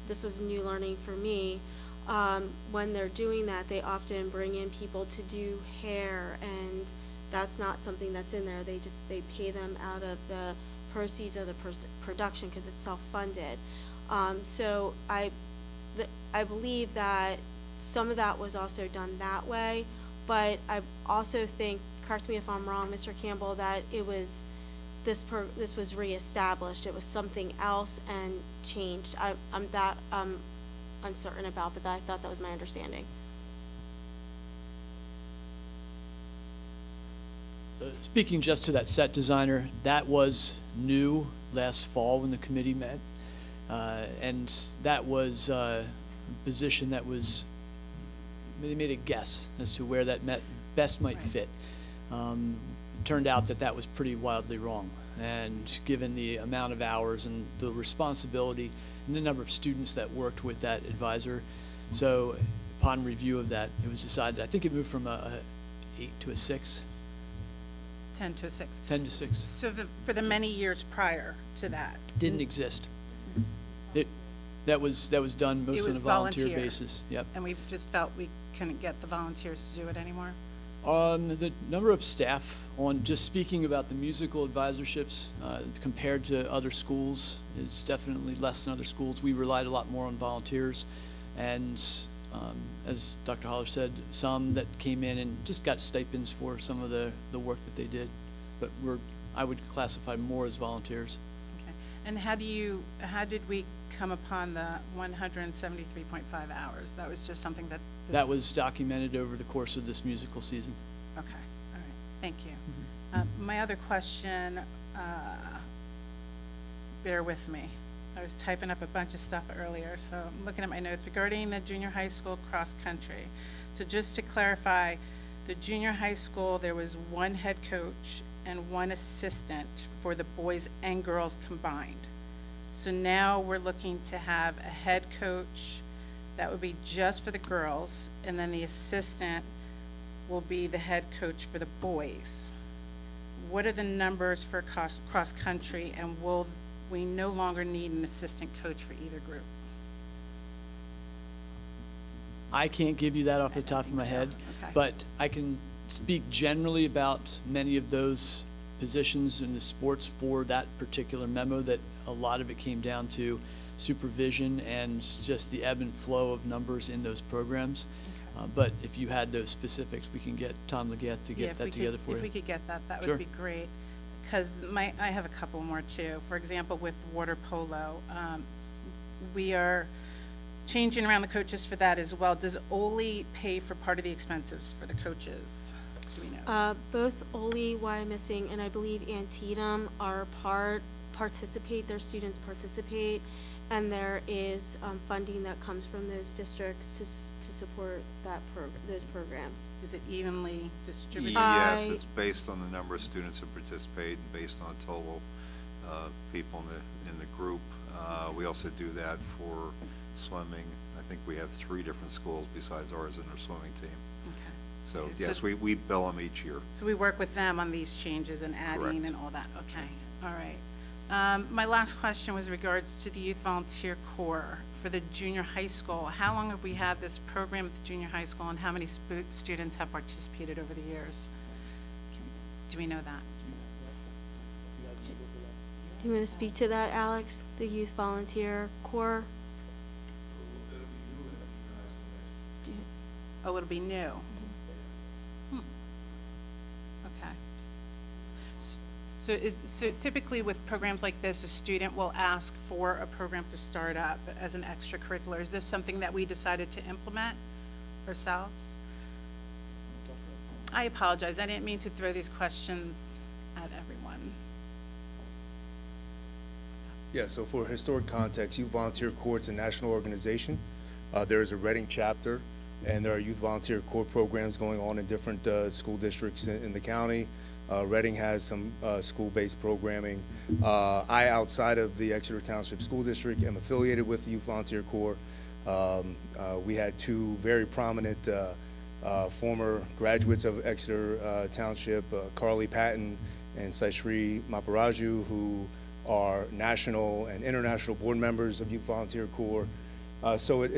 F: this was new learning for me. When they're doing that, they often bring in people to do hair, and that's not something that's in there. They pay them out of the proceeds of the production because it's self-funded. So I believe that some of that was also done that way, but I also think, correct me if I'm wrong, Mr. Campbell, that this was reestablished. It was something else and changed. I'm uncertain about, but I thought that was my understanding.
Q: So speaking just to that set designer, that was new last fall when the committee met. And that was a position that was, they made a guess as to where that best might fit. Turned out that was pretty wildly wrong. And given the amount of hours and the responsibility and the number of students that worked with that advisor, so upon review of that, it was decided, I think it moved from a 8 to a 6.
A: 10 to 6.
Q: 10 to 6.
A: So for the many years prior to that?
Q: Didn't exist. That was done
A: It
Q: mostly
A: was
Q: on a volunteer basis. Yep.
A: And we just felt we couldn't get the volunteers to do it anymore?
Q: The number of staff on, just speaking about the musical advisorships, compared to other schools, is definitely less than other schools. We relied a lot more on volunteers, and as Dr. Holler said, some that came in and just got stipends for some of the work that they did. But I would classify more as volunteers.
A: Okay. And how did we come upon the 173.5 hours? That was just something that...
Q: That was documented over the course of this musical season.
A: Okay, all right, thank you. My other question, bear with me. I was typing up a bunch of stuff earlier, so I'm looking at my notes regarding the junior high school cross-country. So just to clarify, the junior high school, there was one head coach and one assistant for the boys and girls combined. So now we're looking to have a head coach that would be just for the girls, and then the assistant will be the head coach for the boys. What are the numbers for cross-country, and will we no longer need an assistant coach for either group?
Q: I can't give you that off the top of my head,
A: Okay.
Q: but I can speak generally about many of those positions in the sports for that particular memo, that a lot of it came down to supervision and just the ebb and flow of numbers in those programs. But if you had those specifics, we can get Tom Leggett to get that together for you.
A: If we could get that, that
Q: Sure.
A: would be great. Because I have a couple more too. For example, with water polo, we are changing around the coaches for that as well. Does Ole pay for part of the expenses for the coaches? Do we know?
F: Both Ole, Wyomissing, and I believe Antietam are participate, their students participate, and there is funding that comes from those districts to support those programs.
A: Is it evenly distributed?
B: Yes, it's based on the number of students who participate and based on total people in the group. We also do that for swimming. I think we have 3 different schools besides ours in our swimming team.
A: Okay.
B: So,
A: Okay,
B: yes,
A: so-
B: we bill them each year.
A: So we work with them on these changes and adding
B: Correct.
A: and all that, okay, all right. My last question was regards to the Youth Volunteer Corps for the junior high school. How long have we had this program at the junior high school, and how many students have participated over the years? Do we know that?
F: Do you want to speak to that, Alex? The Youth Volunteer Corps?
A: Oh, it'll be new? Hmm. Okay. So typically with programs like this, a student will ask for a program to start up as an extracurricular. Is this something that we decided to implement ourselves? I apologize. I didn't mean to throw these questions at everyone.
S: Yeah, so for historic context, Youth Volunteer Corps is a national organization. There is a Reading chapter, and there are Youth Volunteer Corps programs going on in different school districts in the county. Reading has some school-based programming. I, outside of the Exeter Township School District, am affiliated with the Youth Volunteer Corps. We had 2 very prominent former graduates of Exeter Township, Carly Patton and Saishri Maparaju, who are national and international board members of Youth Volunteer Corps. So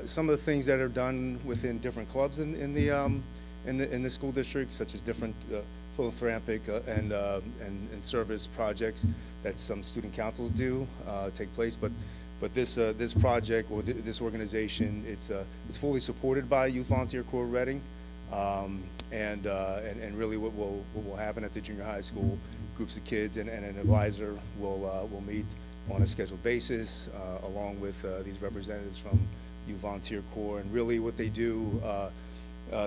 S: some of the things that are done within different clubs in the school district, such as different philanthropic and service projects that some student councils do take place. But this project or this organization, it's fully supported by Youth Volunteer Corps Reading, and really what will happen at the junior high school, groups of kids and an advisor will meet on a scheduled basis along with these representatives from Youth Volunteer Corps, and really what they do,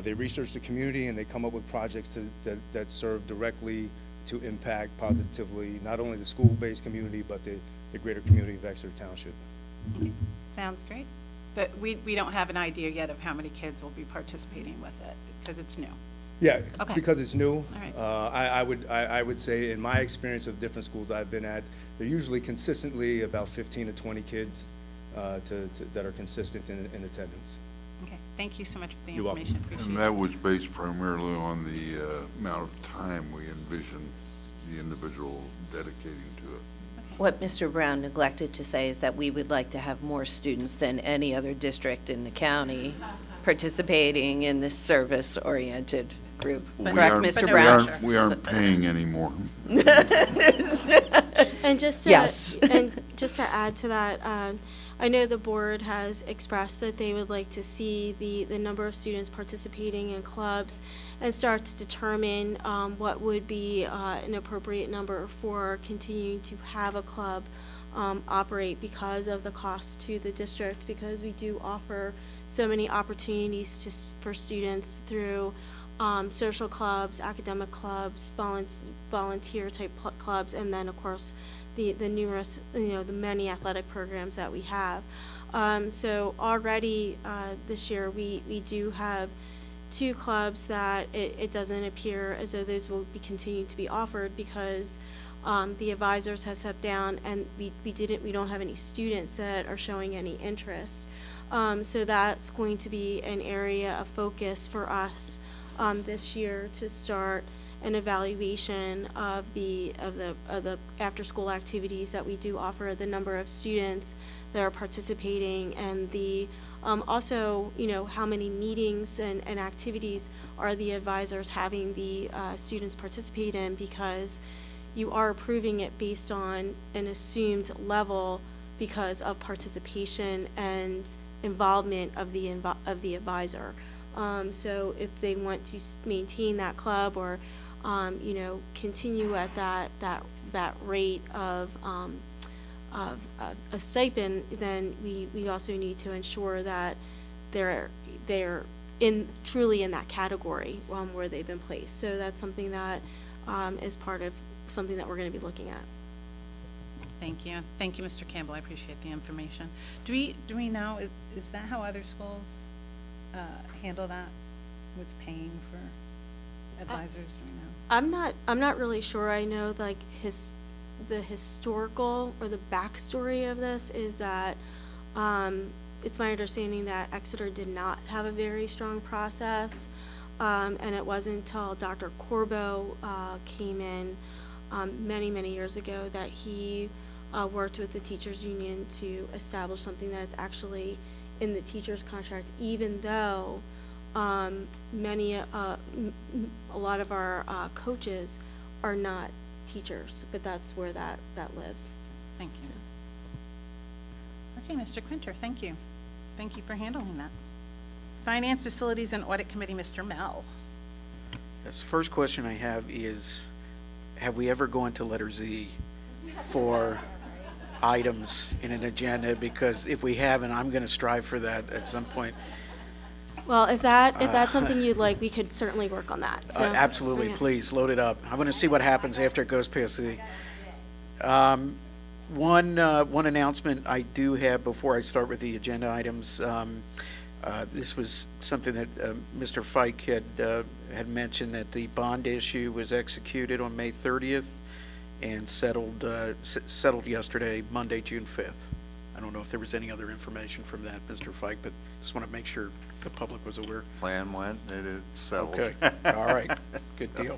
S: they research the community and they come up with projects that serve directly to impact positively not only the school-based community but the greater community of Exeter Township.
A: Sounds great. But we don't have an idea yet of how many kids will be participating with it, because it's new.
S: Yeah,
A: Okay.
S: because it's new.
A: All right.
S: I would say in my experience of different schools I've been at, they're usually consistently about 15 to 20 kids that are consistent in attendance.
A: Okay, thank you so much for the
S: You're welcome.
A: information. Appreciate
G: And
A: it.
G: that was based primarily on the amount of time we envision the individual dedicating to it.
L: What Mr. Brown neglected to say is that we would like to have more students than any other district in the county participating in this service-oriented group. Correct, Mr. Brown?
G: We aren't paying anymore.
F: And just to,
L: Yes.
F: and just to add to that, I know the board has expressed that they would like to see the number of students participating in clubs and start to determine what would be an appropriate number for continuing to have a club operate because of the cost to the district, because we do offer so many opportunities for students through social clubs, academic clubs, volunteer type clubs, and then of course the numerous, the many athletic programs that we have. So already this year we do have 2 clubs that it doesn't appear as though those will be continued to be offered because the advisors have stepped down and we don't have any students that are showing any interest. So that's going to be an area of focus for us this year to start an evaluation of the after-school activities that we do offer, the number of students that are participating, and the also, how many meetings and activities are the advisors having the students participate in, because you are approving it based on an assumed level because of participation and involvement of the advisor. So if they want to maintain that club or continue at that rate of a stipend, then we also need to ensure that they're truly in that category where they've been placed. So that's something that is part of something that we're going to be looking at.
A: Thank you. Thank you, Mr. Campbell. I appreciate the information. Do we know, is that how other schools handle that with paying for advisors? Do we know?
F: I'm not really sure. I know like the historical or the backstory of this is that it's my understanding that Exeter did not have a very strong process, and it wasn't until Dr. Corbo came in many years ago that he worked with the teachers union to establish something that is actually in the teacher's contract, even though a lot of our coaches are not teachers, but that's where that lives.
A: Thank you. Okay, Mr. Quinter, thank you. Thank you for handling that. Finance, Facilities, and Audit Committee, Mr. Mel.
C: Yes, first question I have is, have we ever gone to letter Z for items in an agenda? Because if we haven't, I'm going to strive for that at some point.
F: Well, if that's something you'd like, we could certainly work on that. So,
C: Absolutely,
F: okay.
C: please, load it up. I want to see what happens after it goes past Z. One announcement I do have before I start with the agenda items. This was something that Mr. Fike had mentioned, that the bond issue was executed on May 30th and settled yesterday, Monday, June 5th. I don't know if there was any other information from that, Mr. Fike, but just want to make sure the public was aware.
B: Plan went, it's settled.
C: Okay, all right, good deal.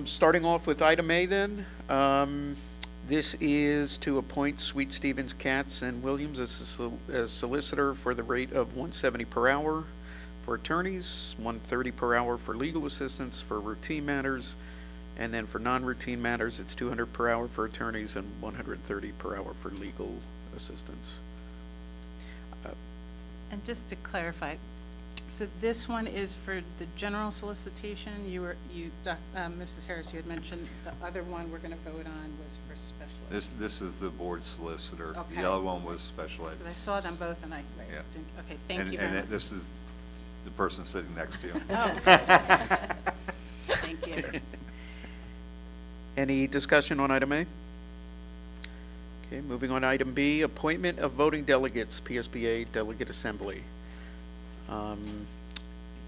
C: Starting off with item A then, this is to appoint Sweet Stevens, Katz, and Williams as a solicitor for the rate of $170 per hour for attorneys, $130 per hour for legal assistants for routine matters, and then for non-routine matters, it's $200 per hour for attorneys and $130 per hour for legal assistants.
A: And just to clarify, so this one is for the general solicitation. Mrs. Harris, you had mentioned the other one we're going to vote on was for special ed.
B: This is the board solicitor.
A: Okay.
B: The other one was special ed.
A: 'Cause I saw them both and I
B: Yeah.
A: didn't, okay, thank you very much.
B: And this is the person sitting next to you.
A: Oh. Thank you.
C: Any discussion on item A? Okay, moving on to item B, appointment of voting delegates, PSBA Delegate Assembly.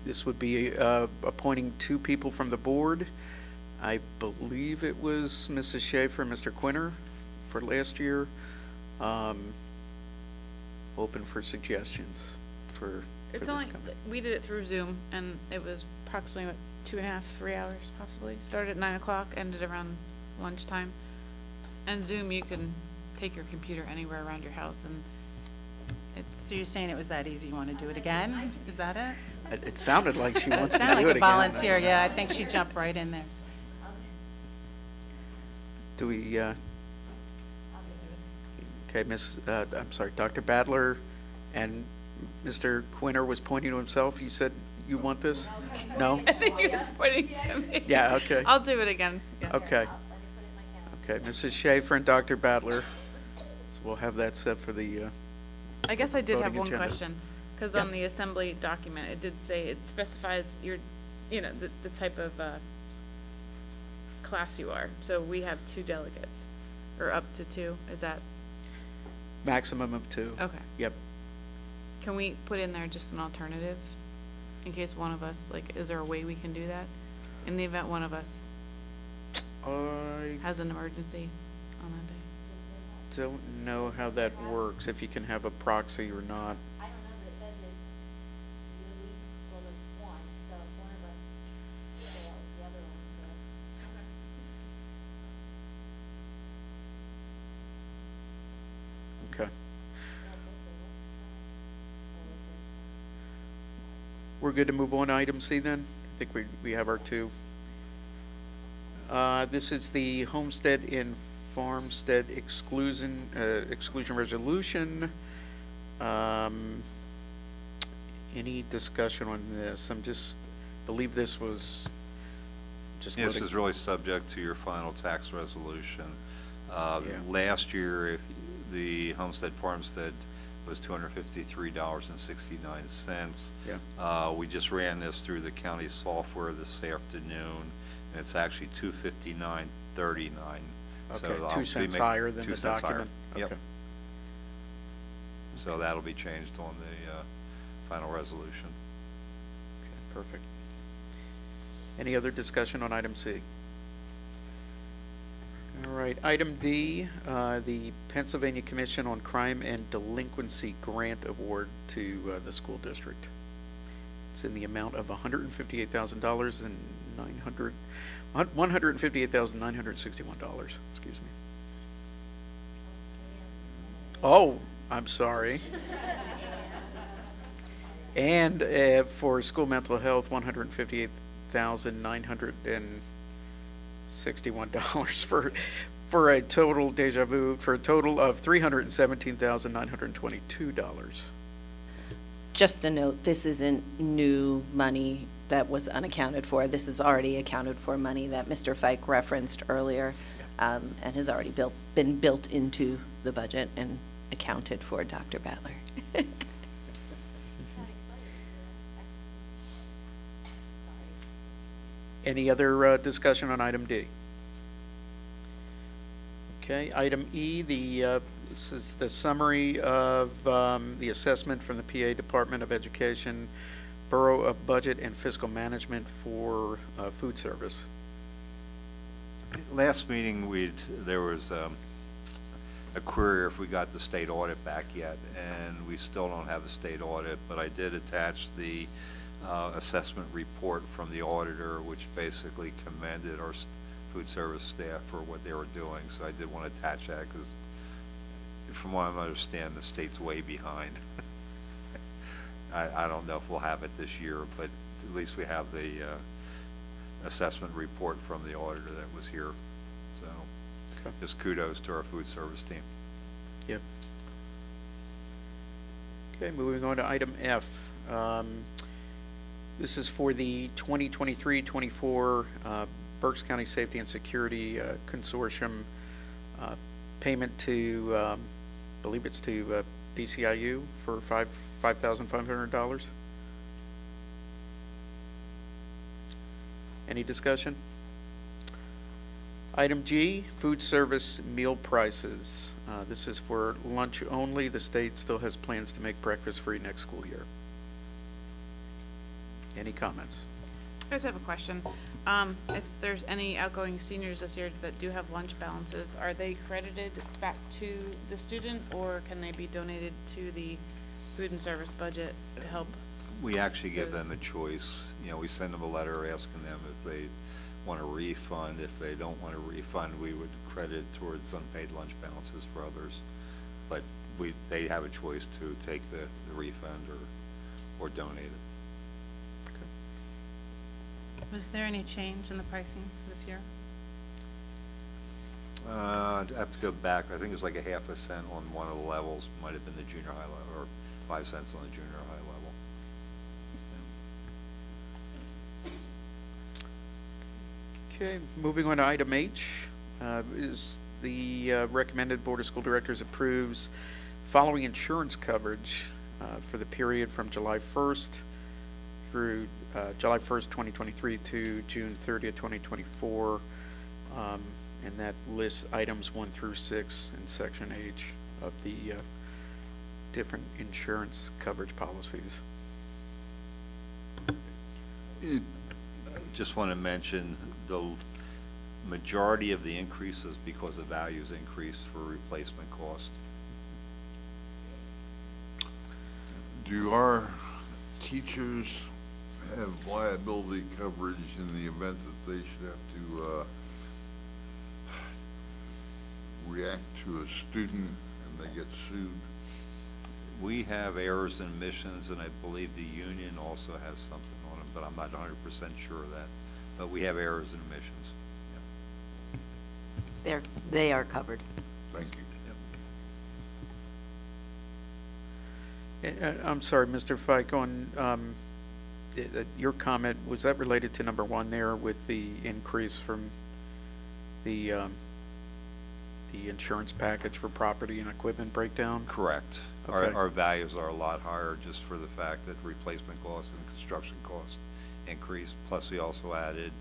C: This would be appointing 2 people from the board. I believe it was Mrs. Schaefer and Mr. Quinter for last year. Open for suggestions for
E: It's
C: this
E: only,
C: coming.
E: we did it through Zoom, and it was approximately, what, 2.5, 3 hours possibly. Started at 9 o'clock, ended around lunchtime. And Zoom, you can take your computer anywhere around your house, and
A: So you're saying it was that easy, you want to do it again? Is that it?
C: It sounded like she wants to do it
A: Sounded
C: again.
A: like a volunteer, yeah, I think she jumped right in there.
C: Do we, okay, I'm sorry, Dr. Badler and Mr. Quinter was pointing to himself. You said you want this? No?
E: I think he was pointing to me.
C: Yeah, okay.
E: I'll do it again. Yes.
C: Okay. Okay, Mrs. Schaefer and Dr. Badler. So we'll have that set for the,
E: I guess I did have
C: voting
E: one
C: agenda.
E: question, because
C: Yeah.
E: on the assembly document, it did say, it specifies your, the type of class you are. So we have 2 delegates, or up to 2, is that,
C: maximum of 2.
E: okay.
C: Yep.
E: Can we put in there just an alternative, in case one of us, like, is there a way we can do that? In the event one of us has an emergency on that day?
C: Don't know how that works, if you can have a proxy or not.
D: I don't know, but it says it's at least, well, there's one, so if one of us fails, the other one's good.
C: Okay. We're good to move on to item C then? I think we have our 2. This is the homestead and farmstead exclusion resolution. Any discussion on this? Believe this was just.
B: This is really subject to your final tax resolution. Last year, the homestead farmstead was $253.69.
C: Yeah.
B: We just ran this through the county software this afternoon, and it's actually $259.39. So
C: Okay,
B: they'll
C: 2
B: be
C: cents
B: make-
C: higher than
B: 2
C: the
B: cents higher.
C: document?
B: Yep.
C: Okay.
B: So that'll be changed on the final resolution.
C: Perfect. Any other discussion on item C? All right, item D, the Pennsylvania Commission on Crime and Delinquency Grant Award to the school district. It's in the amount of $158,000 and $158,961, excuse me. Oh, I'm sorry. And for school mental health, $158,961 for a total déjà vu for a total of $317,922.
T: Just a note, this isn't new money that was unaccounted for. This is already accounted for money that Mr. Fike referenced earlier, and has already been built into the budget and accounted for, Dr. Battler.
C: Any other discussion on item D? Okay, item E, this is the summary of the assessment from the PA Department of Education, Bureau of Budget and Fiscal Management for food service.
B: Last meeting, there was a query if we got the state audit back yet, and we still don't have the state audit, but I did attach the assessment report from the auditor, which basically commended our food service staff for what they were doing. So I did want to attach that because, from what I understand, the state's way behind. I don't know if we'll have it this year, but at least we have the assessment report from the auditor that was here. So just kudos to our food service team.
C: Yep. Okay, moving on to item F. This is for the 2023-24 Berks County Safety and Security Consortium payment to, I believe it's to BCIU for $5,500. Any discussion? Item G, food service meal prices. This is for lunch only. The state still has plans to make breakfast free next school year. Any comments?
E: I just have a question. If there's any outgoing seniors this year that do have lunch balances, are they credited back to the student, or can they be donated to the food and service budget to help?
B: We actually give them a choice. You know, we send them a letter asking them if they want a refund. If they don't want a refund, we would credit towards unpaid lunch balances for others. But they have a choice to take the refund or donate it.
A: Was there any change in the pricing this year?
B: I'd have to go back. I think it was like a half a cent on one of the levels. Might have been the junior high level, or 5 cents on the junior high level.
C: Okay, moving on to item H, is the recommended Board of School Directors approves following insurance coverage for the period from July 1st through July 1st, 2023 to June 30th, 2024. And that lists items 1 through 6 in section H of the different insurance coverage policies.
B: Just want to mention the majority of the increases because of values increase for replacement cost.
G: Do our teachers have liability coverage in the event that they should have to react to a student and they get sued?
B: We have errors and omissions, and I believe the union also has something on it, but I'm not 100% sure of that. But we have errors and omissions.
T: They are covered.
G: Thank you.
C: I'm sorry, Mr. Fike, on your comment, was that related to number 1 there with the increase from the insurance package for property and equipment breakdown?
B: Correct.
C: Okay.
B: Our values are a lot higher just for the fact that replacement costs and construction costs increased. Plus, we also added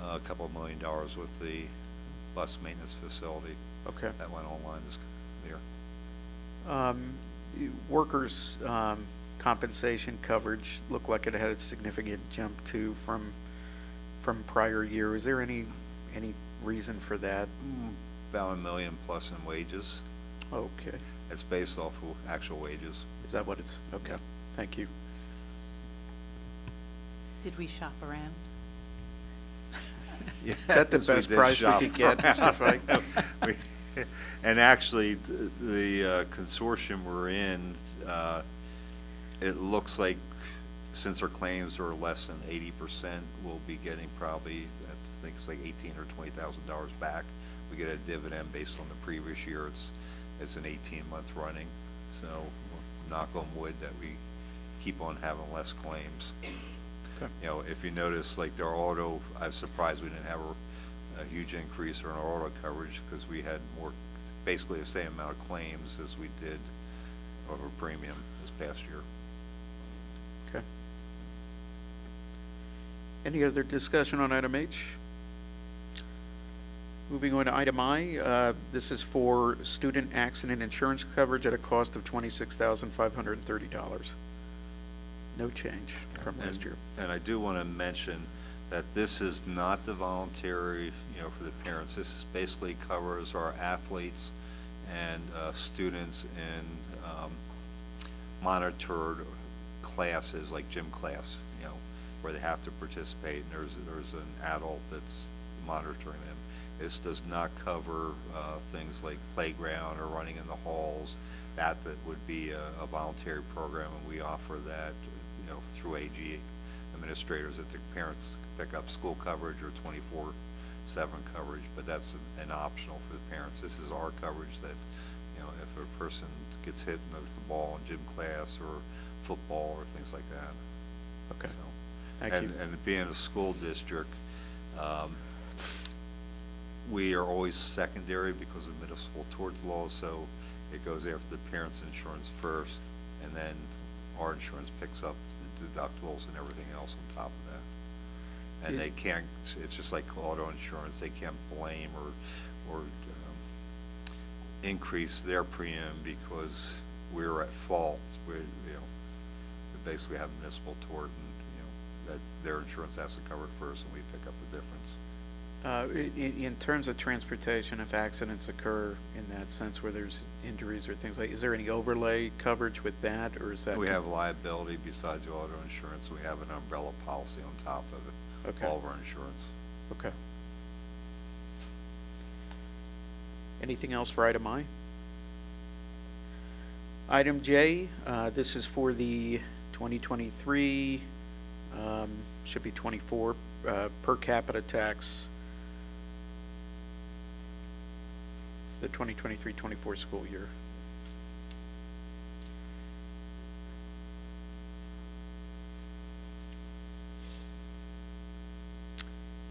B: a couple $1 million with the bus maintenance facility.
C: Okay.
B: That went online this year.
C: Workers' compensation coverage looked like it had a significant jump too from prior year. Is there any reason for that?
B: About $1 million plus in wages.
C: Okay.
B: It's based off of actual wages.
C: Is that what it's? Okay.
B: Yeah.
C: Thank you.
A: Did we shop around?
B: Yeah,
C: Is that the
B: yes, we
C: best
B: did
C: price we
B: shop
C: could get, Mr. Fike?
B: And actually, the consortium we're in, it looks like since our claims are less than 80%, we'll be getting probably, I think it's like $18,000 or $20,000 back. We get a dividend based on the previous year. It's an 18-month running. So knock on wood that we keep on having less claims.
C: Okay.
B: You know, if you notice, like their auto, I was surprised we didn't have a huge increase in our auto coverage because we had more, basically the same amount of claims as we did over premium this past year.
C: Okay. Any other discussion on item H? Moving on to item I, this is for student accident insurance coverage at a cost of $26,530. No change from last year.
B: And I do want to mention that this is not the voluntary, you know, for the parents. This basically covers our athletes and students in monitored classes like gym class, you know, where they have to participate and there's an adult that's monitoring them. This does not cover things like playground or running in the halls. That would be a voluntary program, and we offer that, you know, through AG administrators that the parents pick up school coverage or 24/7 coverage, but that's an optional for the parents. This is our coverage that, you know, if a person gets hit with the ball in gym class or football or things like that.
C: Okay.
B: So,
C: Thank you.
B: And being a school district, we are always secondary because of municipal torts law, so it goes after the parents' insurance first, and then our insurance picks up the deductibles and everything else on top of that. And they can't, it's just like auto insurance, they can't blame or increase their premium because we're at fault. We basically have municipal tort, and, you know, that their insurance has to cover it first, and we pick up the difference.
C: In terms of transportation, if accidents occur in that sense where there's injuries or things like, is there any overlay coverage with that, or is that?
B: We have liability besides the auto insurance. We have an umbrella policy on top of it.
C: Okay.
B: All of our insurance.
C: Okay. Anything else for item I? Item J, this is for the 2023, should be 24, per capita tax, the 2023-24 school year.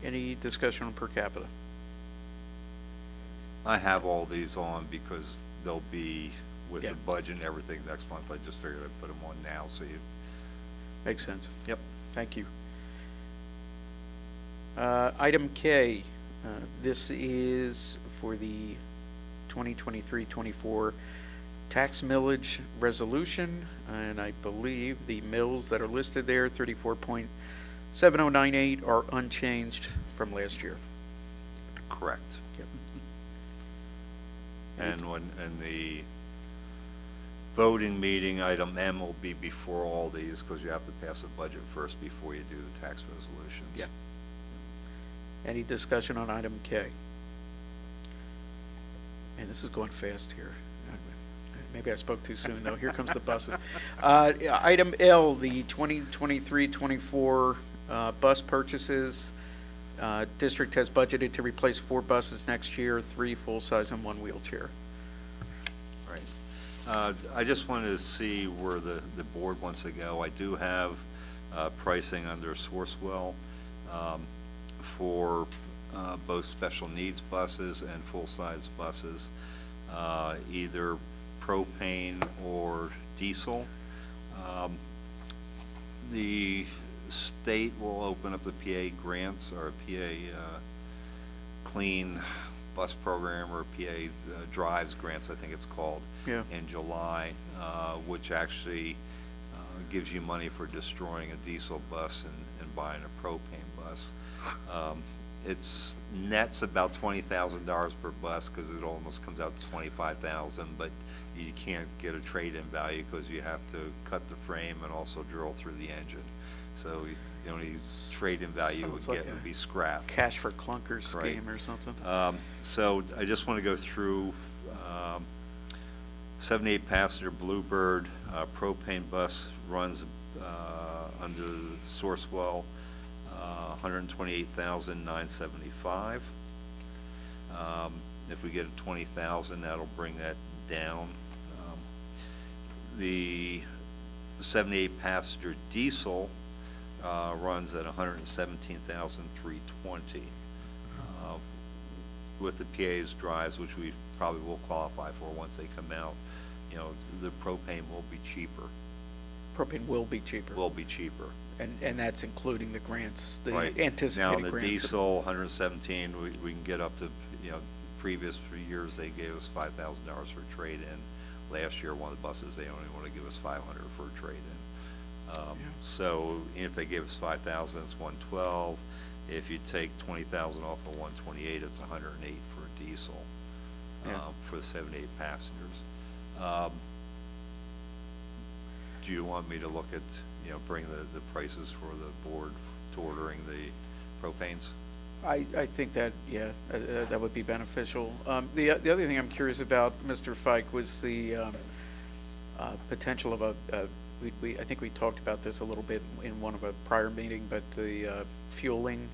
C: Any discussion on per capita?
B: I have all these on because they'll be with
C: Yeah.
B: the budget and everything next month. I just figured I'd put them on now so you.
C: Makes sense.
B: Yep.
C: Thank you. Item K, this is for the 2023-24 tax millage resolution, and I believe the mills that are listed there, 34.7098, are unchanged from last year.
B: Correct.
C: Yep.
B: And the voting meeting, item M will be before all these because you have to pass a budget first before you do the tax resolutions.
C: Yeah. Any discussion on item K? Man, this is going fast here. Maybe I spoke too soon, though. Here comes the buses. Item L, the 2023-24 bus purchases. District has budgeted to replace 4 buses next year, 3 full-size and 1 wheelchair.
B: Right. I just wanted to see where the board wants to go. I do have pricing under Sourcewell for both special needs buses and full-size buses, either propane or diesel. The state will open up the PA grants or PA Clean bus program, or PA Drives grants, I think it's called,
C: Yeah.
B: in July, which actually gives you money for destroying a diesel bus and buying a propane bus. It's nets about $20,000 per bus, because it almost comes out to $25,000, but you can't get a trade-in value because you have to cut the frame and also drill through the engine. So the only trade-in value you would
C: Sounds like
B: get
C: a
B: would be scrap.
C: Cash for clunkers
B: Right.
C: scheme or something.
B: So I just want to go through 78 passenger Bluebird propane bus runs under the Sourcewell, $128,975. If we get a 20,000, that'll bring that down. The 78 passenger diesel runs at $117,320. With the PA's drives, which we probably will qualify for once they come out, the propane will be cheaper.
C: Propane will be cheaper.
B: Will be cheaper.
C: And that's including the grants, the
B: Right.
C: anticipated
B: Now,
C: grants.
B: the diesel, 117, we can get up to, previous 3 years, they gave us $5,000 for trade-in. Last year, one of the buses, they only want to give us $500 for a trade-in. So if they give us 5,000, it's 112. If you take 20,000 off of 128, it's 108 for a diesel, for the 78 passengers. Do you want me to look at, bring the prices for the board to ordering the propanes?
C: I think that, yeah, that would be beneficial. The other thing I'm curious about, Mr. Fike, was the potential of I think we talked about this a little bit in one of a prior meeting, but the fueling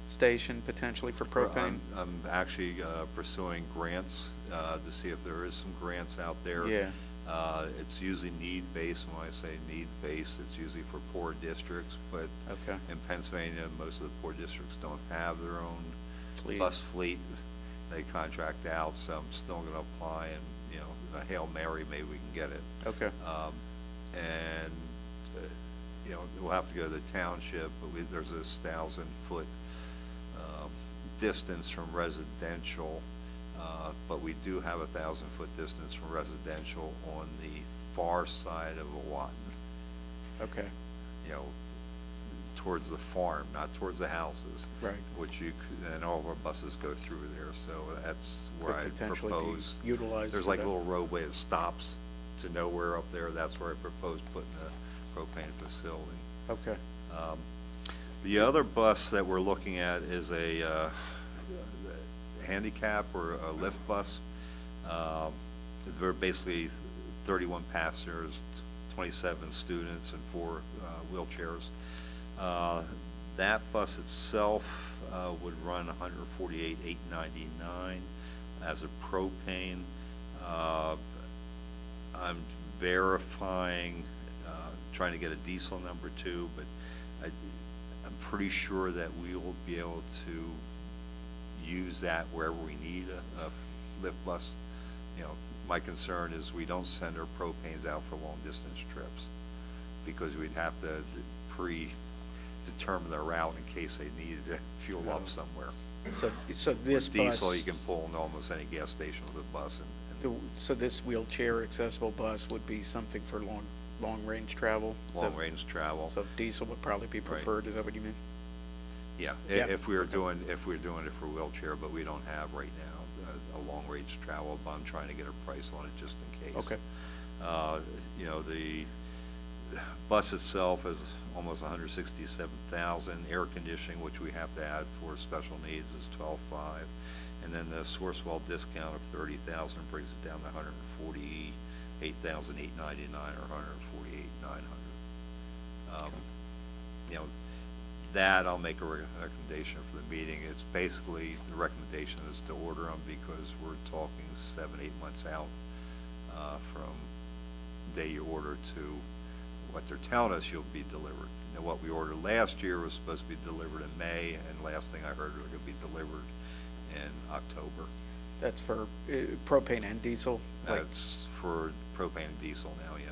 C: station potentially for propane.
B: I'm actually pursuing grants to see if there is some grants out there.
C: Yeah.
B: It's usually need-based. When I say need-based, it's usually for poor districts, but
C: Okay.
B: in Pennsylvania, most of the poor districts don't have their own
C: Fleet.
B: bus fleet. They contract out, so I'm still gonna apply, and, a Hail Mary, maybe we can get it.
C: Okay.
B: And, we'll have to go to the township, but there's this 1,000-foot distance from residential, but we do have a 1,000-foot distance from residential on the far side of Awatin.
C: Okay.
B: Towards the farm, not towards the houses.
C: Right.
B: Which and all of our buses go through there, so that's where
C: Could
B: I
C: potentially be
B: propose.
C: utilized
B: There's
C: for
B: like a
C: that.
B: little roadway that stops to nowhere up there. That's where I propose putting a propane facility.
C: Okay.
B: The other bus that we're looking at is a handicap or a lift bus. They're basically 31 passengers, 27 students, and 4 wheelchairs. That bus itself would run $148,899 as a propane. I'm verifying, trying to get a diesel number too, but I'm pretty sure that we will be able to use that wherever we need a lift bus. My concern is we don't send our propanes out for long distance trips, because we'd have to predetermine their route in case they needed to fuel up somewhere.
C: So this
B: With diesel,
C: bus-
B: you can pull in almost any gas station with a bus, and
C: So this wheelchair accessible bus would be something for long-range travel?
B: long-range travel.
C: So diesel would probably be preferred, is that what you mean?
B: Yeah,
C: Yeah.
B: if we were doing it for wheelchair, but we don't have right now a long-range travel, but I'm trying to get a price on it just in case.
C: Okay.
B: The bus itself is almost 167,000. Air conditioning, which we have to add for special needs, is 12.5. And then the Sourcewell discount of 30,000 brings it down to 148,899 or 148,900. That I'll make a recommendation for the meeting. It's basically, the recommendation is to order them because we're talking 7-8 months out from day you order to what they're telling us you'll be delivered. What we ordered last year was supposed to be delivered in May, and last thing I heard, they're going to be delivered in October.
C: That's for propane and diesel? Like
B: That's for propane and diesel now, yes.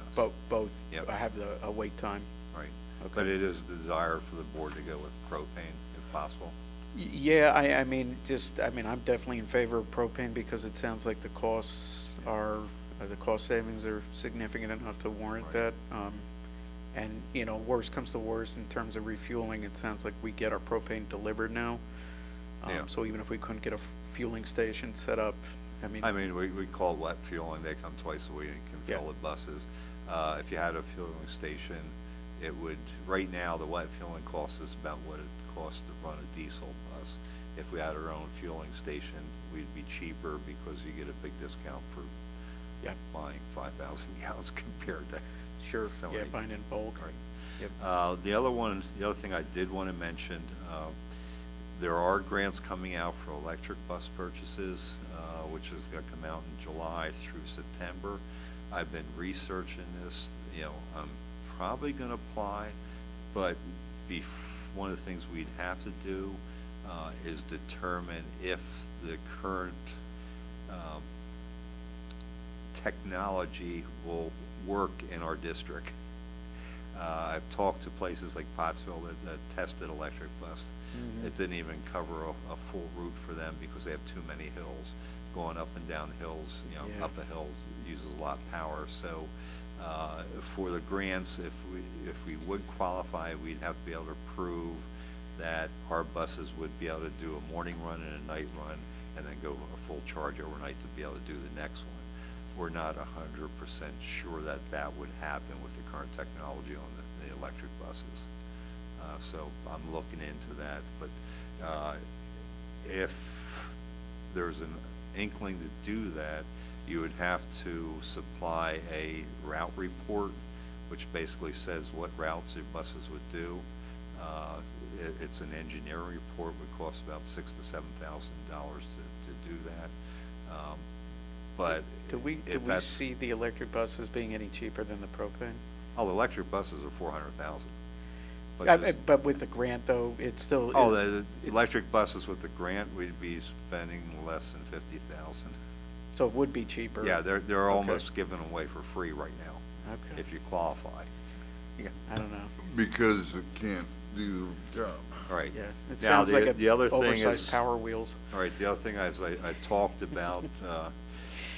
C: both
B: Yep.
C: have a wait time?
B: Right.
C: Okay.
B: But it is the desire for the board to go with propane if possible.
C: Yeah, I mean, I'm definitely in favor of propane because it sounds like the costs are, the cost savings are significant enough to warrant that. And, you know, worst comes to worst in terms of refueling, it sounds like we get our propane delivered now.
B: Yeah.
C: So even if we couldn't get a fueling station set up,
B: I mean, we call it wet fueling, they come twice a week and can fill
C: Yeah.
B: the buses. If you had a fueling station, it would, right now, the wet fueling cost is about what it costs to run a diesel bus. If we had our own fueling station, we'd be cheaper because you get a big discount for
C: Yeah.
B: buying 5,000 gallons compared to
C: Sure,
B: so
C: yeah,
B: many.
C: buying in bulk.
B: Right.
C: Yep.
B: The other thing I did want to mention, there are grants coming out for electric bus purchases, which is going to come out in July through September. I've been researching this, you know, I'm probably going to apply, but one of the things we'd have to do is determine if the current technology will work in our district. I've talked to places like Pottsville that tested electric bus.
C: Mhm.
B: It didn't even cover a full route for them because they have too many hills. Going up and down hills, you know,
C: Yeah.
B: up a hill uses a lot of power. So for the grants, if we would qualify, we'd have to be able to prove that our buses would be able to do a morning run and a night run and then go a full charge overnight to be able to do the next one. We're not 100% sure that that would happen with the current technology on the electric buses. So I'm looking into that, but if there's an inkling to do that, you would have to supply a route report, which basically says what routes your buses would do. It's an engineering report, would cost about $6,000 to $7,000 to do that. But
C: Do we
B: if that's,
C: see the electric buses being any cheaper than the propane?
B: oh, the electric buses are 400,000.
C: But with the grant though, it's still.
B: Oh, the
C: it's-
B: electric buses with the grant, we'd be spending less than 50,000.
C: So it would be cheaper.
B: Yeah, they're
C: Okay.
B: almost giving them away for free right now.
C: Okay.
B: If you qualify. Yeah.
C: I don't know.
G: Because it can't do the job.
B: All right.
C: Yeah, it
B: Now,
C: sounds like
B: the other thing
C: oversized
B: is,
C: Power Wheels.
B: all right, the other thing is I talked about,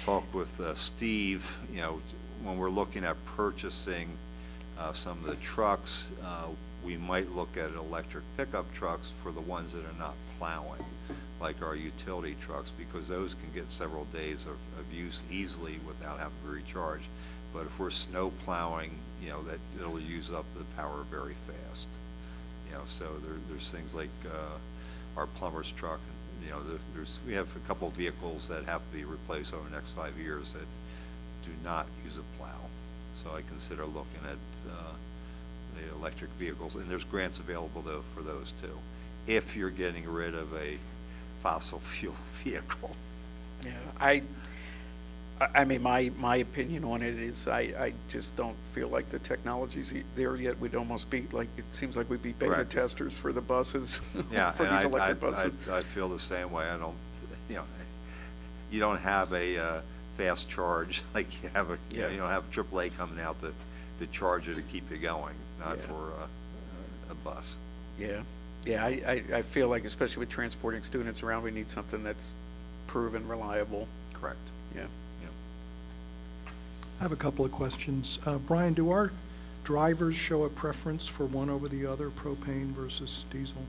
B: talked with Steve, you know, when we're looking at purchasing some of the trucks, we might look at electric pickup trucks for the ones that are not plowing, like our utility trucks, because those can get several days of use easily without having to recharge. But if we're snow plowing, you know, that it'll use up the power very fast. You know, so there's things like our plumber's truck, and, you know, we have a couple of vehicles that have to be replaced over the next 5 years that do not use a plow. So I consider looking at the electric vehicles, and there's grants available though for those too, if you're getting rid of a fossil fuel vehicle.
C: Yeah, I mean, my opinion on it is I just don't feel like the technology's there yet. We'd almost be like, it seems like we'd be beta
B: Correct.
C: testers for the buses.
B: Yeah,
C: For
B: and
C: these electric buses.
B: I feel the same way. I don't, you know, you don't have a fast charge like you have you know,
C: Yeah.
B: you don't have AAA coming out to charge it to keep you going, not
C: Yeah.
B: for a bus.
C: Yeah, yeah, I feel like especially with transporting students around, we need something that's proven reliable.
B: Correct.
C: Yeah.
H: I have a couple of questions. Brian, do our drivers show a preference for one over the other, propane versus diesel?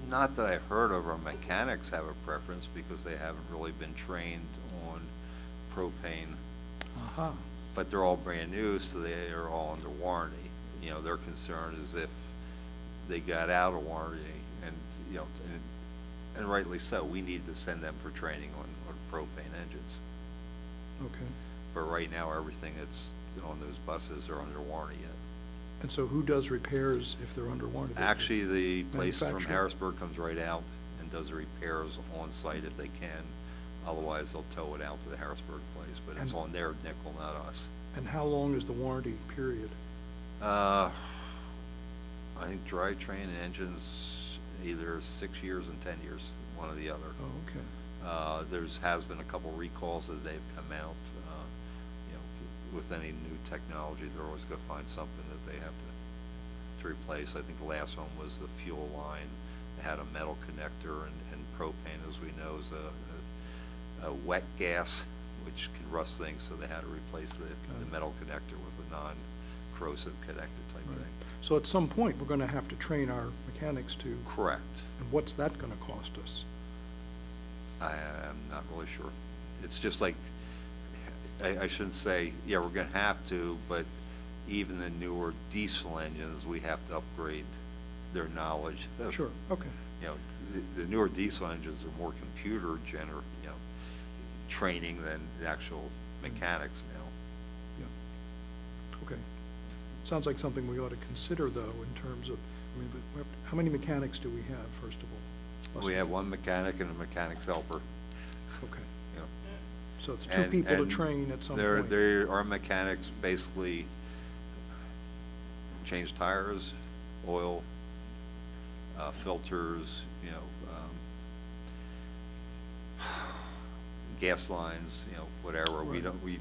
B: Not that I've heard of. Our mechanics have a preference because they haven't really been trained on propane.
H: Aha.
B: But they're all brand new, so they are all under warranty. You know, their concern is if they got out of warranty, and, you know, and rightly so, we need to send them for training on propane engines.
H: Okay.
B: But right now, everything that's on those buses are under warranty yet.
H: And so who does repairs if they're under warranty?
B: Actually, the place from
H: Manufacturer?
B: Harrisburg comes right out and does the repairs on site if they can. Otherwise, they'll tow it out to the Harrisburg place, but it's
H: And-
B: on their nickel, not us.
H: And how long is the warranty period?
B: I think drivetrain engines, either 6 years and 10 years, one or the other.
H: Oh, okay.
B: Has been a couple recalls that they've come out. You know, with any new technology, they're always going to find something that they have to to replace. I think the last one was the fuel line. It had a metal connector, and propane, as we know, is a wet gas, which can rust things, so they had to replace the metal connector with a non-corrosive connector type thing.
H: So at some point, we're gonna have to train our mechanics to,
B: Correct.
H: and what's that gonna cost us?
B: I'm not really sure. It's just like, I shouldn't say, yeah, we're gonna have to, but even the newer diesel engines, we have to upgrade their knowledge. of-
H: Sure, okay.
B: You know, the newer diesel engines are more computer training than the actual mechanics now.
H: Okay. Sounds like something we ought to consider, though, in terms of, I mean, how many mechanics do we have, first of all?
B: We have one mechanic and a mechanic's helper.
H: Okay.
B: Yeah.
H: So it's two people to train at some point.
B: There are mechanics basically change tires, oil, filters, gas lines, whatever. We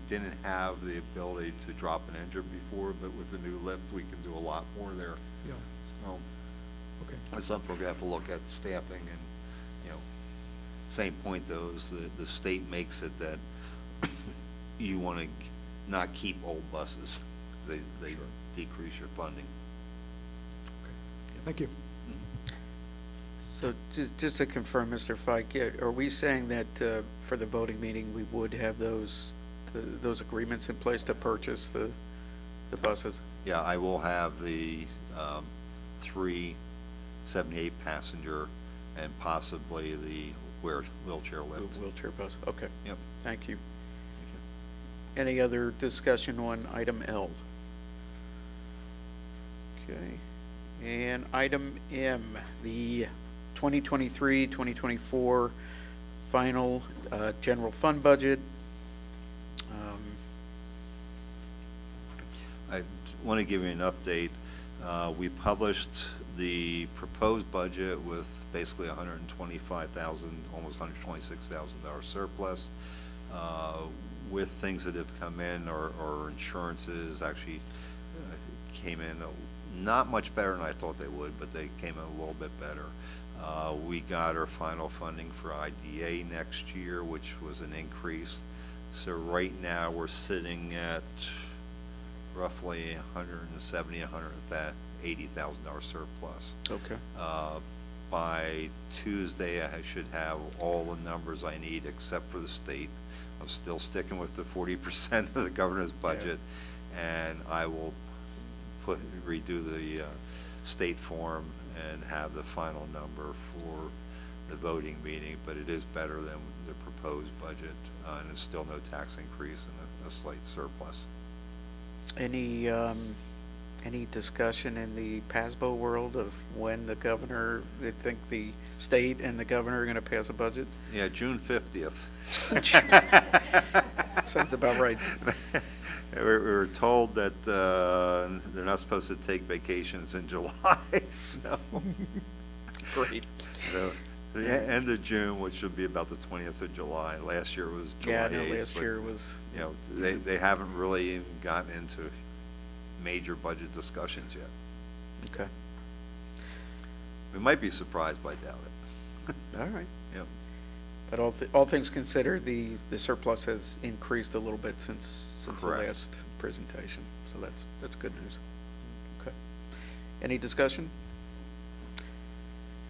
B: didn't have the ability to drop an engine before, but with the new lift, we can do a lot more there.
H: Yeah.
B: So,
H: Okay.
B: that's something we're gonna have to look at staffing and, same point though, is the state makes it that you wanna not keep old buses, 'cause they decrease your funding.
H: Thank you.
C: So just to confirm, Mr. Fike, are we saying that for the voting meeting, we would have those agreements in place to purchase the buses?
B: Yeah, I will have the 3 78 passenger and possibly the wheelchair lift.
C: Wheelchair bus, okay.
B: Yep.
C: Thank you. Any other discussion on item L? Okay. And item M, the 2023-2024 final general fund budget.
B: I want to give you an update. We published the proposed budget with basically $125,000, almost $126,000 surplus. With things that have come in, our insurances actually came in not much better than I thought they would, but they came in a little bit better. We got our final funding for IDA next year, which was an increase. So right now, we're sitting at roughly $170,000, $180,000 surplus.
C: Okay.
B: By Tuesday, I should have all the numbers I need except for the state. I'm still sticking with the 40% of the governor's budget, and I will redo the state form and have the final number for the voting meeting, but it is better than the proposed budget, and it's still no tax increase and a slight surplus.
C: Any discussion in the PASBO world of when the governor, they think the state and the governor are gonna pass a budget?
B: Yeah, June 50th.
C: Sounds about right.
B: We were told that they're not supposed to take vacations in July, so.
C: Great.
B: So, the end of June, which should be about the 20th of July. Last year was July 8th.
C: Yeah, I know, last
B: but,
C: year was.
B: They haven't really even gotten into major budget discussions yet.
C: Okay.
B: We might be surprised, but I doubt it.
C: All right.
B: Yep.
C: But all things considered, the surplus has increased a little bit since the
B: Correct.
C: last presentation, so that's good news. Okay. Any discussion?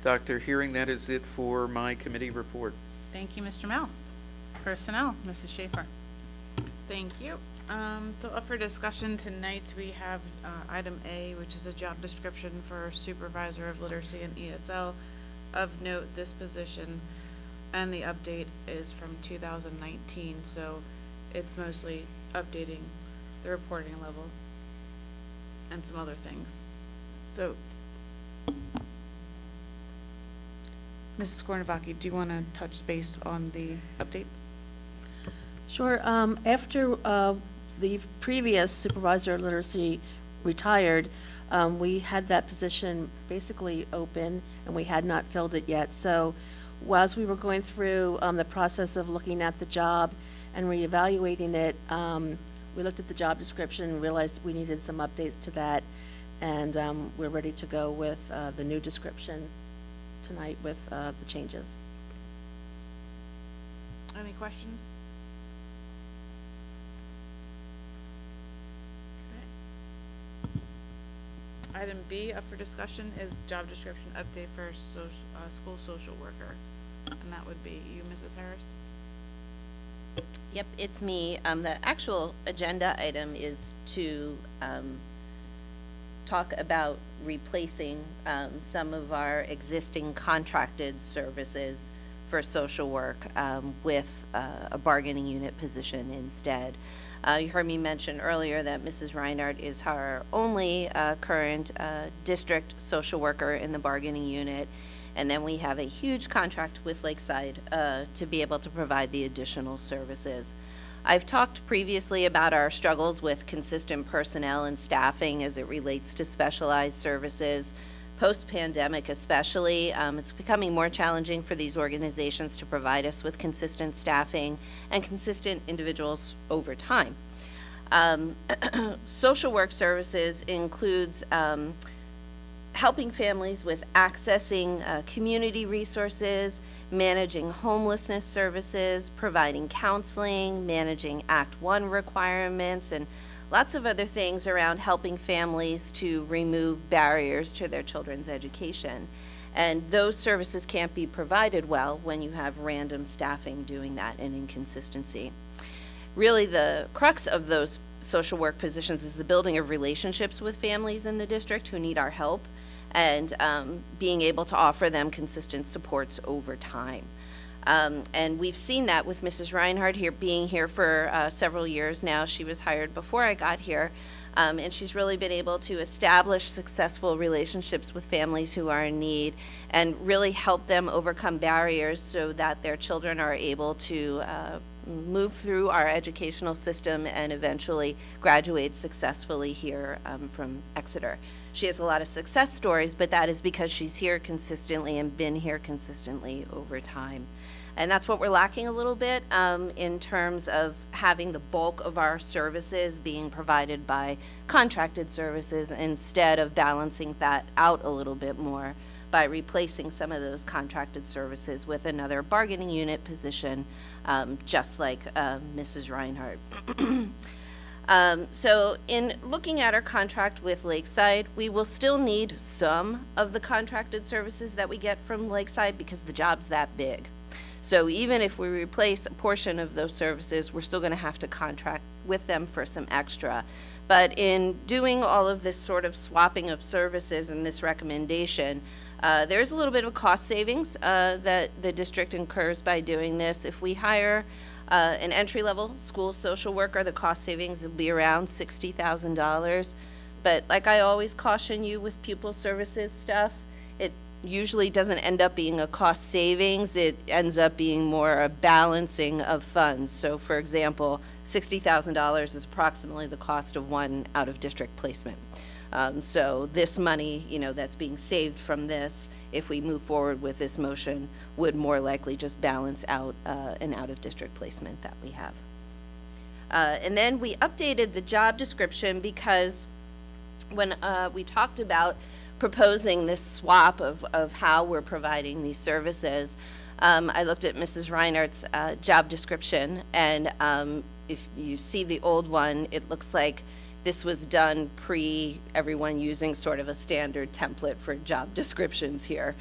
C: Doctor, hearing that is it for my committee report.
A: Thank you, Mr. Mouth. Personnel, Mrs. Schaefer.
E: Thank you. So up for discussion tonight, we have item A, which is a job description for supervisor of literacy and ESL. Of note, this position and the update is from 2019, so it's mostly updating the reporting level and some other things. So, Mrs. Skornavaki, do you want to touch base on the update?
R: Sure. After the previous supervisor of literacy retired, we had that position basically open, and we had not filled it yet. So whilst we were going through the process of looking at the job and reevaluating it, we looked at the job description and realized we needed some updates to that. And we're ready to go with the new description tonight with the changes.
E: Any questions? Okay. Item B up for discussion is the job description update for school social worker. And that would be you, Mrs. Harris?
L: Yep, it's me. The actual agenda item is to talk about replacing some of our existing contracted services for social work with a bargaining unit position instead. You heard me mention earlier that Mrs. Reinhardt is our only current district social worker in the bargaining unit. And then we have a huge contract with Lakeside to be able to provide the additional services. I've talked previously about our struggles with consistent personnel and staffing as it relates to specialized services. Post-pandemic especially, it's becoming more challenging for these organizations to provide us with consistent staffing and consistent individuals over time. Social work services includes helping families with accessing community resources, managing homelessness services, providing counseling, managing Act 1 requirements, and lots of other things around helping families to remove barriers to their children's education. And those services can't be provided well when you have random staffing doing that and inconsistency. Really, the crux of those social work positions is the building of relationships with families in the district who need our help, and being able to offer them consistent supports over time. And we've seen that with Mrs. Reinhardt being here for several years now. She was hired before I got here, and she's really been able to establish successful relationships with families who are in need and really help them overcome barriers so that their children are able to move through our educational system and eventually graduate successfully here from Exeter. She has a lot of success stories, but that is because she's here consistently and been here consistently over time. And that's what we're lacking a little bit in terms of having the bulk of our services being provided by contracted services instead of balancing that out a little bit more by replacing some of those contracted services with another bargaining unit position, just like Mrs. Reinhardt. So in looking at our contract with Lakeside, we will still need some of the contracted services that we get from Lakeside because the job's that big. So even if we replace a portion of those services, we're still going to have to contract with them for some extra. But in doing all of this sort of swapping of services and this recommendation, there's a little bit of cost savings that the district incurs by doing this. If we hire an entry-level school social worker, the cost savings will be around $60,000. But like I always caution you with pupil services stuff, it usually doesn't end up being a cost savings. It ends up being more a balancing of funds. So for example, $60,000 is approximately the cost of one out-of-district placement. So this money, that's being saved from this, if we move forward with this motion, would more likely just balance out an out-of-district placement that we have. And then we updated the job description because when we talked about proposing this swap of how we're providing these services, I looked at Mrs. Reinhardt's job description, and if you see the old one, it looks like this was done everyone using sort of a standard template for job descriptions here.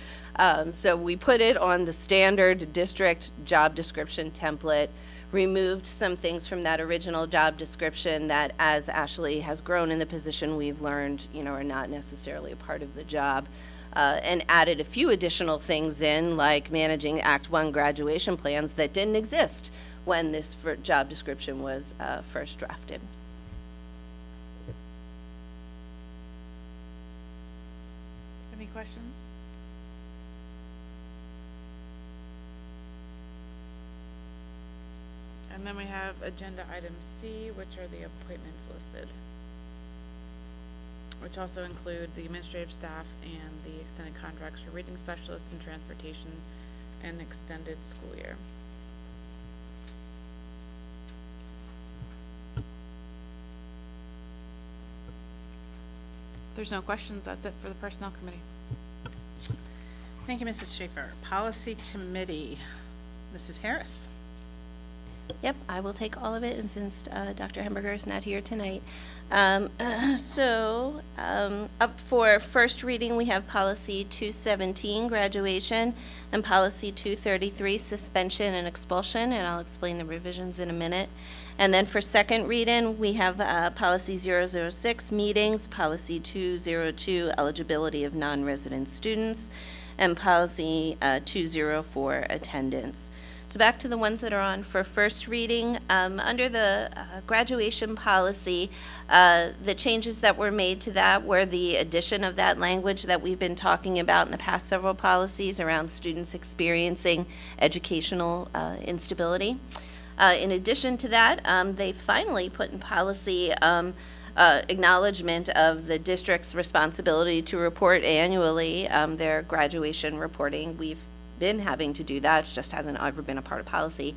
L: So we put it on the standard district job description template, removed some things from that original job description that, as Ashley has grown in the position, we've learned, are not necessarily a part of the job, and added a few additional things in, like managing Act 1 graduation plans that didn't exist when this job description was first drafted.
E: Any questions? And then we have agenda item C, which are the appointments listed, which also include the administrative staff and the extended contracts for reading specialists and transportation and extended school year.
A: If there's no questions, that's it for the Personnel Committee. Thank you, Mrs. Schaefer. Policy Committee, Mrs. Harris.
L: Yep, I will take all of it, and since Dr. Hemberger is not here tonight. Up for first reading, we have Policy 217, Graduation, and Policy 233, Suspension and Expulsion, and I'll explain the revisions in a minute. And then for second reading, we have Policy 006, Meetings, Policy 202, Eligibility of Non-Resident Students, and Policy 204, Attendance. So back to the ones that are on for first reading. Under the graduation policy, the changes that were made to that were the addition of that language that we've been talking about in the past several policies around students experiencing educational instability. In addition to that, they finally put in policy acknowledgement of the district's responsibility to report annually their graduation reporting. We've been having to do that, it just hasn't ever been a part of policy.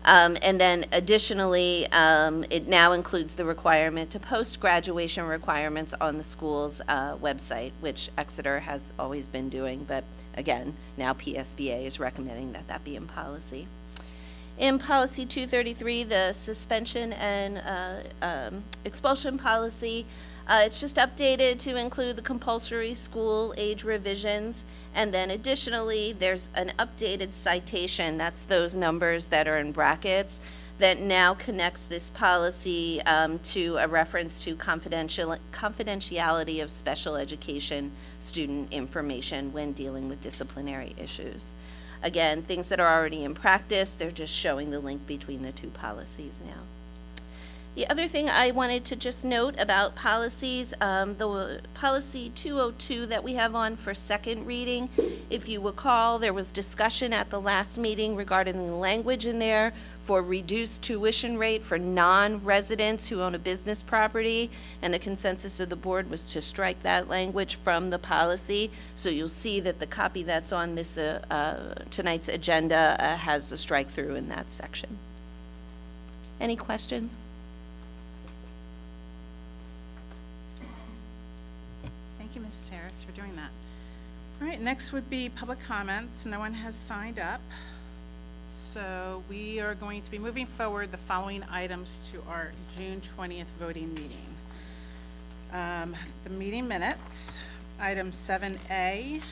L: And then additionally, it now includes the requirement to post graduation requirements on the school's website, which Exeter has always been doing, but again, now PSBA is recommending that that be in policy. In Policy 233, the suspension and expulsion policy, it's just updated to include the compulsory school age revisions. And then additionally, there's an updated citation, that's those numbers that are in brackets, that now connects this policy to a reference to confidentiality of special education student information when dealing with disciplinary issues. Again, things that are already in practice, they're just showing the link between the two policies now. The other thing I wanted to just note about policies, the policy 202 that we have on for second reading, if you recall, there was discussion at the last meeting regarding the language in there for reduced tuition rate for non-residents who own a business property, and the consensus of the board was to strike that language from the policy. So you'll see that the copy that's on this tonight's agenda has a strike through in that section. Any questions?
A: Thank you, Mrs. Harris, for doing that. All right, next would be public comments. No one has signed up. So we are going to be moving forward the following items to our June 20th voting meeting. The meeting minutes, item 7A,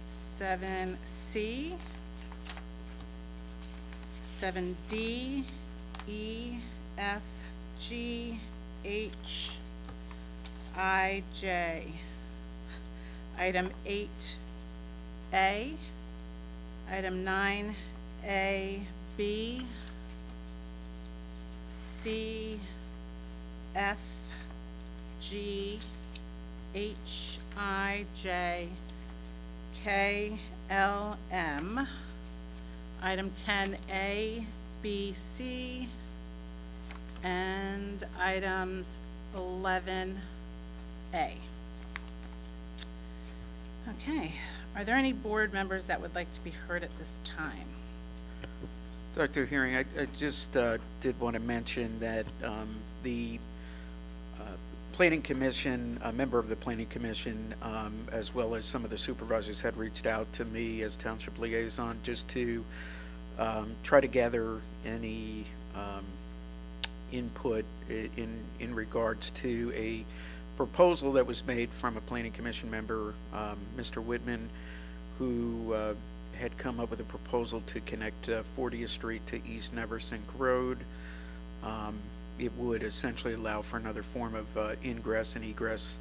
A: 7C, 7D, E, F, G, H, I, J. Item 8A, item 9A, B, C, F, G, H, I, J, K, L, M. Item 10A, B, C, and items 11A. Okay, are there any board members that would like to be heard at this time?
C: Dr. Hearing, I just did want to mention that the Planning Commission, a member of the Planning Commission, as well as some of the supervisors had reached out to me as Township Liaison just to try to gather any input in regards to a proposal that was made from a Planning Commission member, Mr. Whitman, who had come up with a proposal to connect 40th Street to East Neversink Road. It would essentially allow for another form of ingress and egress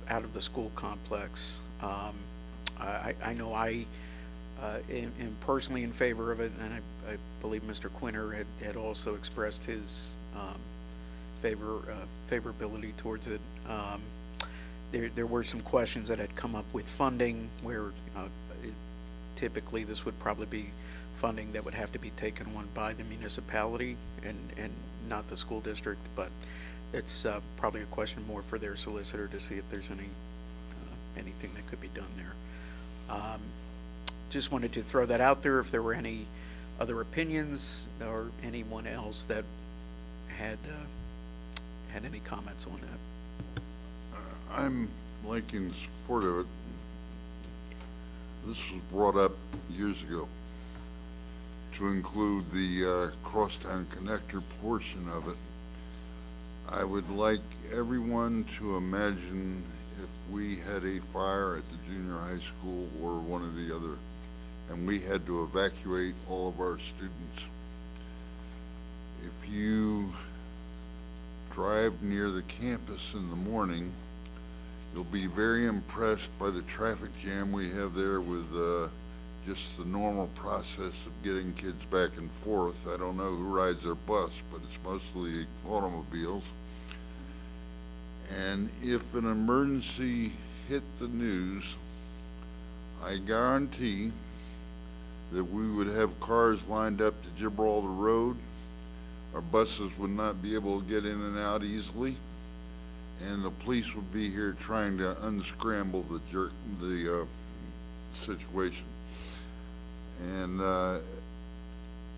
C: out of the school complex. I know I am personally in favor of it, and I believe Mr. Quinter had also expressed his favorability towards it. There were some questions that had come up with funding where typically this would probably be funding that would have to be taken on by the municipality and not the school district, but it's probably a question more for their solicitor to see if there's anything that could be done there. Just wanted to throw that out there if there were any other opinions or anyone else that had any comments on that.
G: I'm like in support of it. This was brought up years ago to include the Crosstown Connector portion of it. I would like everyone to imagine if we had a fire at the junior high school or one of the other, and we had to evacuate all of our students. If you drive near the campus in the morning, you'll be very impressed by the traffic jam we have there with just the normal process of getting kids back and forth. I don't know who rides their bus, but it's mostly automobiles. And if an emergency hit the news, I guarantee that we would have cars lined up to Gibraltar Road. Our buses would not be able to get in and out easily, and the police would be here trying to unscramble the situation. And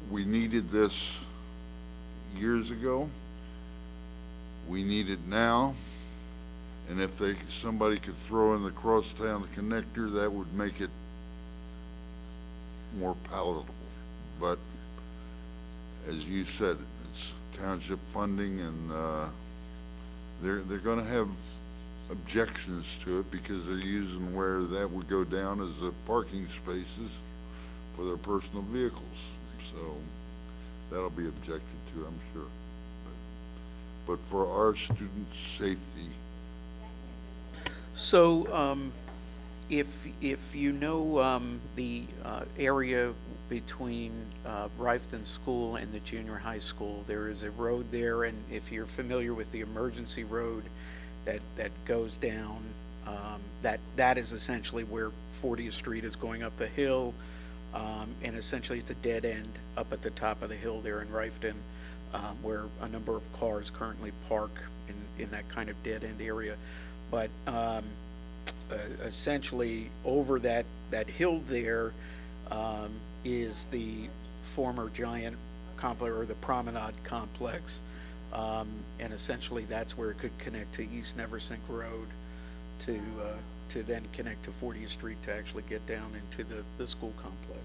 G: we needed this years ago. We need it now. And if somebody could throw in the Crosstown Connector, that would make it more palatable. But as you said, it's township funding, and they're going to have objections to it because they're using where that would go down as the parking spaces for their personal vehicles. So that'll be objected to, I'm sure. But for our students' safety.
C: So, if you know the area between Rifton School and the junior high school, there is a road there, and if you're familiar with the emergency road that goes down, that is essentially where 40th Street is going up the hill, and essentially it's a dead end up at the top of the hill there in Rifton, where a number of cars currently park in that kind of dead end area. But essentially over that hill there is the former Giant complex, or the Promenade complex, and essentially that's where it could connect to East Neversink Road to then connect to 40th Street to actually get down into the school complex.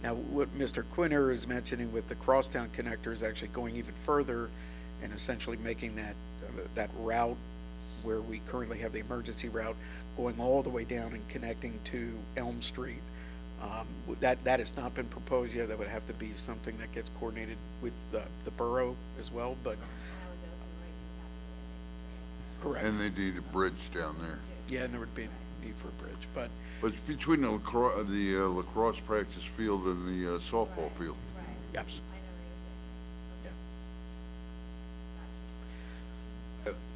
C: Now, what Mr. Quinter is mentioning with the Crosstown Connector is actually going even further and essentially making that route where we currently have the emergency route going all the way down and connecting to Elm Street. That has not been proposed yet. That would have to be something that gets coordinated with the borough as well, but. Correct.
G: And they need a bridge down there.
C: Yeah, and there would be a need for a bridge, but.
G: But it's between the lacrosse practice field and the softball field.
C: Yes.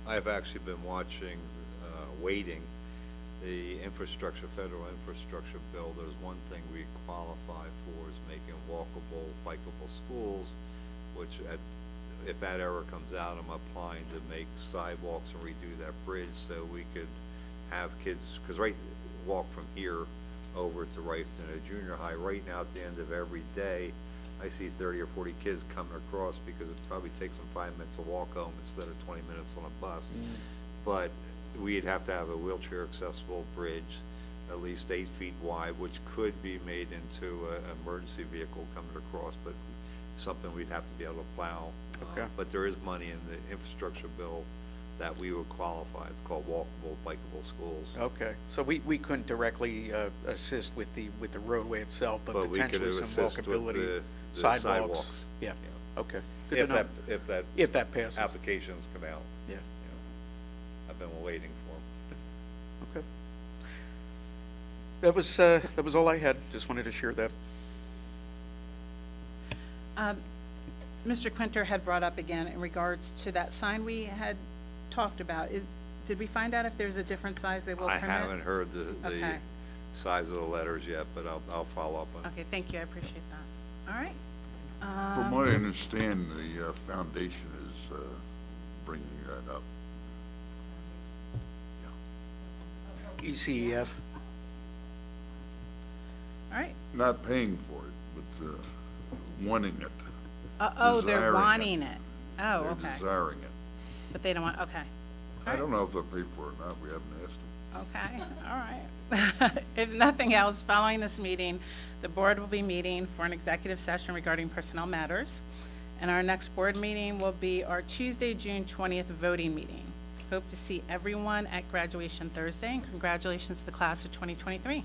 B: I've actually been watching, waiting, the federal infrastructure bill. There's one thing we qualify for is making walkable, bikeable schools, which if that ever comes out, I'm applying to make sidewalks and redo that bridge so we could have kids, because walk from here over to Rifton at junior high. Right now, at the end of every day, I see 30 or 40 kids coming across because it probably takes them 5 minutes to walk home instead of 20 minutes on a bus. But we'd have to have a wheelchair accessible bridge, at least 8 feet wide, which could be made into an emergency vehicle coming across, but something we'd have to be able to plow.
C: Okay.
B: But there is money in the infrastructure bill that we would qualify. It's called walkable, bikeable schools.
C: Okay, so we couldn't directly assist with the roadway itself, but
B: But we could
C: potentially some
B: assist with
C: walkability,
B: the
C: sidewalks. Yeah, okay. Good to know.
B: If
C: that passes.
B: applications come out.
C: Yeah.
B: I've been waiting for them.
C: Okay. That was all I had. Just wanted to share that.
A: Mr. Quinter had brought up again in regards to that sign we had talked about. Did we find out if there's a different size they will
B: I
A: permit?
B: haven't heard the
A: Okay.
B: size of the letters yet, but I'll follow up on it.
A: Okay, thank you, I appreciate that. All right.
G: From what I understand, the foundation is bringing that up.
C: ECEF.
A: All right.
G: Not paying for it, but wanting it.
A: Oh, they're
G: Desiring it.
A: wanting it. Oh,
G: They're
A: okay.
G: desiring it.
A: But they don't want, okay.
G: I don't know if they'll pay for it or not, we haven't asked them.
A: Okay, all right. If nothing else, following this meeting, the board will be meeting for an executive session regarding personnel matters. And our next board meeting will be our Tuesday, June 20th voting meeting. Hope to see everyone at graduation Thursday, and congratulations to the class of 2023.